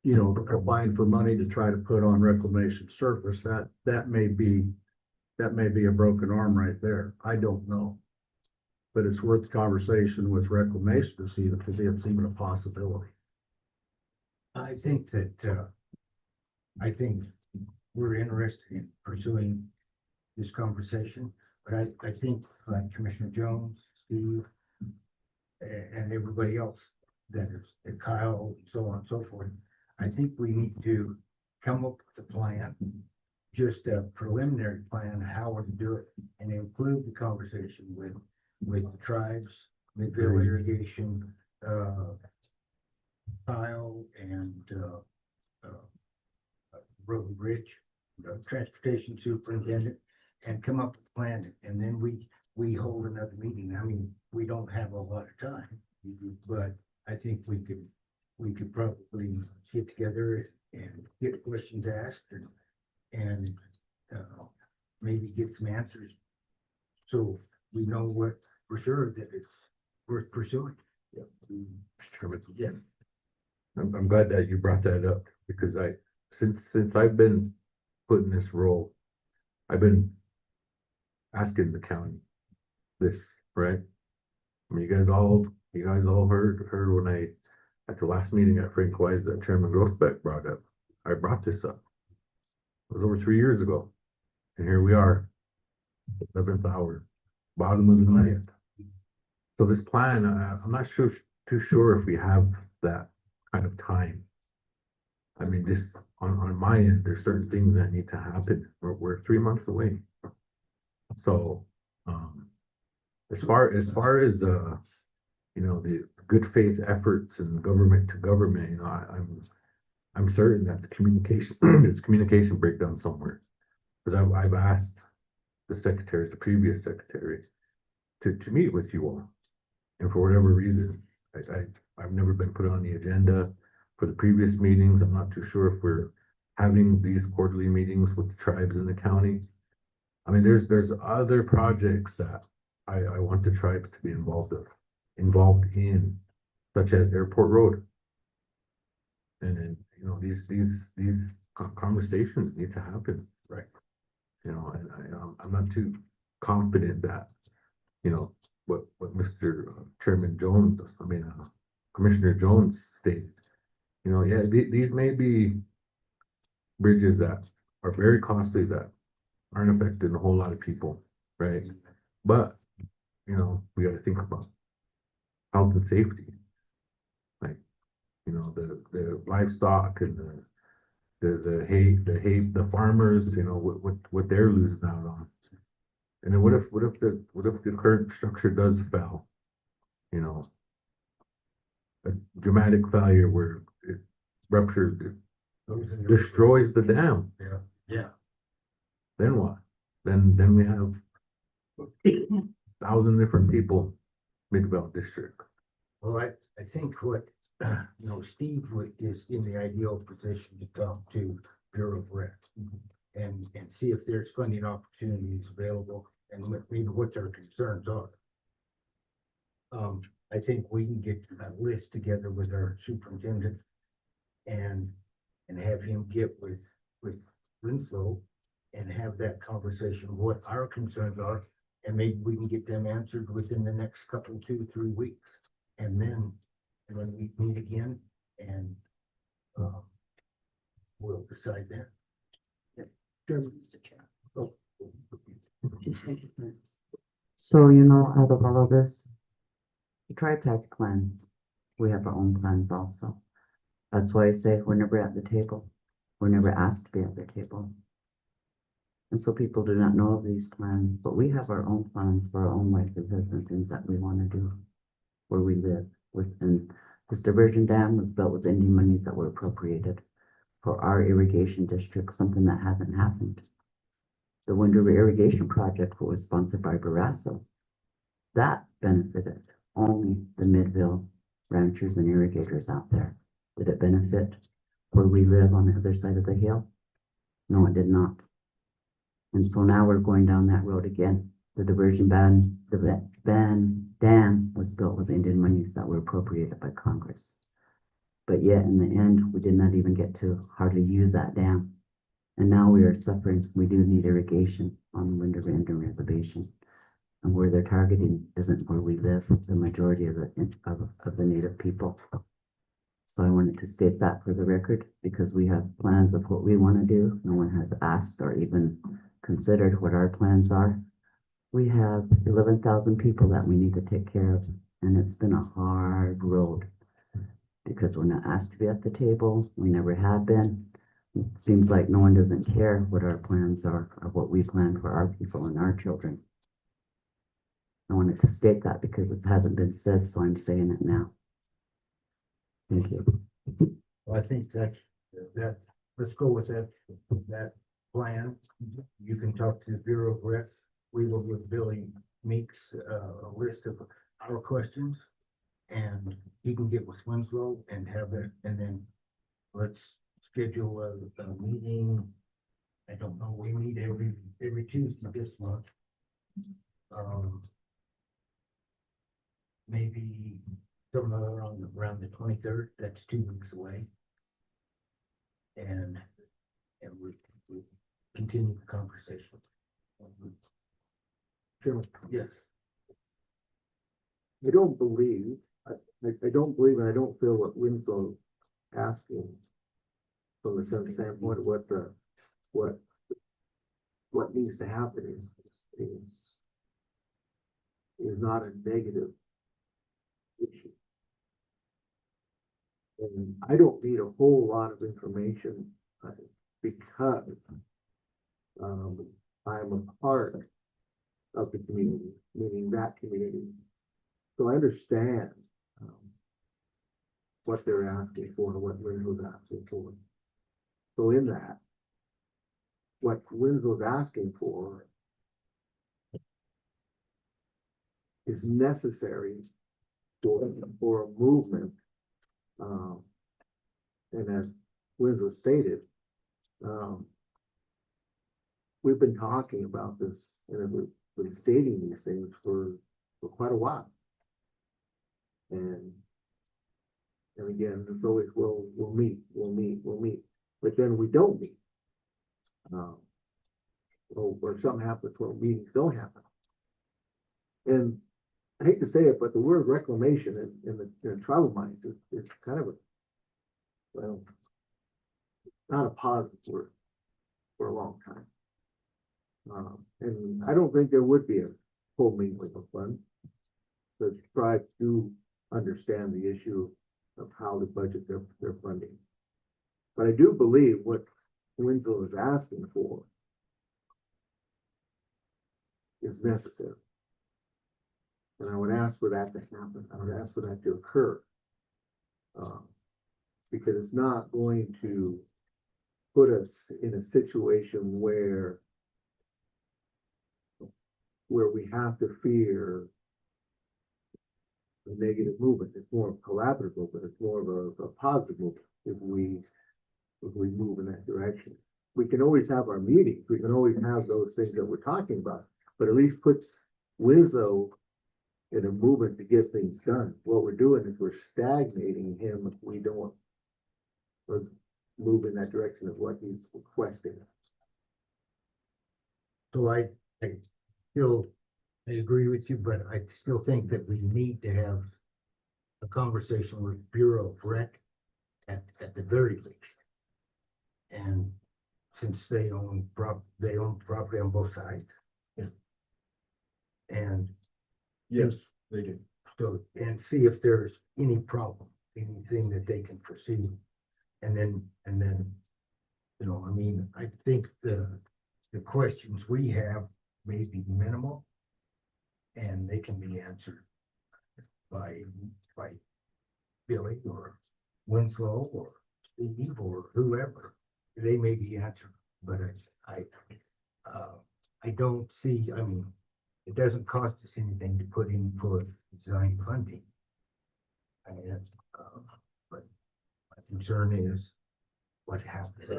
applying for money to try to put on reclamation surface. That may be a broken arm right there. I don't know. But it's worth the conversation with reclamation to see if it's even a possibility. I think we're interested in pursuing this conversation, but I think like Commissioner Jones, Steve, and everybody else that is, and Kyle, and so on and so forth, I think we need to come up with a plan, just a preliminary plan, how we're to do it, and include the conversation with the tribes, Midvale Irrigation, Kyle, and Road and Bridge, Transportation Superintendent, and come up with a plan, and then we hold another meeting. I mean, we don't have a lot of time, but I think we could probably get together and get questions asked and maybe get some answers. So we know for sure that it's worth pursuing. Mr. Chairman. Yeah. I'm glad that you brought that up because since I've been put in this role, I've been asking the county this, right? I mean, you guys all heard when at the last meeting at Frank Wise that Chairman Grossbeck brought up. I brought this up. It was over 3 years ago. And here we are, 11th hour, bottom of the ninth. So this plan, I'm not too sure if we have that kind of time. I mean, this on my end, there's certain things that need to happen. We're 3 months away. So, as far as the good faith efforts and government to government, I'm certain that the communication there's communication breakdown somewhere. Because I've asked the previous secretary, to meet with you all, and for whatever reason, I've never been put on the agenda for the previous meetings. I'm not too sure if we're having these quarterly meetings with the tribes in the county. I mean, there's other projects that I want the tribes to be involved in, such as Airport Road. And then, these conversations need to happen, right? And I'm not too confident that, what Mr. Chairman Jones, Commissioner Jones stated. These may be bridges that are very costly that aren't affecting a whole lot of people, right? But, we gotta think about health and safety. Like, the livestock and the farmers, what they're losing out on. And then what if the current structure does fail? A dramatic failure where it ruptures, it destroys the dam. Yeah. Then what? Then we have 1,000 different people, Midvale District. Well, I think what, Steve is in the ideal position to talk to Bureau of Rec and see if there's funding opportunities available and maybe what their concerns are. I think we can get a list together with our superintendent and have him get with Winslow and have that conversation, what our concerns are, and maybe we can get them answered within the next couple, 2-3 weeks. And then we meet again and we'll decide then. Oh. So, out of all of this, the tribe has plans. We have our own plans also. That's why I say we're never at the table. We're never asked to be at the table. And so people do not know of these plans, but we have our own plans for our own livelihoods and things that we want to do where we live. And this diversion dam was built with Indian monies that were appropriated for our irrigation district, something that hasn't happened. The Wind River Irrigation Project was sponsored by Barrasso. That benefited only the Midvale ranchers and irrigators out there. Did it benefit where we live on the other side of the hill? No, it did not. And so now we're going down that road again. The diversion dam was built with Indian monies that were appropriated by Congress. But yet in the end, we did not even get to hardly use that dam. And now we are suffering. We do need irrigation on the Wind River Indian Reservation. And where they're targeting isn't where we live, the majority of the Native people. So I wanted to state that for the record, because we have plans of what we want to do. No one has asked or even considered what our plans are. We have 11,000 people that we need to take care of, and it's been a hard road because we're not asked to be at the table. We never have been. It seems like no one doesn't care what our plans are or what we plan for our people and our children. I wanted to state that because it hasn't been said, so I'm saying it now. Thank you. Well, I think that, let's go with that plan. You can talk to the Bureau of Rec. We will give Billy Meeks a list of our questions, and he can get with Winslow and have that, and then let's schedule a meeting. I don't know, we meet every Tuesday this month. maybe somewhere around the 23rd. That's 2 weeks away. And we continue the conversation. Chairman, Yes. I don't believe, I don't believe, and I don't feel what Winslow asking from the sense standpoint of what needs to happen is not a negative issue. And I don't need a whole lot of information because I'm a part of the community, meaning that community. So I understand what they're asking for and what Winslow's asking for. So in that, what Winslow's asking for is necessary for a movement. And as Winslow stated, we've been talking about this and we've been stating these things for quite a while. And again, it's always, we'll meet, but then we don't meet. Or something happens where meetings don't happen. And I hate to say it, but the word reclamation in the tribal mind is kind of not a positive word for a long time. And I don't think there would be a full mingling of funds. The tribes do understand the issue of how to budget their funding. But I do believe what Winslow is asking for is necessary. And I would ask for that to happen. I would ask for that to occur. Because it's not going to put us in a situation where we have to fear a negative movement. It's more of a collaborative movement. It's more of a positive movement if we move in that direction. We can always have our meetings. We can always have those things that we're talking about, but at least puts Winslow in a movement to get things done. What we're doing is we're stagnating him if we don't move in that direction of what he's requesting. So I still agree with you, but I still think that we need to have a conversation with Bureau of Rec at the very least. And since they own property on both sides. Yeah. And Yes, they do. so, and see if there's any problem, anything that they can foresee. And then, you know, I mean, I think the questions we have may be minimal. And they can be answered by Billy or Winslow or Steve or whoever. They may be answered, but I don't see, I mean, it doesn't cost us anything to put in for design funding. And, but my concern is what happens.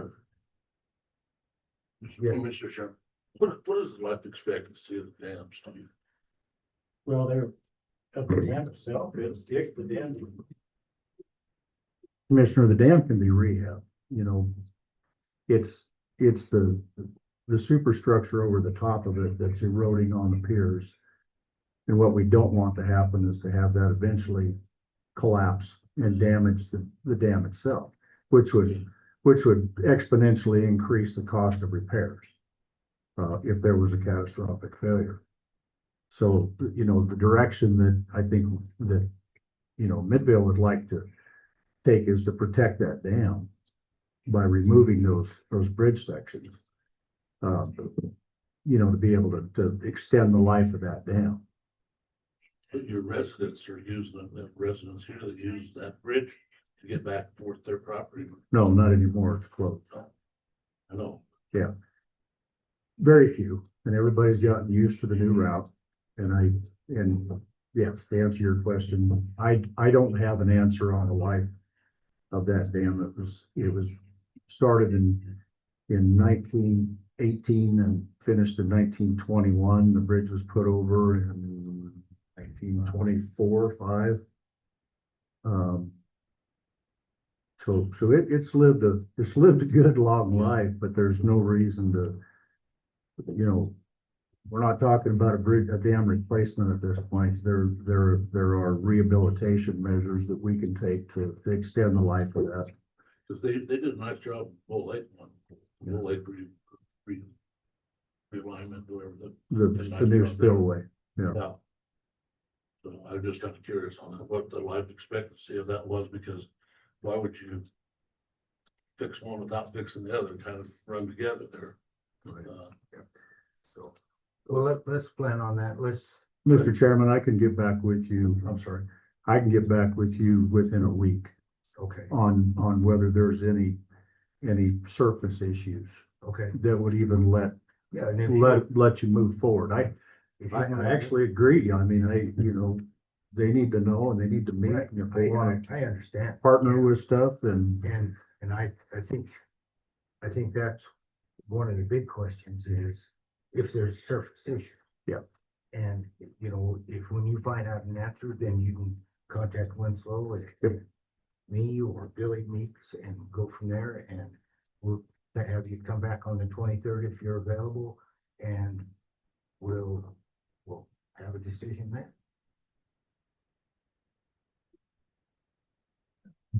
Mr. Chairman, what is the life expectancy of the dams, Steve? Well, they're, of the dam itself, it's the dam. Commissioner, the dam can be rehab, you know. It's the superstructure over the top of it that's eroding on the piers. And what we don't want to happen is to have that eventually collapse and damage the dam itself, which would exponentially increase the cost of repairs if there was a catastrophic failure. So, you know, the direction that I think that, you know, Midvale would like to take is to protect that dam by removing those bridge sections. You know, to be able to extend the life of that dam. But your residents are using, the residents here that use that bridge to get back and forth their property. No, not anymore, it's closed. I know. Yeah. Very few, and everybody's gotten used to the new route. And yes, to answer your question, I don't have an answer on the life of that dam. It was started in 1918 and finished in 1921. The bridge was put over in, I 1924, 5. So it's lived a good long life, but there's no reason to, we're not talking about a dam replacement at this point. There are rehabilitation measures that we can take to extend the life of that. Cause they did a nice job, Bull Lake one, Bull Lake realignment, whatever The new spillway. Yeah. So I'm just kind of curious on what the life expectancy of that was, because why would you fix one without fixing the other, kind of run together there? So, well, let's plan on that. Mr. Chairman, I can get back with you. I'm sorry. I can get back with you within a week okay, on whether there's any surface issues okay. that would even Yeah, and if you, let you move forward. if you I want- actually agree. I mean, they need to know and they need to meet. Right, And if they want I understand. to partner with stuff, and And I think that's one of the big questions is if there's surface issue. Yeah. And, if when you find out an answer, then you can contact Winslow and me or Billy Meeks and go from there, and we'll have you come back on the 23rd if you're available, and we'll have a decision then.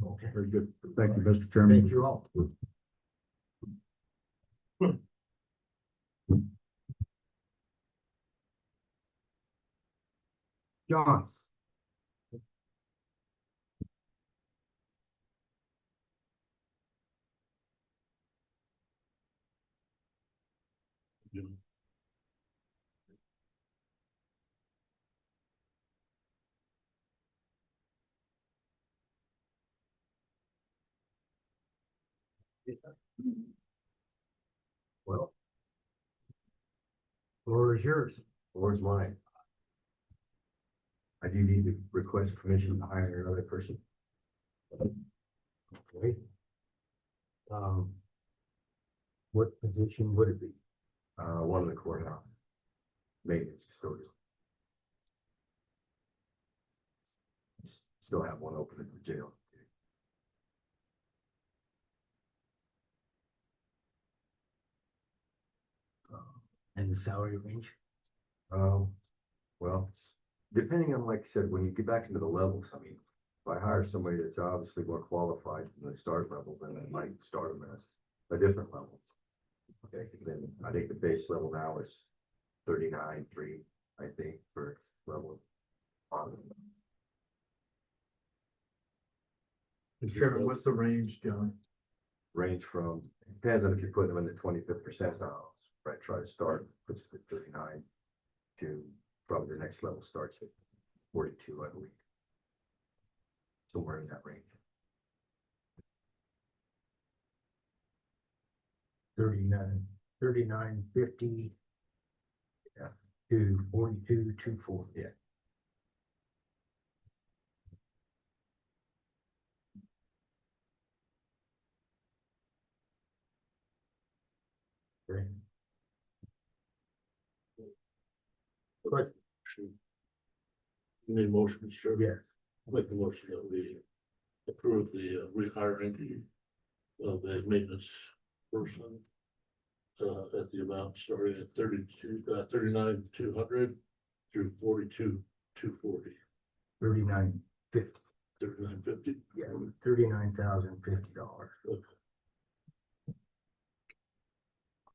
Okay. very good. Thank you, Mr. Chairman. Thank you all. John. Well, floor is yours. Floor's mine. I do need to request permission to hire another person. Okay. What position would it be? One of the courthouse. Maintenance custodial. Still have one open in the jail. And the salary range? Well, depending on, like I said, when you get back into the levels, I mean, if I hire somebody that's obviously more qualified than the start level, then I might start them at a different level. Okay, then I think the base level now is 39.3, I think, for level. Mr. Chairman, what's the range, John? Range from, depends on if you're putting them in the 25th percentile, right? Try to start, puts it at 39 to probably the next level starts at 42, I believe. Somewhere in that range. 39.50. Yeah, to 42.24. Yeah. Okay. But. Need motions, sure. Yeah. Make the motion that we approve the rehiring of the maintenance person. At the amount starting at 39,200 through 42,240. 39.50. 39.50. Yeah, $39,050.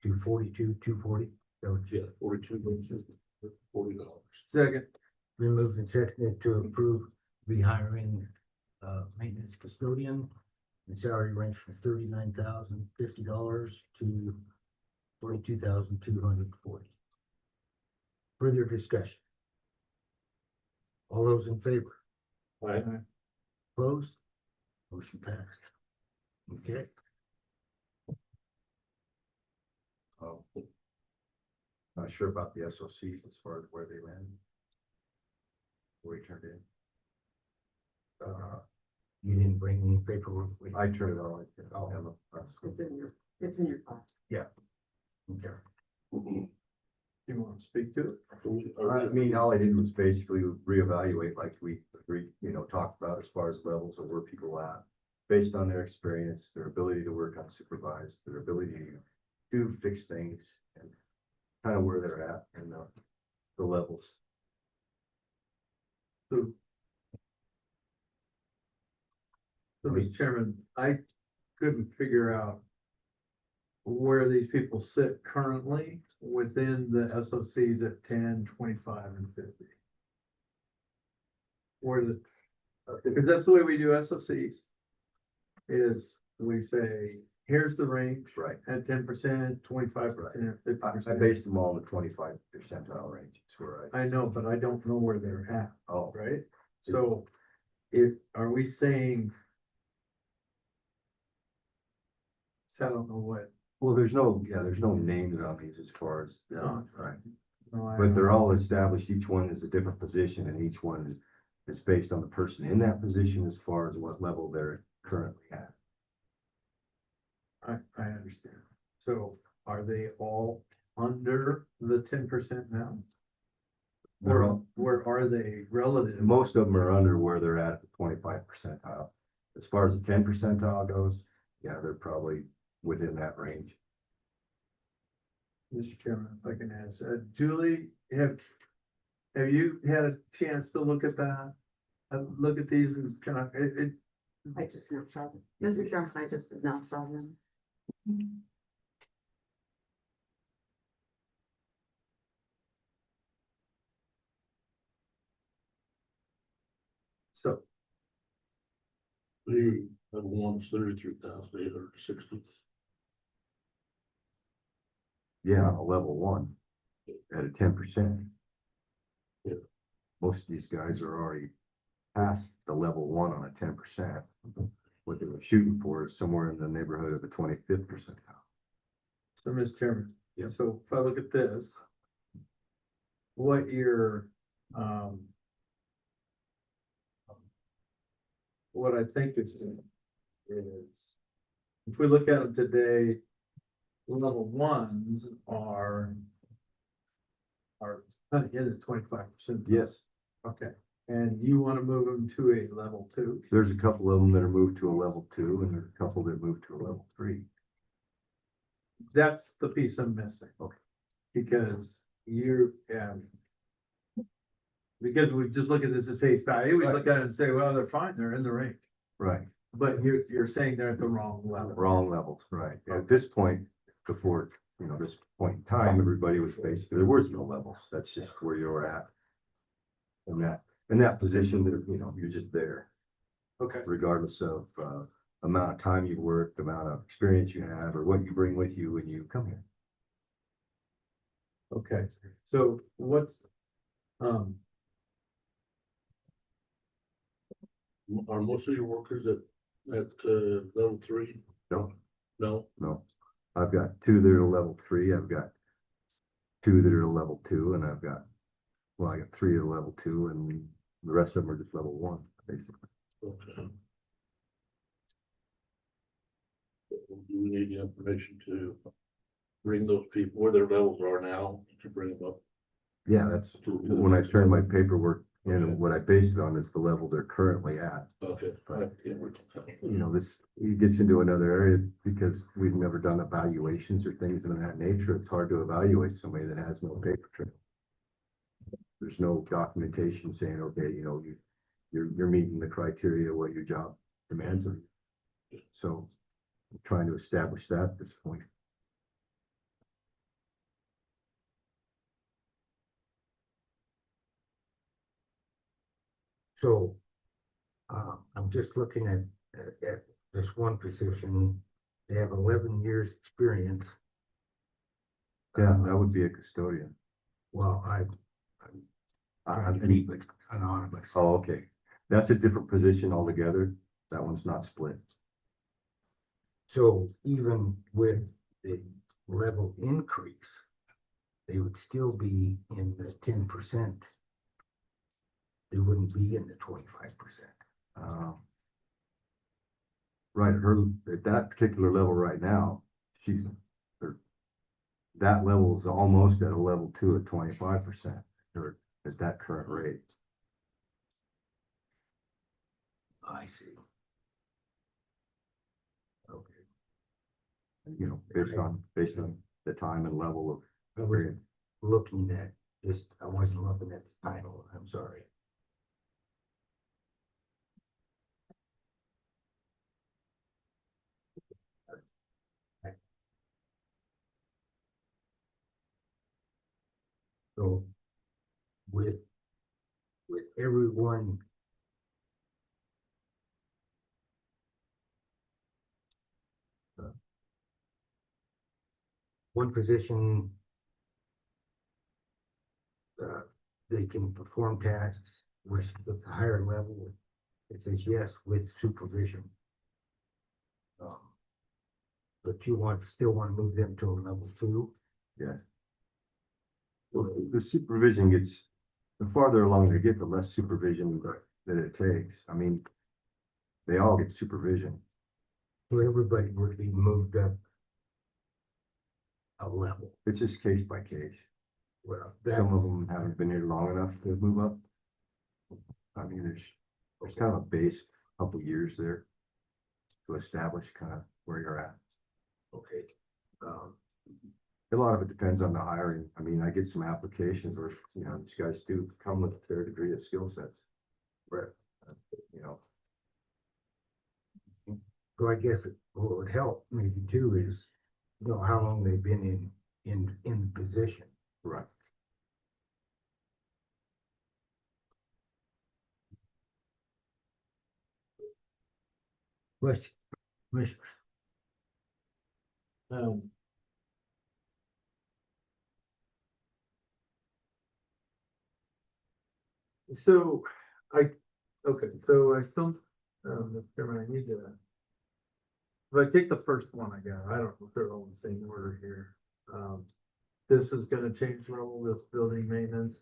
To 42,240. So Yeah, 42, $40. Second. been moved and seconded to approve rehiring maintenance custodian. The salary range from $39,050 to $42,240. Further discussion? All those in favor? Aye. Opposed? Motion passed. Okay. Not sure about the SOCs as far as where they land. Where we turned in. You didn't bring any paperwork with you? I turned it on. It's in your file. Okay. You want to speak to it? I mean, all I did was basically reevaluate like talked about as far as levels of where people are at. Based on their experience, their ability to work unsupervised, their ability to do fix things and kind of where they're at and the levels. So, Mr. Chairman, I couldn't figure out where these people sit currently within the SOCs at 10, 25, and 50. Because that's the way we do SOCs. Is we say, here's the range. Right. At 10%, 25%, 50%. I based them all in the 25 percentile range. That's where I know, but I don't know where they're at, oh, right? So are we saying? So I don't know what. well, there's no names on these as far as, No. right. No, I But don't they're know. all established, each one is a different position and each one is based on the person in that position as far as what level they're currently at. I understand. So are they all under the 10% now? They're Or all- where are they relative? Most of them are under where they're at the 25 percentile. As far as the 10 percentile goes, yeah, they're probably within that range. Mr. Chairman, if I can ask, Julie, have you had a chance to look at that? Look at these and kind of, I just now saw them. Mr. Chairman, I just now saw them. so. Level one's 33,860. Yeah, on a level one at a 10%. Yeah. Most of these guys are already past the level one on a 10%. What they were shooting for is somewhere in the neighborhood of the 25th percentile. So, Mr. Chairman, Yeah. so if I look at this, what what I think is if we look at them today, level ones are kind of in the 25%. Yes, Okay, and you want to move them to a level 2? there's a couple of them that are moved to a level 2 and there's a couple that moved to a level 3. That's the piece I'm missing. Okay. Because because we just look at this as face value, we look at it and say, well, they're fine, they're in the range. Right. But you're saying they're at the wrong level. Wrong levels, right. At this point, before, this point in time, everybody was basically, there was no levels. That's just where you're at. In that position, that, you're just there, Okay, regardless of, amount of time you worked, amount of experience you have, or what you bring with you when you come here. okay. So what's, Are most of your workers at level 3? No, No, no. I've got 2 that are level 3. I've got 2 that are level 2, and I got 3 at level 2, and the rest of them are just level 1, basically. okay. Do we need the information to bring those people where their levels are now to bring them up? Yeah, that's when I turn my paperwork in, what I base it on is the level they're currently at. Okay. But, this, it gets into another area because we've never done evaluations or things of that nature. It's hard to evaluate somebody that has no paper trail. There's no documentation saying, okay, you're meeting the criteria, what your job demands of you. So I'm trying to establish that at this point. So, I'm just looking at this one position. They have 11 years experience. Yeah, that would be a custodian. Well, I'm trying to keep it anonymous. Oh, okay. That's a different position altogether. That one's not split. So even with the level increase, they would still be in the 10%. They wouldn't be in the 25%. Right, her, at that particular level right now, she's, that level is almost at a level 2 at 25%, or at that current rate. I see. Okay. You know, based on the time and level of. I was looking at, I wasn't looking at the title, I'm sorry. So with everyone one position, they can perform tasks with the higher level. It says yes with supervision. But you still want to move them to a level 2? Yeah. Well, the supervision gets, the farther along they get, the less supervision that it takes. I mean, they all get supervision. So everybody would be moved up a level. It's just case by case. Well, Some of them haven't been here long enough to move up. I mean, there's kind of a base, couple years there to establish kind of where you're at. okay. A lot of it depends on the hiring. I mean, I get some applications where, you know, these guys do come with their degree of skill sets. Right. You know, So I guess what would help maybe too is, you know, how long they've been in the position. right. Question, Commissioner. So I still, I need to. If I take the first one I got, I don't know if they're all in the same order here. This is gonna change the role of building maintenance.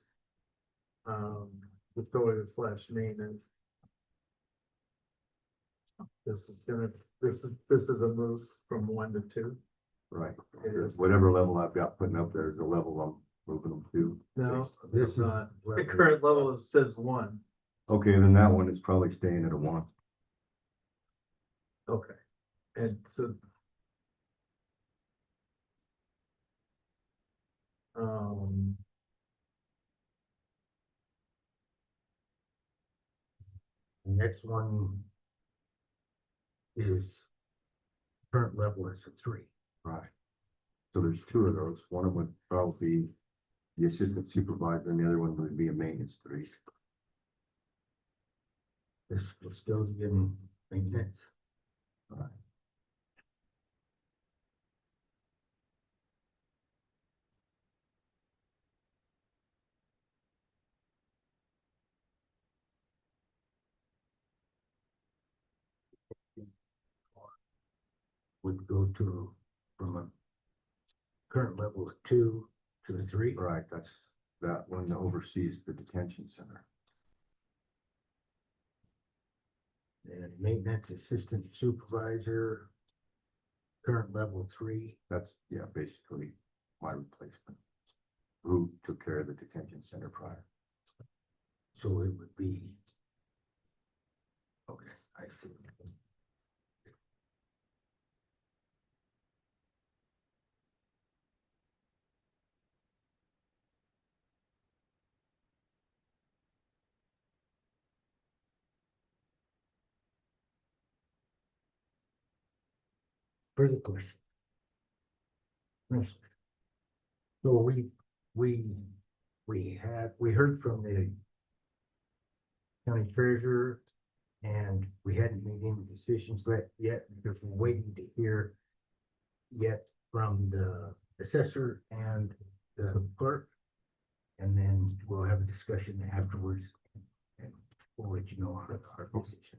Custodial slash maintenance. This is a move from 1 to 2. Right. It is. Whatever level I've got putting up there is the level I'm moving them to. No, This it's is not. The level- current level says 1. Okay, then that one is probably staying at a 1. Okay. And so. The next one is current level is a 3. Right. So there's 2 of those. One of them would probably be the assistant supervisor and the other one would be a maintenance 3. This custodian maintenance. Right. Would go to from a current level of 2 to a 3. Right, that's that one oversees the detention center. And maintenance assistant supervisor, current level 3. That's, yeah, basically my replacement. Who took care of the detention center prior. So it would be. Okay, I see. Further question. Yes. So we heard from the county treasurer and we hadn't made any decisions yet because we're waiting to hear yet from the assessor and the clerk. And then we'll have a discussion afterwards and we'll let you know our decision.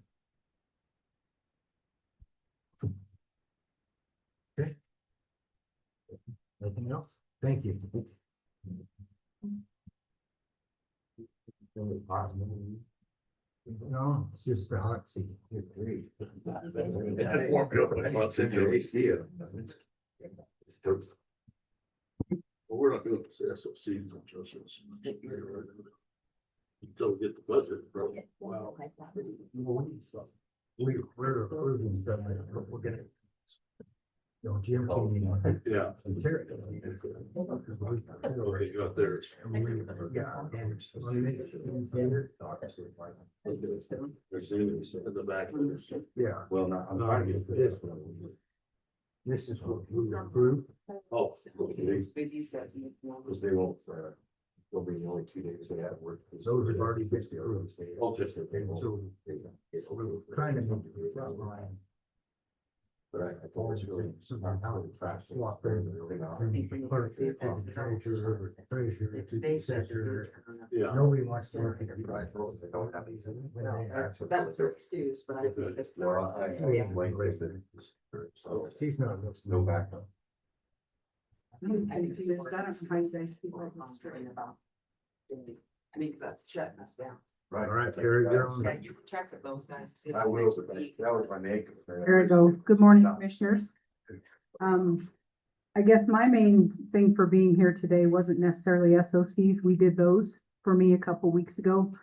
Okay. Nothing else? Thank you. No, it's just the hot seat. Well, we're not doing this SOCs and adjustments. Until we get the budget, right? Well, we're approving stuff, but we're gonna. You know, Jim. Yeah. Okay, you got theirs. There's in the back. Yeah. Well, not, I'm trying to get this one. This is what we approved. Oh. because they won't, there'll be only 2 days they have work. Those have already been approved. Oh, just that they won't. So we're trying to move the front line. But I thought it was really. Swap there. Clerk, treasurer, assessor. Yeah. Nobody wants to work. They don't have these. That was their excuse, but I think it's Well, I like this. So She's not. no backup. I mean, 'cause that's shutting us down. Right. All right, Terry, you're on. Yeah, you can check with those guys. See if That was my main concern. There we go. Good morning, commissioners. I guess my main thing for being here today wasn't necessarily SOCs. We did those for me a couple weeks ago.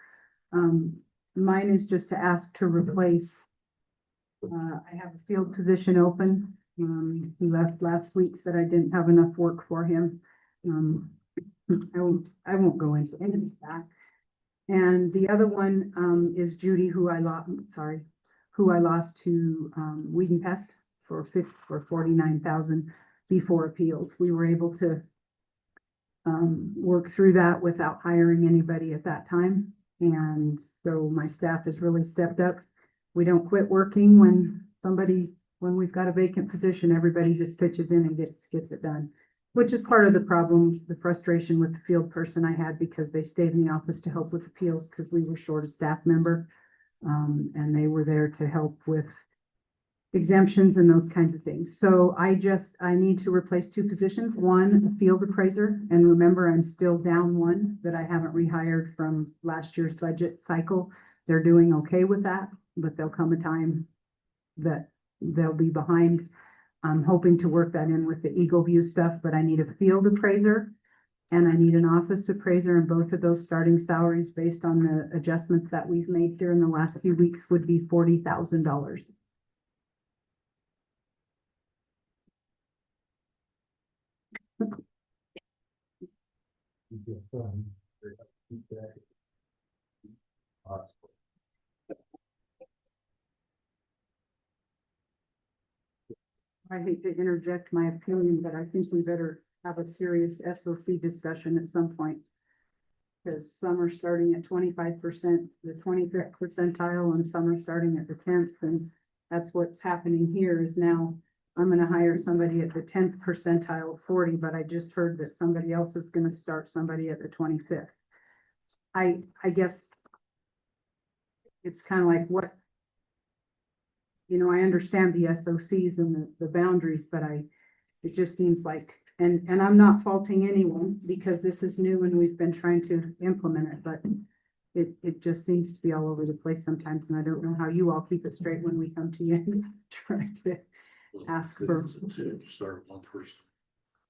Mine is just to ask to replace. I have a field position open. He left last week, said I didn't have enough work for him. I won't go into any of that. And the other one, is Judy, who I lost to, Weed and Pest for 49,000 before appeals. We were able to, work through that without hiring anybody at that time. And so my staff has really stepped up. We don't quit working when we've got a vacant position, everybody just pitches in and gets it done. Which is part of the problem, the frustration with the field person I had because they stayed in the office to help with appeals because we were short a staff member. And they were there to help with exemptions and those kinds of things. So I need to replace 2 positions, one, a field appraiser. And remember, I'm still down one that I haven't rehired from last year's budget cycle. They're doing okay with that, but there'll come a time that they'll be behind. I'm hoping to work that in with the Eagle View stuff, but I need a field appraiser and I need an office appraiser, and both of those starting salaries based on the adjustments that we've made here in the last few weeks would be $40,000. I hate to interject my opinion, but I think we better have a serious SOC discussion at some point. Because some are starting at 25%, the 25th percentile, and some are starting at the 10th. And that's what's happening here is now I'm gonna hire somebody at the 10th percentile 40, but I just heard that somebody else is gonna start somebody at the 25th. I guess it's kind of like what, I understand the SOCs and the boundaries, but it just seems like, and I'm not faulting anyone because this is new and we've been trying to implement it, but it just seems to be all over the place sometimes. And I don't know how you all keep it straight when we come to you and try to ask for. To start one person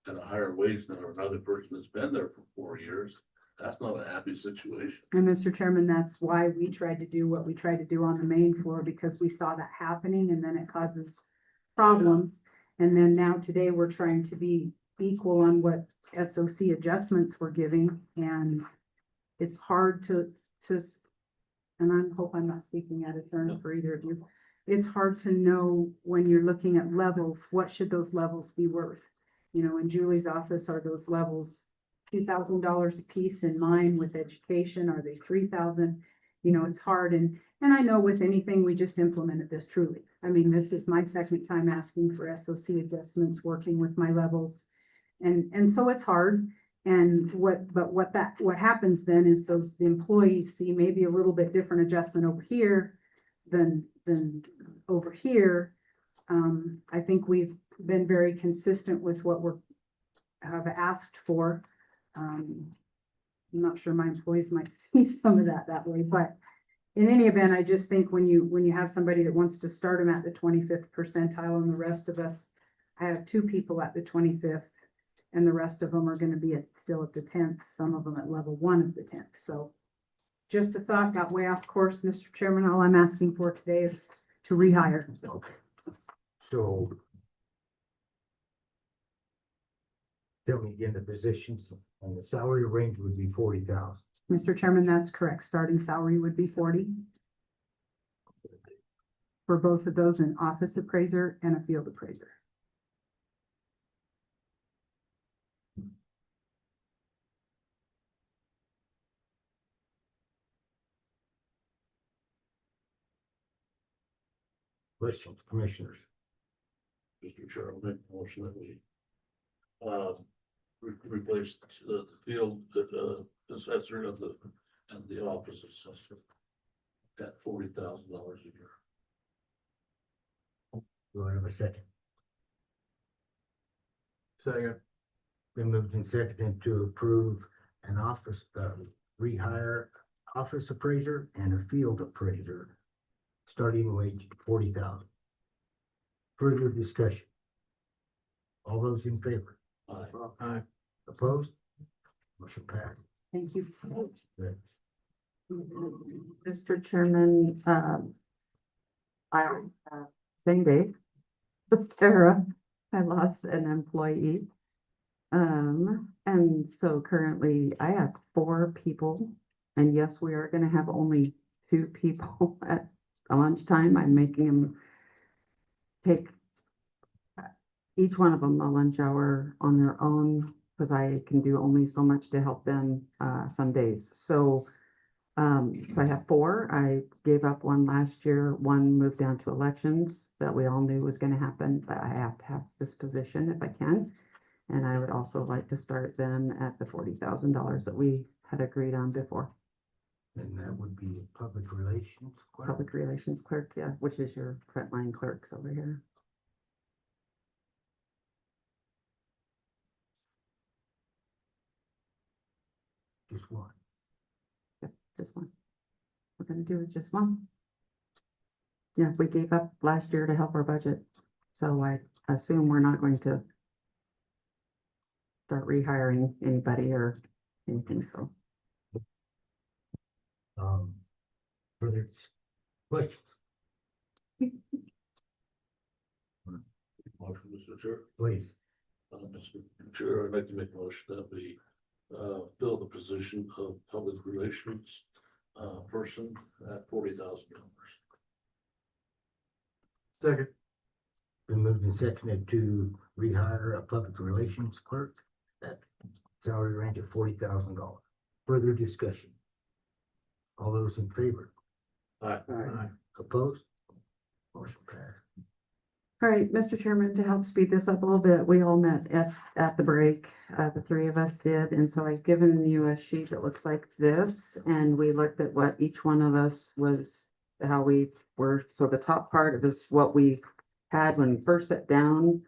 at a higher wage than another person that's been there for 4 years. That's not a happy situation. And Mr. Chairman, that's why we tried to do what we tried to do on the main floor, because we saw that happening and then it causes problems. And then now today we're trying to be equal on what SOC adjustments we're giving. And it's hard to, and I hope I'm not speaking out of turn for either of you. It's hard to know when you're looking at levels, what should those levels be worth? In Julie's office, are those levels $2,000 a piece? In mine with education, are they $3,000? It's hard. And I know with anything, we just implemented this truly. I mean, this is my second time asking for SOC adjustments, working with my levels. And so it's hard. And what happens then is the employees see maybe a little bit different adjustment over here than over here. I think we've been very consistent with what have asked for. I'm not sure my employees might see some of that way, but in any event, I just think when you have somebody that wants to start them at the 25th percentile and the rest of us, I have 2 people at the 25th and the rest of them are gonna be still at the 10th, some of them at level 1 of the 10th, so. Just a thought, got way off course, Mr. Chairman, all I'm asking for today is to rehire. Okay. So. Tell me again the positions and the salary range would be 40,000. Mr. Chairman, that's correct, starting salary would be 40. For both of those, an office appraiser and a field appraiser. Questions, commissioners? Mr. Chair, I'll make a motion that we replace the field, assessor of the office assessor at $40,000 a year. Do I have a second? Second. Been moved and seconded to approve an office, rehire office appraiser and a field appraiser. Starting wage 40,000. Further discussion. All those in favor? Aye. Opposed? Motion passed. Thank you. Good. Mr. Chairman, I, same day, Sarah, I lost an employee. And so currently I have 4 people, and yes, we are gonna have only 2 people at lunchtime. I'm making them take each one of them a lunch hour on their own, because I can do only so much to help them, some days. So I have 4. I gave up one last year. One moved down to elections that we all knew was going to happen, but I have to have this position if I can. And I would also like to start them at the $40,000 that we had agreed on before. And that would be public relations clerk. Public relations clerk, yeah, which is your frontline clerks over here. Just one. Yep, just one. We're gonna do it just one. Yeah, we gave up last year to help our budget, so I assume we're not going to start rehiring anybody or anything, so. Further questions? Motion, Mr. Chair. Please. Mr. Chair, I'd like to make a motion that we fill the position of public relations person at $40,000. Second. Been moved and seconded to rehire a public relations clerk at salary range of $40,000. Further discussion. All those in favor? Aye. Opposed? Motion passed. All right, Mr. Chairman, to help speed this up a little bit, we all met at the break, the 3 of us did, and so I've given you a sheet that looks like this, and we looked at what each one of us was, how we were, so the top part of is what we had when we first sat down.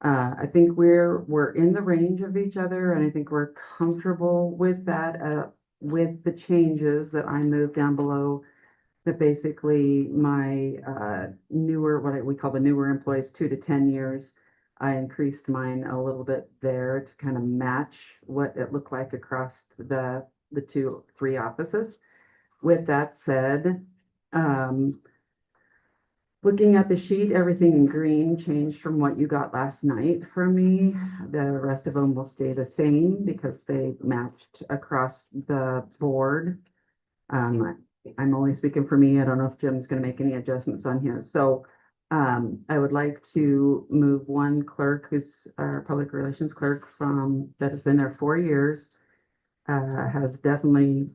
I think we're in the range of each other, and I think we're comfortable with that, with the changes that I moved down below. That basically my newer, what we call the newer employees, 2 to 10 years, I increased mine a little bit there to kind of match what it looked like across the 2-3 offices. With that said, looking at the sheet, everything in green changed from what you got last night from me. The rest of them will stay the same because they matched across the board. I'm only speaking for me. I don't know if Jim's going to make any adjustments on his. So I would like to move one clerk who's our public relations clerk that has been there 4 years, has definitely,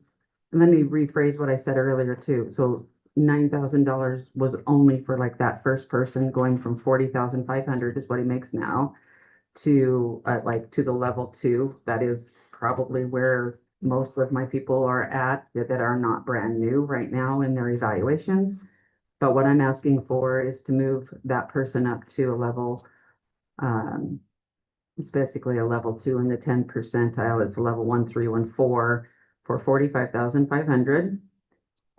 let me rephrase what I said earlier too. So $9,000 was only for like that first person, going from 40,500 is what he makes now to to the level 2. That is probably where most of my people are at that are not brand new right now in their evaluations. But what I'm asking for is to move that person up to a level, it's basically a level 2 in the 10 percentile. It's a level 1314 for 45,500.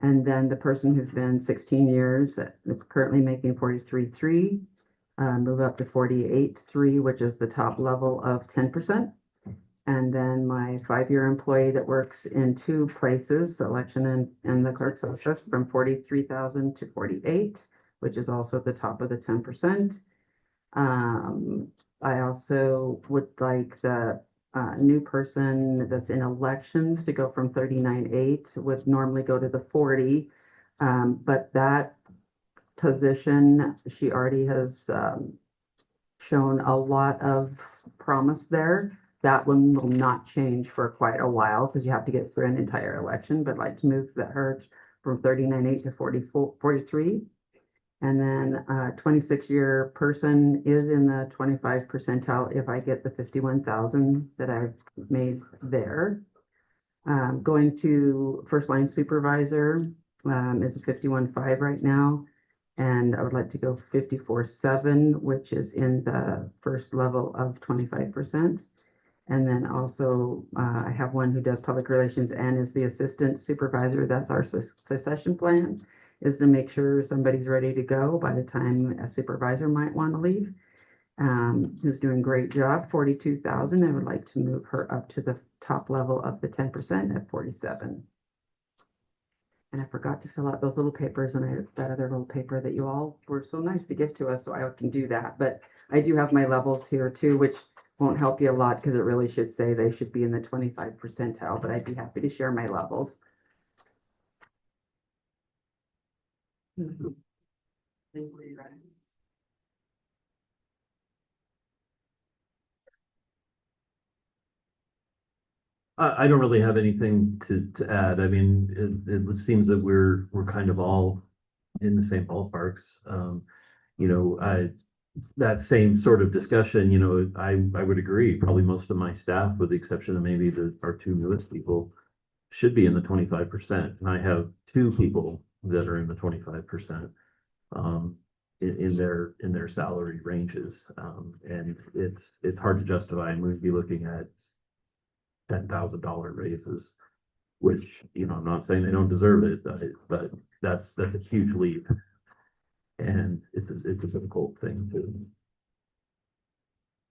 And then the person who's been 16 years is currently making 43,300. move up to 48.3, which is the top level of 10%. And then my 5-year employee that works in 2 places, election and the clerk's office, from 43,000 to 48, which is also the top of the 10%. I also would like the new person that's in elections to go from 39.8, would normally go to the 40. But that position, she already has shown a lot of promise there. That one will not change for quite a while because you have to get through an entire election, but I'd like to move her from 39.8 to 43. And then 26-year person is in the 25 percentile if I get the 51,000 that I've made there. Going to first line supervisor is a 51.5 right now. And I would like to go 54.7, which is in the first level of 25%. And then also I have one who does public relations and is the assistant supervisor. That's our succession plan, is to make sure somebody's ready to go by the time a supervisor might want to leave. Who's doing a great job, 42,000. I would like to move her up to the top level of the 10% at 47. And I forgot to fill out those little papers, and that other little paper that you all were so nice to give to us, so I can do that. But I do have my levels here too, which won't help you a lot because it really should say they should be in the 25 percentile, but I'd be happy to share my levels. I don't really have anything to add. I mean, it seems that we're kind of all in the same ballparks. That same sort of discussion, I would agree, probably most of my staff, with the exception of maybe our 2 newest people, should be in the 25%. And I have 2 people that are in the 25%. In their salary ranges. And it's hard to justify, and we'd be looking at $10,000 raises, which, I'm not saying they don't deserve it, but that's a huge leap. And it's a difficult thing to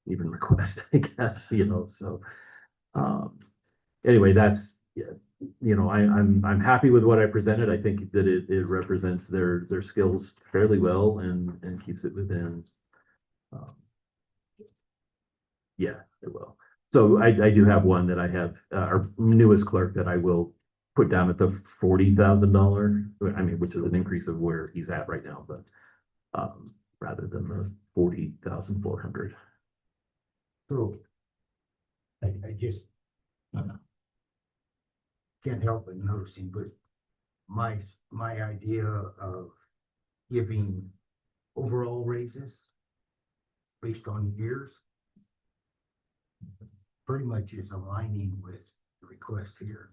even request, I guess, so, anyway, that's, I'm happy with what I presented. I think that it represents their skills fairly well and keeps it within, yeah, it will. So I do have one that I have, our newest clerk, that I will put down at the $40,000, I mean, which is an increase of where he's at right now, but rather than the 40,400. So I just can't help but noticing, but my idea of giving overall raises based on years pretty much is aligning with the request here.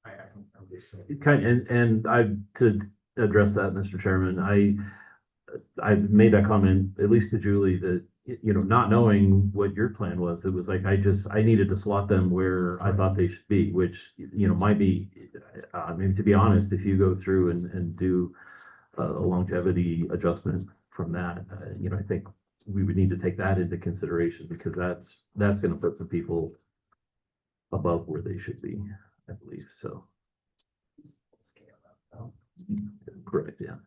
I'm just saying. And to address that, Mr. Chairman, I made that comment, at least to Julie, that, not knowing what your plan was, it was like, I needed to slot them where I thought they should be, which, might be, I mean, to be honest, if you go through and do a longevity adjustment from that, I think we would need to take that into consideration, because that's going to put some people above where they should be, I believe, so. Correct, yeah.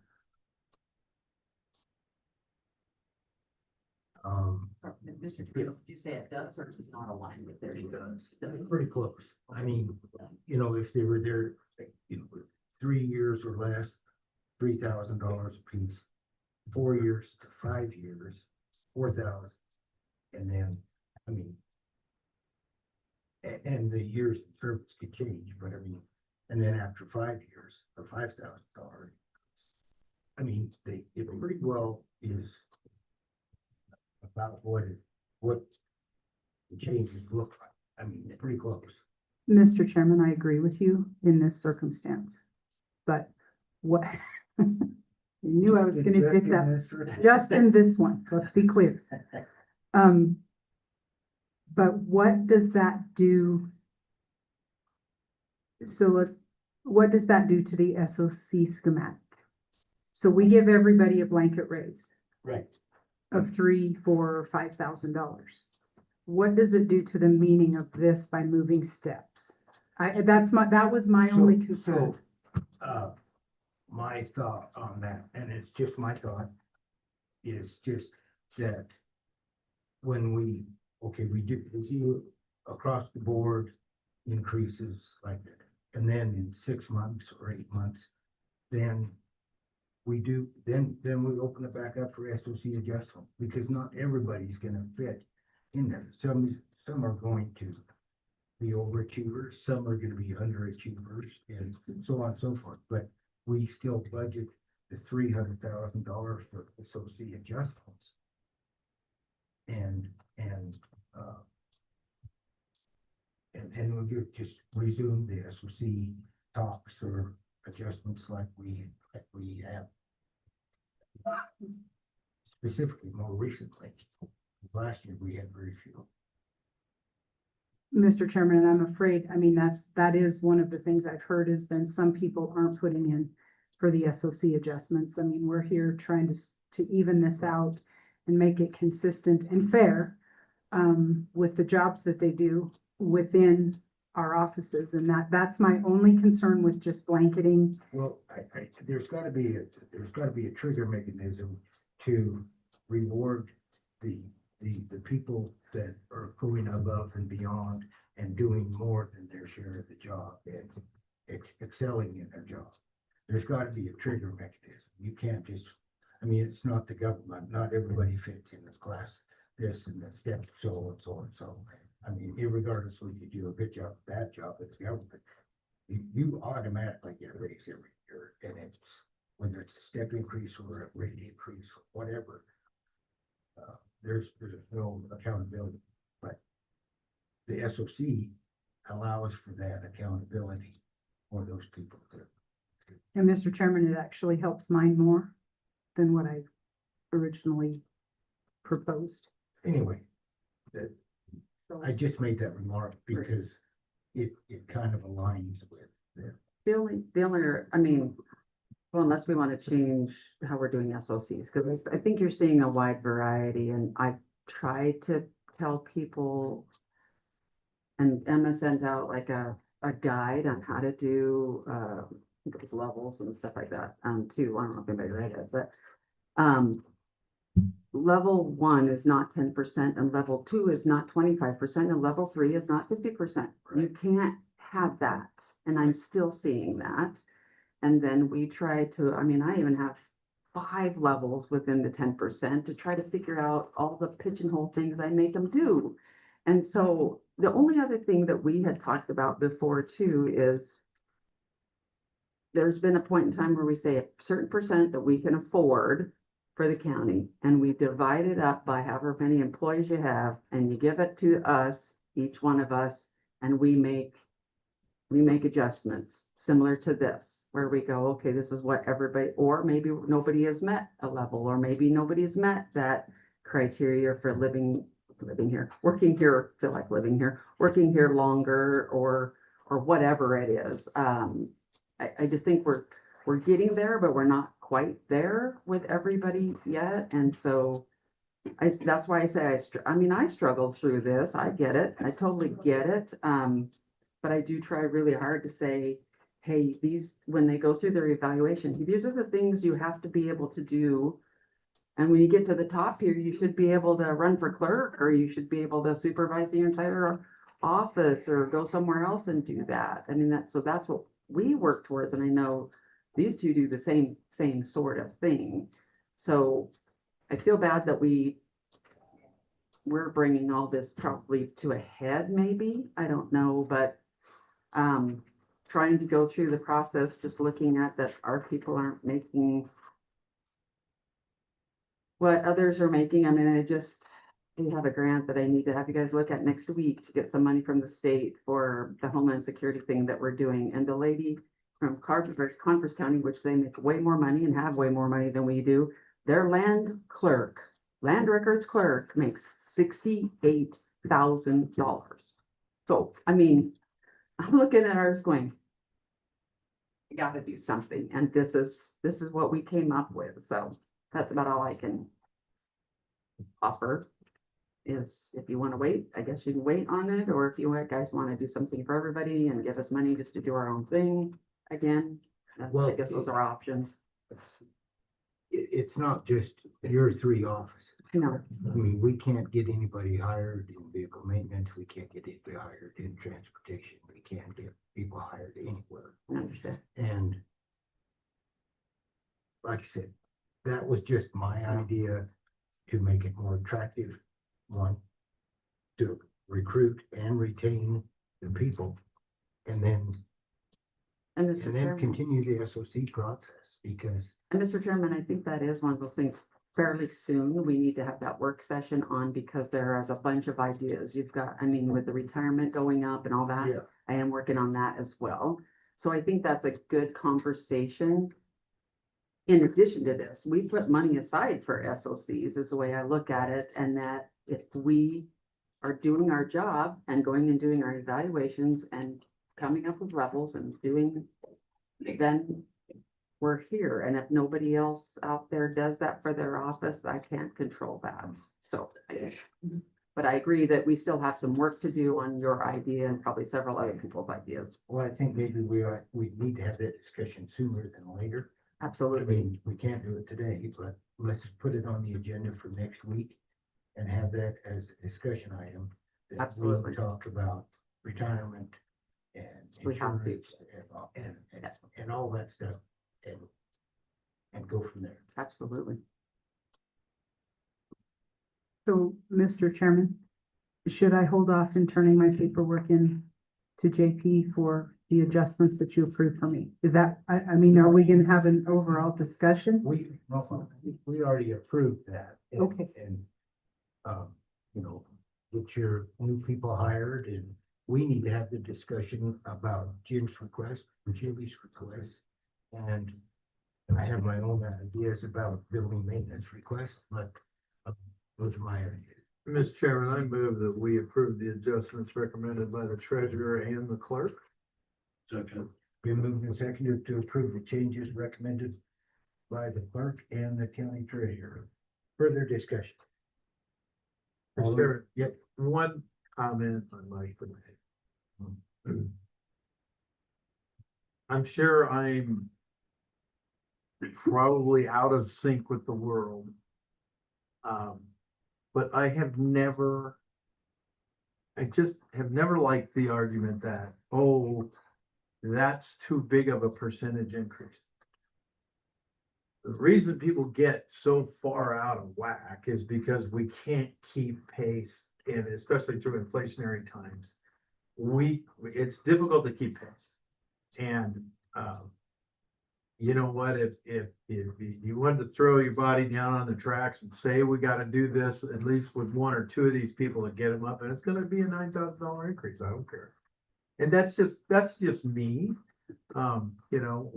Did you say it does or does not align with their? It does. That's pretty close. I mean, if they were there, 3 years or less, $3,000 a piece. 4 years to 5 years, 4,000. And then, I mean, and the years of service could change, but I mean, and then after 5 years, for $5,000, I mean, it pretty well is about what the changes look like. I mean, pretty close. Mr. Chairman, I agree with you in this circumstance, but what? I knew I was going to pick that just in this one. Let's be clear. But what does that do? So what does that do to the SOC schematic? So we give everybody a blanket raise Right. of $3,000, $4,000, or $5,000. What does it do to the meaning of this by moving steps? That was my only concern. My thought on that, and it's just my thought, is just that when we do across the board increases like that, and then in 6 months or 8 months, then we open it back up for SOC adjustment, because not everybody's gonna fit in there. Some are going to be overachievers, some are gonna be underachievers, and so on and so forth, but we still budget the $300,000 for SOC adjustments. And we'll just resume the SOC talks or adjustments like we have. Specifically, more recently, last year we had very few. Mr. Chairman, and I'm afraid, I mean, that is one of the things I've heard is then some people aren't putting in for the SOC adjustments. I mean, we're here trying to even this out and make it consistent and fair with the jobs that they do within our offices. And that's my only concern with just blanketing. Well, there's gotta be a trigger mechanism to reward the people that are going above and beyond and doing more than their share of the job and excelling in their job. There's gotta be a trigger mechanism. You can't just, I mean, it's not the government, not everybody fits in this class, this and that step, so and so and so. I mean, irregardless whether you do a good job, bad job, it's government. You automatically get a raise every year, and it's, whether it's a step increase or a rate increase or whatever. There's no accountability, but the SOC allows for that accountability for those people to. And Mr. Chairman, it actually helps mine more than what I originally proposed. Anyway, I just made that remark because it kind of aligns with the. The only, I mean, well, unless we want to change how we're doing SOCs, because I think you're seeing a wide variety, and I've tried to tell people, and Emma sent out like a guide on how to do those levels and stuff like that, too. I don't know if anybody read it, but level 1 is not 10%, and level 2 is not 25%, and level 3 is not 50%. You can't have that, and I'm still seeing that. And then we try to, I mean, I even have 5 levels within the 10% to try to figure out all the pigeonhole things I make them do. And so the only other thing that we had talked about before too is there's been a point in time where we say a certain percent that we can afford for the county, and we divide it up by however many employees you have, and you give it to us, each one of us, and we make adjustments similar to this, where we go, okay, this is what everybody, or maybe nobody has met a level, or maybe nobody's met that criteria for living here, working here, feel like living here, working here longer, or whatever it is. I just think we're getting there, but we're not quite there with everybody yet. And so that's why I say I struggled through this. I get it. I totally get it. But I do try really hard to say, hey, when they go through their evaluation, these are the things you have to be able to do. And when you get to the top here, you should be able to run for clerk, or you should be able to supervise the entire office, or go somewhere else and do that. I mean, that's what we work towards. And I know these two do the same sort of thing. So I feel bad that we're bringing all this probably to a head, maybe, I don't know, but trying to go through the process, just looking at that our people aren't making what others are making. I mean, we have a grant that I need to have you guys look at next week to get some money from the state for the Homeland Security thing that we're doing. And the lady from Converse County, which they make way more money and have way more money than we do, their land records clerk makes $68,000. So, I mean, I'm looking at ours going, we gotta do something, and this is what we came up with, so that's about all I can offer. Is if you wanna wait, I guess you can wait on it, or if you guys wanna do something for everybody and give us money just to do our own thing, again, Well, I guess those are options. It's not just your three offices. No, I mean, we can't get anybody hired in vehicle maintenance, we can't get anybody hired in transportation, we can't get people hired anywhere. I understand. And like I said, that was just my idea to make it more attractive, one, to recruit and retain the people, and then And Mr. Chairman, continue the SOC process, because and Mr. Chairman, I think that is one of those things fairly soon. We need to have that work session on because there is a bunch of ideas. You've got, I mean, with the retirement going up and all that, Yeah. I am working on that as well. So I think that's a good conversation. In addition to this, we put money aside for SOCs is the way I look at it, and that if we are doing our job and going and doing our evaluations and coming up with levels and doing, then we're here. And if nobody else out there does that for their office, I can't control that. So, but I agree that we still have some work to do on your idea and probably several other people's ideas. well, I think maybe we need to have that discussion sooner than later. I Absolutely. mean, we can't do it today, but let's put it on the agenda for next week and have that as a discussion item. That Absolutely. we talk about retirement and We have to. insurance and all that stuff and go from there. Absolutely. So, Mr. Chairman, should I hold off in turning my paperwork in to JP for the adjustments that you approved for me? Is that, I mean, are we gonna have an overall discussion? We already approved that. Okay. And, you know, get your new people hired, and we need to have the discussion about Jim's request and Julie's request. And I have my own ideas about building maintenance requests, but those are my ideas. Mr. Chairman, I move that we approve the adjustments recommended by the treasurer and the clerk. Second. Been moved and seconded to approve the changes recommended by the clerk and the county treasurer. Further discussion. Mr. Chairman, Yep. one comment I'd like to make. I'm sure I'm probably out of sync with the world. But I just have never liked the argument that, oh, that's too big of a percentage increase. The reason people get so far out of whack is because we can't keep pace, and especially through inflationary times. It's difficult to keep pace. And you know what, if you wanted to throw your body down on the tracks and say, we gotta do this, at least with one or two of these people to get them up, and it's gonna be a $9,000 increase, I don't care. And that's just me. You know,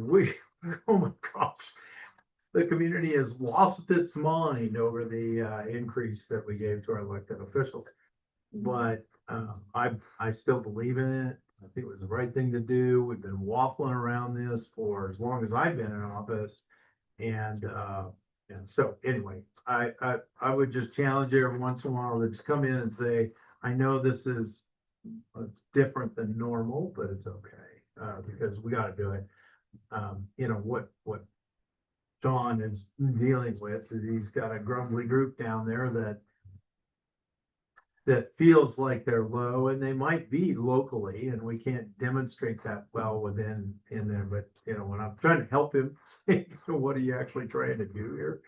oh my gosh. The community has lost its mind over the increase that we gave to our elected officials. But I still believe in it. I think it was the right thing to do. We've been waffling around this for as long as I've been in office. And so anyway, I would just challenge you every once in a while to come in and say, I know this is different than normal, but it's okay, because we gotta do it. You know, what John is dealing with, is he's got a grumbly group down there that feels like they're low, and they might be locally, and we can't demonstrate that well in there. But you know, when I'm trying to help him, what are you actually trying to do here?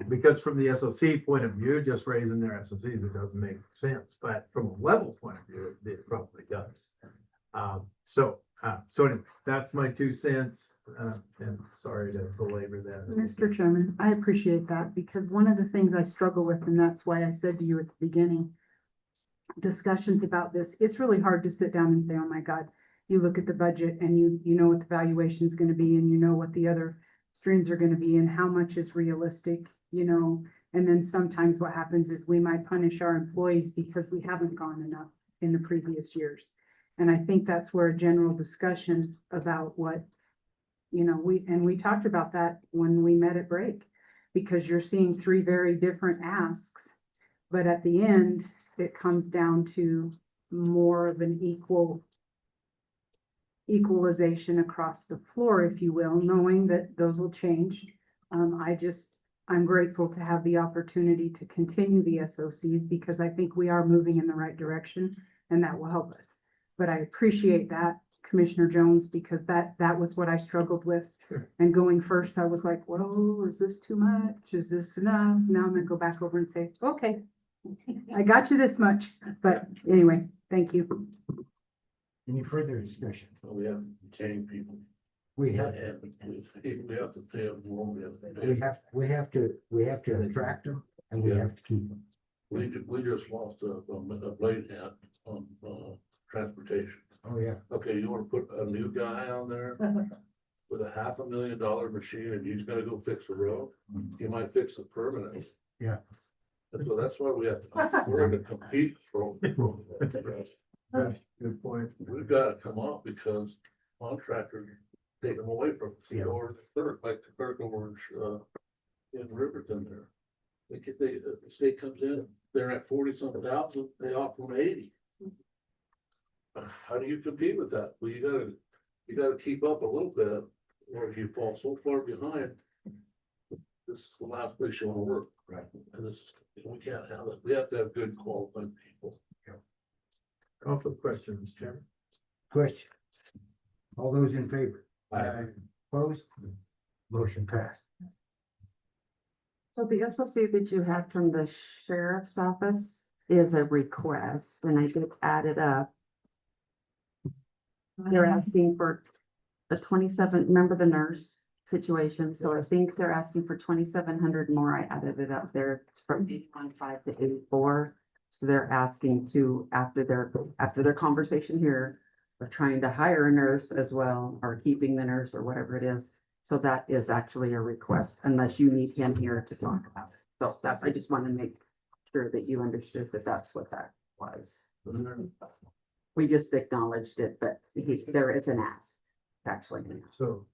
Because from the SOC point of view, just raising their SOCs, it doesn't make sense. But from a level point of view, it probably does. So anyway, that's my 2 cents. And sorry to belabor that. Mr. Chairman, I appreciate that because one of the things I struggle with, and that's why I said to you at the beginning, discussions about this, it's really hard to sit down and say, oh my God, you look at the budget and you know what the valuation is going to be, and you know what the other streams are going to be and how much is realistic, you know, and then sometimes what happens is we might punish our employees because we haven't gone enough in the previous years. And I think that's where a general discussion about what you know, we talked about that when we met at break. Because you're seeing three very different asks, but at the end, it comes down to more of an equalization across the floor, if you will, knowing that those will change. I'm grateful to have the opportunity to continue the SOCs because I think we are moving in the right direction and that will help us. But I appreciate that, Commissioner Jones, because that was what I struggled with. Sure. And going first, I was like, well, is this too much? Is this enough? Now I'm gonna go back over and say, okay, I got you this much. But anyway, thank you. Any further discussion? We have to retain people. We have, We have to pay them more, we have to we have to attract them and we have to keep them. We just lost a blade hand on, transportation. Oh, yeah. Okay, you wanna put a new guy on there with a $500,000 machine and he's gonna go fix a road? He might fix it permanently. Yeah. And so that's why we're gonna compete for. Good point. We've gotta come up because contractors take them away from us, Yeah. or the clerk, like the clerk over in Riverton there. The state comes in, they're at 40-some thousand, they offer them 80. How do you compete with that? Well, you gotta keep up a little bit, or if you fall so far behind, this is the last place you wanna work. Right. And we can't have it. We have to have good qualified people. Call for the question, Mr. Chairman. Question. All those in favor? Aye. Opposed? Motion passed. So the SOC that you had from the sheriff's office is a request, and I did add it up. They're asking for a 27, remember the nurse situation, so I think they're asking for 2,700 more. I added it up there. It's from 815 to 84. So they're asking to, after their conversation here, they're trying to hire a nurse as well, or keeping the nurse or whatever it is. So that is actually a request, unless you need him here to talk about it. So that, I just want to make sure that you understood that that's what that was. We just acknowledged it, but there is an ask. It's actually an ask. So,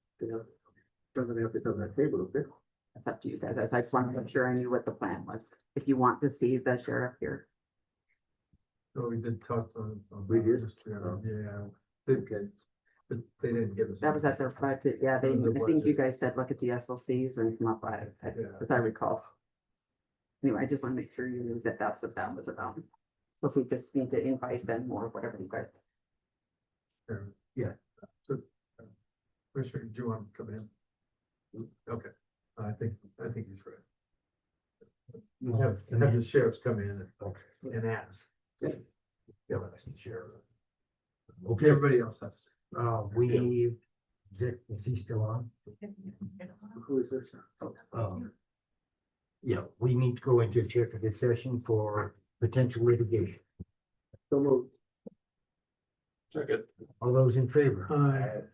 Something they have to come to that table, okay? That's up to you guys. I just wanted to make sure I knew what the plan was. If you want to see the sheriff here. so we did talk on. We did? Yeah. But they didn't give us. That was at their budget. Yeah, That was their I think you budget. guys said, look at the SLCs and come up with it, as I recall. Anyway, I just want to make sure you knew that that's what that was about. So if we just need to invite them or whatever you guys. Yeah. So, Commissioner, do you want to come in? Okay, I think he's right. You have the sheriffs come in and ask. Yeah, that's the sheriff. Okay, everybody else has. We need, is he still on? Who is this? Yeah, we need to go into executive session for potential litigation. So moved. Second. All those in favor? Aye.